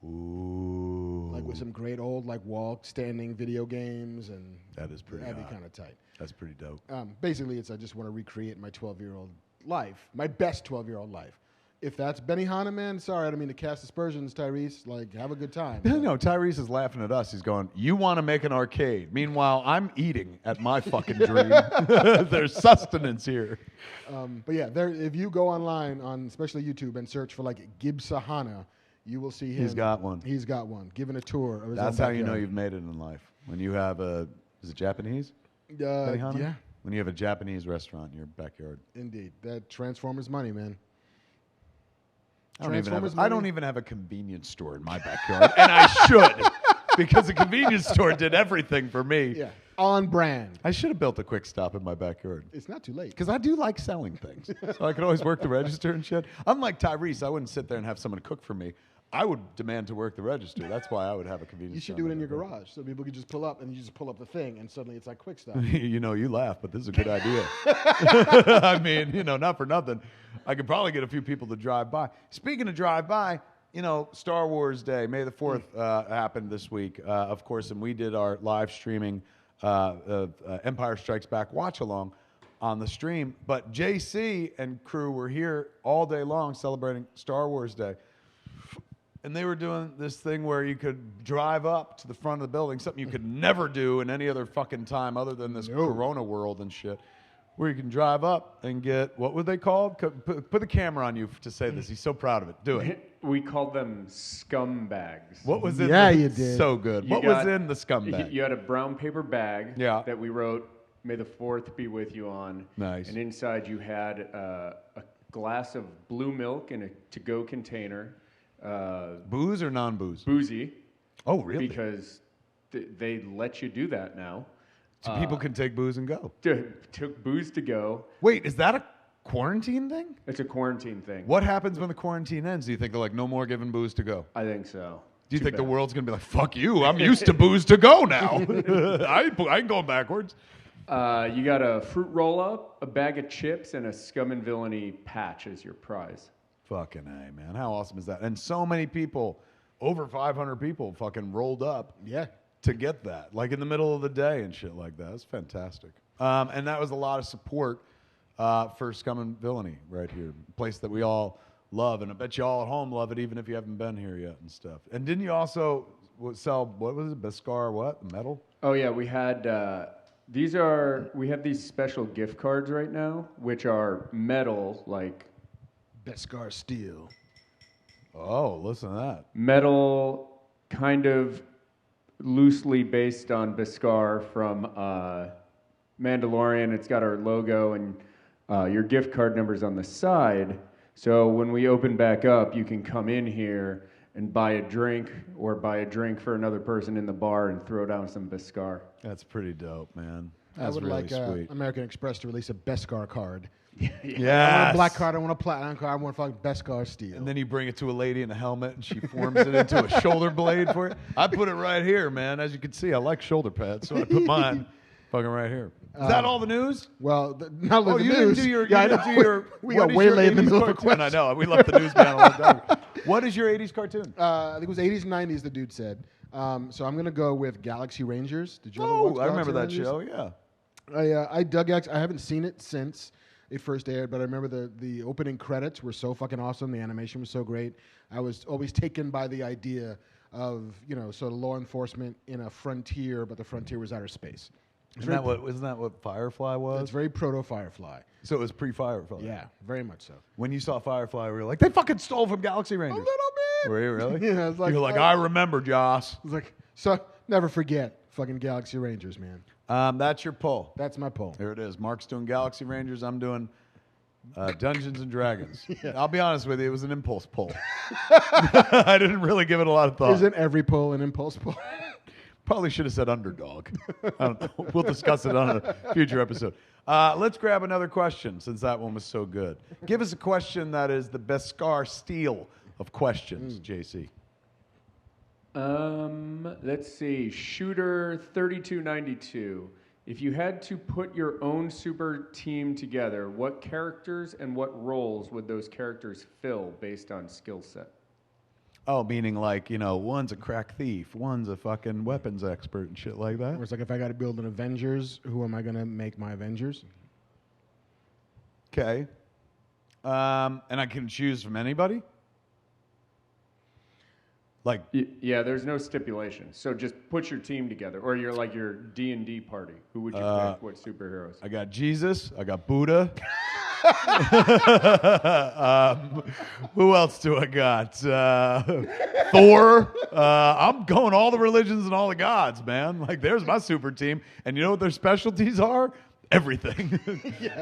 Ooh. Like with some great old like wall standing video games, and That is pretty that'd be hot. kind of tight. That's pretty dope. Basically, I just want to recreate my 12-year-old life, my best 12-year-old life. If that's Benihana, man, sorry, I don't mean to cast aspersions, Tyrese. Like, have a good time. No, Tyrese is laughing at us. He's going, "You want to make an arcade. Meanwhile, I'm eating at my fucking dream. There's sustenance here." But yeah, if you go online on especially YouTube and search for like Gibsahana, you will see him. He's got one. He's got one. Giving a tour of his That's own how you know backyard. you've made it in life. When you have is it Japanese? Benihana? Yeah, When you have a Japanese restaurant in your backyard. indeed. That Transformers money, man. I don't money. even have a convenience store in my backyard, and I should, because the convenience store did everything for me. Yeah, on brand. I should have built a quick stop in my backyard. It's not too late. Because I do like selling things. So I could always work the register and shit. Unlike Tyrese, I wouldn't sit there and have someone cook for me. I would demand to work the register. That's why I would have a convenience. You should store do it in your there. garage, so people could just pull up, and you just pull up the thing, and suddenly it's like quick stop. You know, you laugh, but this is a good idea. I mean, you know, not for nothing. I could probably get a few people to drive by. Speaking of drive by, you know, Star Wars Day, May the 4th happened this week, of course, and we did our live streaming of Empire Strikes Back watch along on the stream. But JC and crew were here all day long celebrating Star Wars Day. And they were doing this thing where you could drive up to the front of the building, something you could never do in any other fucking time other than this Corona world and shit, where you can drive up and get, what were they called? Put the camera on you to say this. He's so proud of it. Do it. We called them scumbags. What was in Yeah, the, you did. So good. What was in the scumbag? You had a brown paper bag Yeah. that we wrote, May the 4th be with you on. Nice. And inside you had a glass of blue milk in a to-go container. Booze or non-booze? Boozy. Oh, really? Because they let you do that now. So people can take booze and go. Took booze to go. Wait, is that a quarantine thing? It's a quarantine thing. What happens when the quarantine ends? Do you think they're like, no more giving booze to go? I think so. Do you Too think the bad. world's going to be like, fuck you, I'm used to booze to go now. I ain't going backwards. You got a fruit roll-up, a bag of chips, and a Scum and Villainy patch as your prize. Fucking A, man. How awesome is that? And so many people, over 500 people fucking rolled up Yeah. to get that, like in the middle of the day and shit like that. It's fantastic. And that was a lot of support for Scum and Villainy right here, a place that we all love. And I bet you all at home love it, even if you haven't been here yet and stuff. And didn't you also sell, what was it, Beskar what, metal? Oh yeah, we had we have these special gift cards right now, which are metal, like Beskar Steel. Oh, listen to that. metal, kind of loosely based on Beskar from Mandalorian. It's got our logo and your gift card numbers on the side. So when we open back up, you can come in here and buy a drink or buy a drink for another person in the bar and throw down some Beskar. That's pretty dope, man. I That's would really like sweet. American Express to release a Beskar card. Yeah. I want a black card, I want a platinum card, I want fucking Beskar Steel. And then you bring it to a lady in a helmet, and she forms it into a shoulder blade for you. I put it right here, man. As you can see, I like shoulder pads, so I put mine fucking right here. Is that all the news? Well, not Oh, the you news. didn't do your. Yeah, you didn't I know. do your. We what got is way your late in the 80s middle of a cartoon? question. I know. We left the news man a long time ago. What is your 80s cartoon? I think it was 80s, 90s, the dude said. So I'm going to go with Galaxy Rangers. Did you ever watch I remember that Galaxy Rangers? show. Yeah. I dug Galaxy. I haven't seen it since it first aired, but I remember the opening credits were so fucking awesome. The animation was so great. I was always taken by the idea of, sort of law enforcement in a frontier, but the frontier was outer space. Isn't that what Firefly was? It's very proto-Firefly. So it was pre-Firefly. Yeah, very much so. When you saw Firefly, we were like, they fucking stole from Galaxy Rangers. A little bit. Were you really? Yeah, it's like you were like, I remember, Joss. It's like, so never forget fucking Galaxy Rangers, man. That's your poll. That's my poll. There it is. Mark's doing Galaxy Rangers. I'm doing Dungeons and Dragons. Yeah. I'll be honest with you, it was an impulse poll. I didn't really give it a lot of thought. Isn't every poll an impulse poll? Probably should have said underdog. I don't know. We'll discuss it on a future episode. Let's grab another question since that one was so good. Give us a question that is the Beskar Steel of questions, JC. Let's see. Shooter 3292. If you had to put your own super team together, what characters and what roles would those characters fill based on skill set? Oh, meaning like, one's a crack thief, one's a fucking weapons expert and shit like that. Or it's like, if I got to build an Avengers, who am I going to make my Avengers? Okay. And I can choose from anybody? Like, Yeah, there's no stipulation. So just put your team together, or your D&D party. Who would you pick? What superheroes? I got Jesus, I got Buddha. Who else do I got? Thor. I'm going all the religions and all the gods, man. Like, there's my super team. And you know what their specialties are? Everything.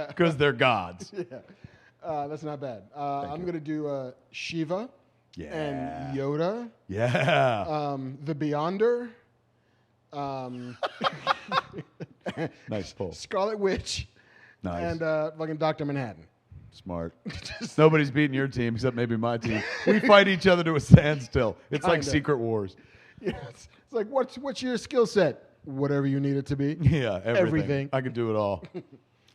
Because they're gods. Yeah. That's not bad. I'm going to do Shiva. Yeah. And Yoda. Yeah. The Beyonder. Nice pull. Scarlet Witch. Nice. And fucking Dr. Manhattan. Smart. Nobody's beating your team except maybe my team. We fight each other to a standstill. It's like Kinda. Secret Wars. Yeah, it's like, what's your skill set? Whatever you need it to be. Yeah, everything. Everything. I can do it all. It's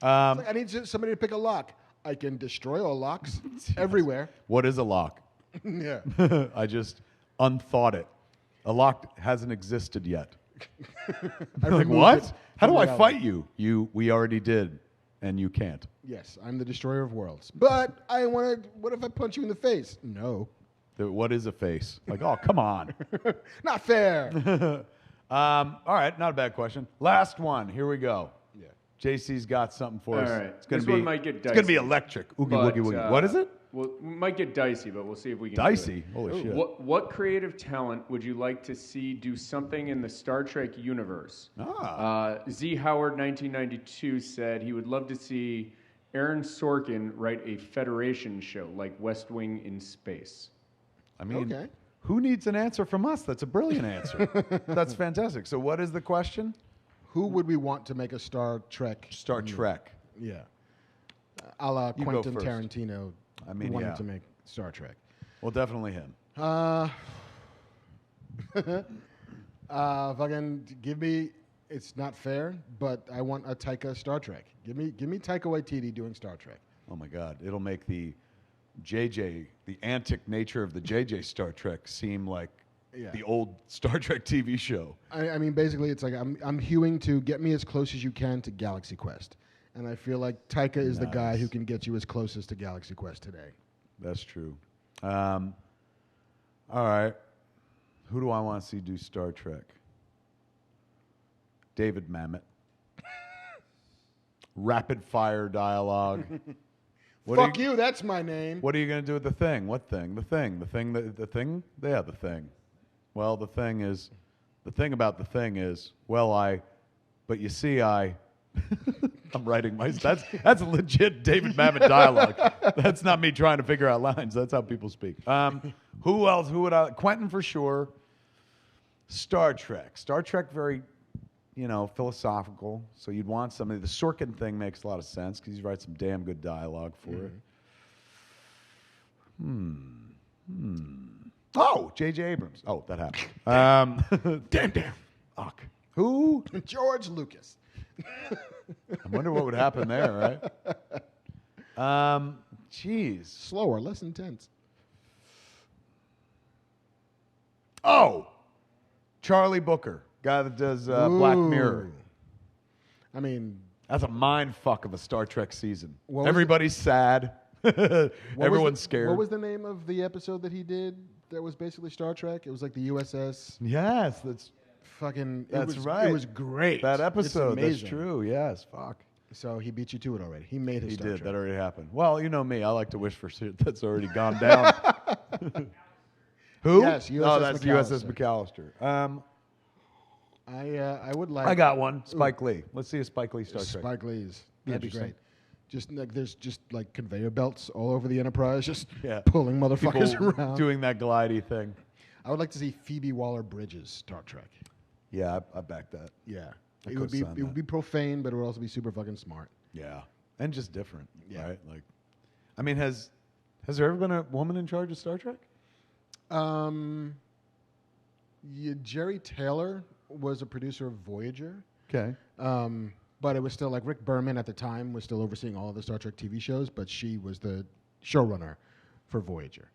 like, I need somebody to pick a lock. I can destroy all locks everywhere. What is a lock? Yeah. I just unthought it. A lock hasn't existed yet. I Like, removed what? it How from do I reality. fight you? We already did, and you can't. Yes, I'm the destroyer of worlds. But I want to. What if I punch you in the face? No. What is a face? Like, oh, come on. Not fair. All right, not a bad question. Last one. Here we go. Yeah. JC's got something for us. All right. It's gonna This be, one might get It's gonna be dicey. electric. Oogie But, woogie woogie. What is it? Well, it might get dicey, but we'll see if we can. Dicey. Do Holy it. shit. What creative talent would you like to see do something in the Star Trek universe? Z Howard, 1992, said he would love to see Aaron Sorkin write a Federation show like West Wing in space. I mean, Okay. who needs an answer from us? That's a brilliant answer. That's fantastic. So, what is the question? Who would we want to make a Star Trek? Star Trek. Yeah. A la You go Quentin first. Tarantino. I mean, wanted yeah. to make Star Trek. Well, definitely him. Fucking give me. It's not fair, but I want a Taika Star Trek. Give me Taika Waititi doing Star Trek. Oh my God! It'll make the antic nature of the JJ Star Trek seem like Yeah. the old Star Trek TV show. I mean, basically, it's like I'm hewing to get me as close as you can to Galaxy Quest, and I feel like Taika is the guy Nice. who can get you as close as to Galaxy Quest today. That's true. All right. Who do I want to see do Star Trek? David Mamet. Rapid fire dialogue. Fuck you, that's my name. What are you going to do with the thing? What thing? The thing. The thing. The thing? Yeah, the thing. Well, the thing about the thing is, but you see, I'm writing that's legit David Mamet dialogue. That's not me trying to figure out lines. That's how people speak. Who else? Who would I? Quentin for sure. Star Trek. Star Trek very, philosophical. So you'd want somebody. The Sorkin thing makes a lot of sense because he's writes some damn good dialogue for it. Oh, J.J. Abrams. Oh, that happened. Damn. Fuck. Who? George Lucas. I wonder what would happen there, right? Jeez. Slower, less intense. Oh, Charlie Booker, guy that does Black Mirror. I mean, That's a mind fuck of a Star Trek season. What was Everybody's sad. Everyone's scared. What was the name of the episode that he did that was basically Star Trek? It was like the USS. Yes, that's Fucking. That's it was, right. It was great. that episode. It's That's amazing. true. Yes, fuck. So he beat you to it already. He made his He Star did. Trek. That already happened. Well, you know me. I like to wish for shit that's already gone down. Who? Yes, Oh, USS that's USS McAllister. I would like. I got one. Spike Lee. Let's see a Spike Lee Star Trek. Spike Lee's. That'd be Interesting. great. Just like there's just like conveyor belts all over the Enterprise, just Yeah. pulling motherfuckers People around. doing that glidey thing. I would like to see Phoebe Waller-Bridges Star Trek. Yeah, I back that. Yeah, I it would be co-sign it would that. be profane, but it would also be super fucking smart. Yeah, and just different. Yeah. Right. Like, I mean, has there ever been a woman in charge of Star Trek? Jerry Taylor was a producer of Voyager. Okay. But it was still like Rick Berman at the time was still overseeing all of the Star Trek TV shows, but she was the showrunner for Voyager.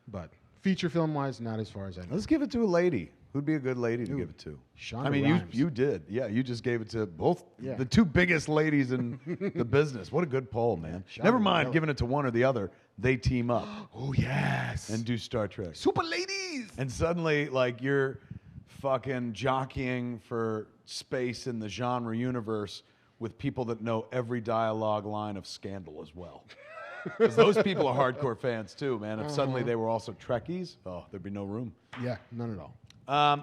But feature film wise, not as far as I know. Let's give it to a lady. Who'd be a good lady to give it to? Shonda I mean, Rhimes. you did. Yeah, you just gave it to both Yeah. the two biggest ladies in the business. What a good poll, man. Shonda Never mind Rhimes. giving it to one or the other. They team up Oh yes. and do Star Trek. Super ladies. And suddenly, like, you're fucking jockeying for space in the genre universe with people that know every dialogue line of Scandal as well. Because those people are hardcore fans too, man. If suddenly they were also Trekkies, oh, there'd be no room. Yeah, none at all.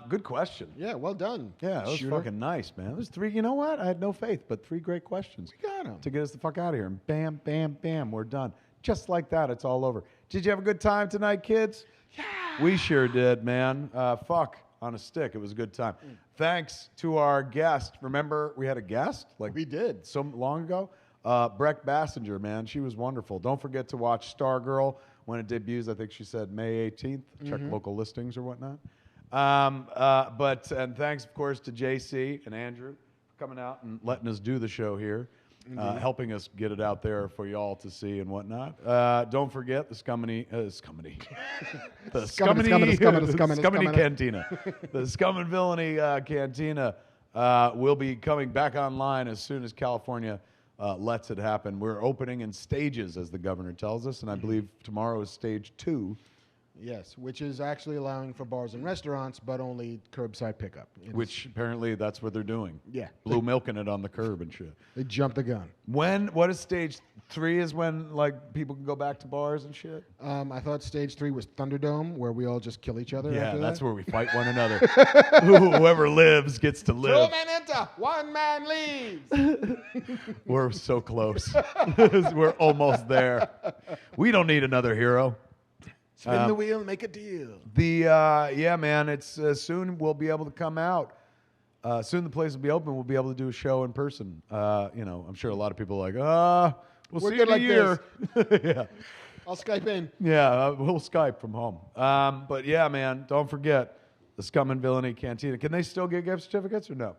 Good question. Yeah, well done. Yeah, that was Shooter. fucking nice, man. There's three. You know what? I had no faith, but three great questions. We got 'em. To get us the fuck out of here. And bam, bam, bam, we're done. Just like that, it's all over. Did you have a good time tonight, kids? Yeah. We sure did, man. Fuck on a stick. It was a good time. Thanks to our guest. Remember, we had a guest? Like We did. so long ago. Brec Bassinger, man, she was wonderful. Don't forget to watch Stargirl when it debuts. I think she said May 18th. Check local listings or whatnot. And thanks, of course, to JC and Andrew for coming out and letting us do the show here, helping us get it out there for y'all to see and whatnot. Don't forget the Scummy Cantina. The Scum and Villainy Cantina will be coming back online as soon as California lets it happen. We're opening in stages, as the governor tells us, and I believe tomorrow is stage 2. Yes, which is actually allowing for bars and restaurants, but only curbside pickup. Which apparently that's what they're doing. Yeah. Blue milking it on the curb and shit. They jumped the gun. What is stage 3 is when like people can go back to bars and shit? I thought stage 3 was Thunderdome, where we all just kill each other. Yeah, after that's that. where we fight one another. Whoever lives gets to live. 2 men enter, 1 man leaves. We're so close. We're almost there. We don't need another hero. Spin the wheel and make a deal. Yeah, man, it's soon we'll be able to come out. Soon the place will be open. We'll be able to do a show in person. I'm sure a lot of people are like, we'll We're see good you in a year. yeah. I'll Skype in. Yeah, we'll Skype from home. But yeah, man, don't forget the Scum and Villainy Cantina. Can they still get gift certificates or no?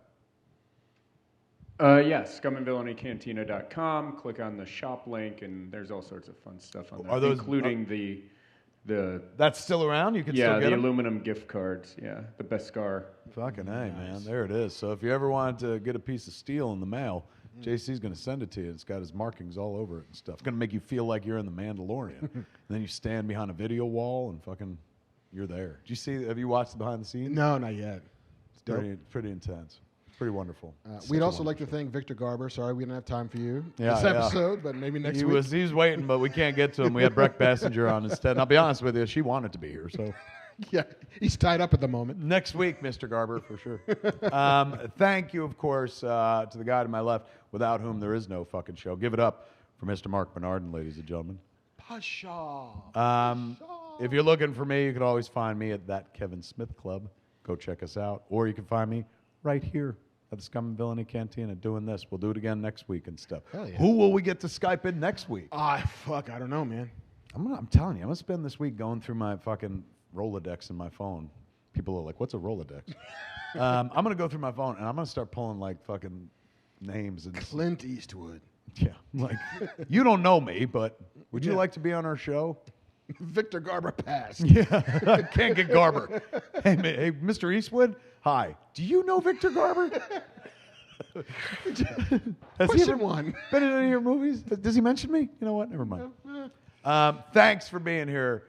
Yes, scumandvillainy.cantina.com. Click on the shop link, and there's all sorts of fun stuff on there, Are those, including the that's still around? You can still get the them? aluminum gift cards. Yeah, the Beskar. Fucking A, man. There it is. So if you ever wanted to get a piece of steel in the mail, JC's going to send it to you. It's got his markings all over it and stuff. It's going to make you feel like you're in the Mandalorian. And then you stand behind a video wall and fucking you're there. Have you watched the behind the scenes? No, not yet. It's pretty intense. Pretty wonderful. We'd also like to thank Victor Garber. Sorry we didn't have time for you Yeah, this episode, but maybe next week. He was waiting, but we can't get to him. We had Brec Bassinger on instead. And I'll be honest with you, she wanted to be here. So Yeah, he's tied up at the moment. next week, Mr. Garber, for sure. Thank you, of course, to the guy to my left, without whom there is no fucking show. Give it up for Mr. Mark Bernardin, ladies and gentlemen. Pasha. If you're looking for me, you can always find me at that Kevin Smith Club. Go check us out. Or you can find me right here at the Scum and Villainy Cantina doing this. We'll do it again next week and stuff. Hell yeah. Who will we get to Skype in next week? I don't know, man. I'm telling you, I'm going to spend this week going through my fucking Rolodex in my phone. People are like, what's a Rolodex? I'm going to go through my phone, and I'm going to start pulling, like, fucking names. And Clint Eastwood. Yeah. Like, you don't know me, but would you like to be on our show? Victor Garber passed. Yeah. Can't get Garber. Hey, Mr. Eastwood? Hi. Do you know Victor Garber? Has he ever one. been in any of your movies? Does he mention me? You know what? Never mind. Thanks for being here,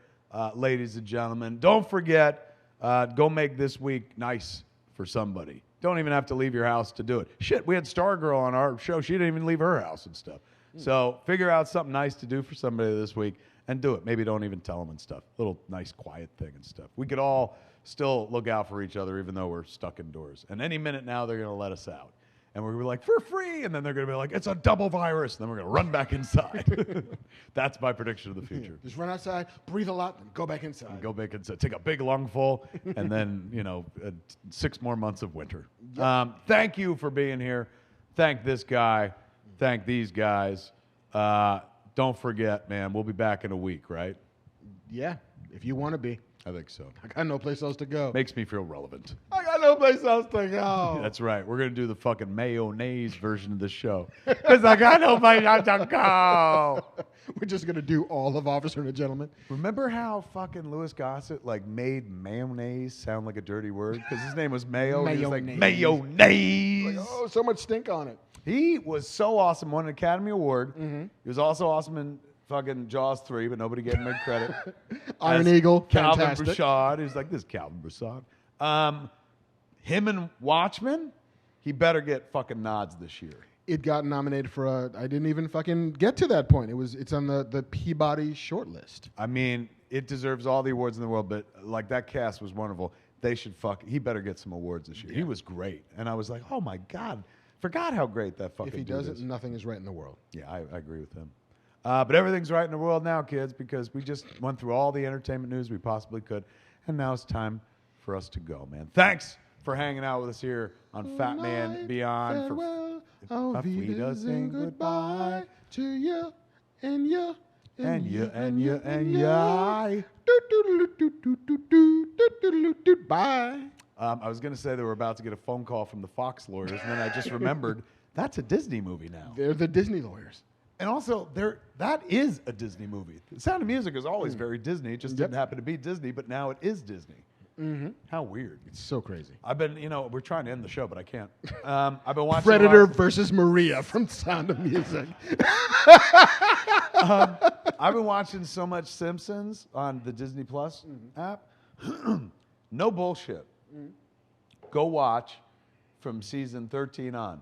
ladies and gentlemen. Don't forget, go make this week nice for somebody. Don't even have to leave your house to do it. Shit, we had Stargirl on our show. She didn't even leave her house and stuff. So figure out something nice to do for somebody this week and do it. Maybe don't even tell them and stuff. Little nice, quiet thing and stuff. We could all still look out for each other even though we're stuck indoors. And any minute now, they're going to let us out. And we're like, for free. And then they're going to be like, it's a double virus. And then we're going to run back inside. That's my prediction of the future. Just run outside, breathe a lot, and go back inside. Go back inside. Take a big lungful, and then, 6 more months of winter. Yep. Thank you for being here. Thank this guy. Thank these guys. Don't forget, man, we'll be back in a week, right? Yeah, if you want to be. I think so. I got no place else to go. Makes me feel relevant. I got no place else to go. That's right. We're going to do the fucking mayonnaise version of the show. Because I got no place else to go. We're just going to do all of Officer and a Gentleman. Remember how fucking Louis Gossett made mayonnaise sound like a dirty word? Because his name was Mayo. He was like, mayonnaise. Like, oh, so much stink on it. He was so awesome. Won an Academy Award. Mm-hmm. He was also awesome in fucking Jaws 3, but nobody gave him any credit. Iron Eagle, Calvin fantastic. Broussard. He was like, this is Calvin Broussard. Him and Watchmen, he better get fucking nods this year. It got nominated for I didn't even fucking get to that point. It's on the Peabody shortlist. I mean, it deserves all the awards in the world, but that cast was wonderful. They should he better get some awards this year. Yeah. He was great. And I was like, oh my God. Forgot how great that fucking dude is. If he does it, nothing is right in the world. Yeah, I agree with him. But everything's right in the world now, kids, because we just went through all the entertainment news we possibly could. And now it's time for us to go, man. Thanks for hanging out with us here on FatMan Beyond. Farewell, Auf Wiedersehen, goodbye to you and you And you and you and you. Bye. I was going to say they were about to get a phone call from the Fox lawyers, and then I just remembered that's a Disney movie now. They're the Disney lawyers. And also, that is a Disney movie. The Sound of Music is always very Disney. It just didn't happen to be Disney, but now it is Disney. Mm-hmm. How weird. It's so crazy. I've been, we're trying to end the show, but I can't. I've been watching Predator versus Maria from Sound of Music. I've been watching so much Simpsons on the Disney Plus app. No bullshit. Go watch from season 13 on.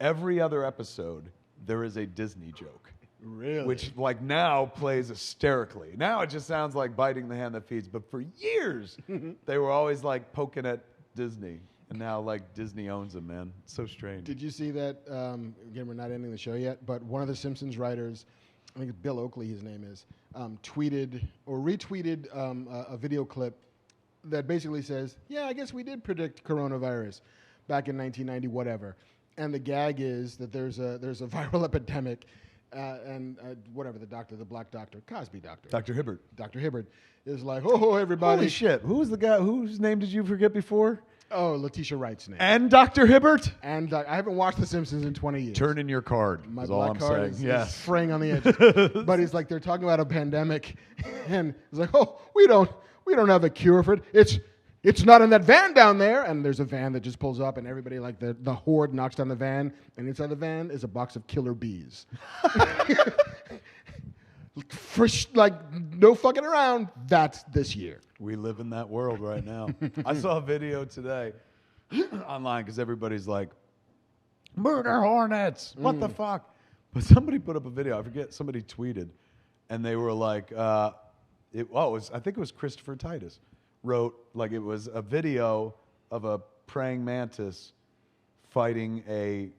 Every other episode, there is a Disney joke. Really? Which, now plays hysterically. Now it just sounds like biting the hand that feeds. But for years, they were always, poking at Disney. And now, Disney owns them, man. It's so strange. Did you see that? Again, we're not ending the show yet, but one of the Simpsons writers, I think it's Bill Oakley, his name is, tweeted or retweeted a video clip that basically says, yeah, I guess we did predict coronavirus back in 1990, whatever. And the gag is that there's a viral epidemic, and whatever, the black doctor, Cosby doctor. Dr. Hibbert. Dr. Hibbert is like, oh, everybody. Holy shit. Who was the guy? Whose name did you forget before? Oh, Letitia Wright's name. And Dr. Hibbert? And I haven't watched The Simpsons in 20 years. Turn in your card, My is all I'm black card saying. is fraying on the edges. But it's like they're talking about a pandemic, and it's like, oh, we don't have a cure for it. It's not in that van down there. And there's a van that just pulls up, and everybody, the horde knocks down the van, and inside the van is a box of killer bees. No fucking around. That's this year. We live in that world right now. I saw a video today online because everybody's like, murder hornets. What the fuck? But somebody put up a video. I forget. Somebody tweeted, and they were like, I think it was Christopher Titus wrote, it was a video of a praying mantis fighting a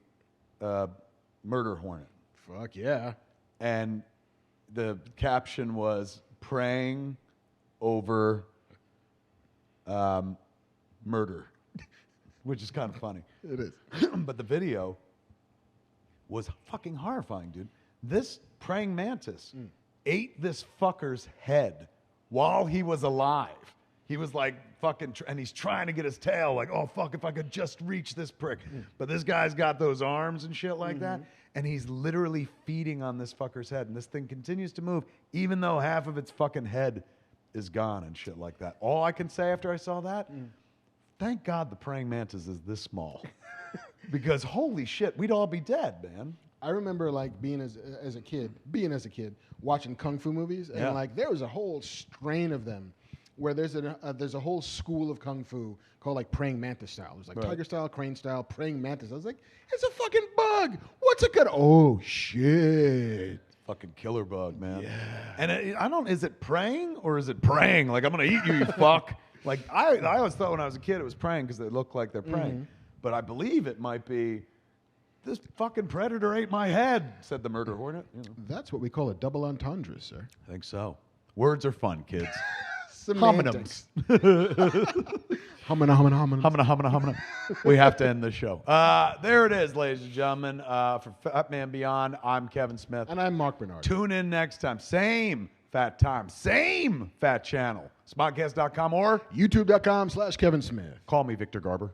murder hornet. Fuck yeah. And the caption was praying over murder, which is kind of funny. It is. But the video was fucking horrifying, dude. This praying mantis ate this fucker's head while he was alive. He was and he's trying to get his tail, oh fuck, if I could just reach this prick. But this guy's got those arms and shit like that. And he's literally feeding on this fucker's head. And this thing continues to move, even though half of its fucking head is gone and shit like that. All I can say after I saw that, thank God the praying mantis is this small. Because holy shit, we'd all be dead, man. I remember being as a kid, watching kung fu movies, and there was a whole strain of them where there's a whole school of kung fu called praying mantis style. There's tiger style, crane style, praying mantis. I was like, it's a fucking bug. What's it good? Oh shit. Fucking killer bug, man. Yeah. And is it praying or is it praying? I'm gonna eat you, you fuck. I always thought when I was a kid it was praying because they look like they're praying. But I believe it might be, this fucking predator ate my head, said the murder hornet. That's what we call a double entendre, sir. I think so. Words are fun, kids. Semantics. Homina. We have to end the show. There it is, ladies and gentlemen. For FatMan Beyond, I'm Kevin Smith. And I'm Mark Bernard. Tune in next time. Same fat time. Same fat channel. Smodcast.com or YouTube.com/Kevin Smith. Call me Victor Garber.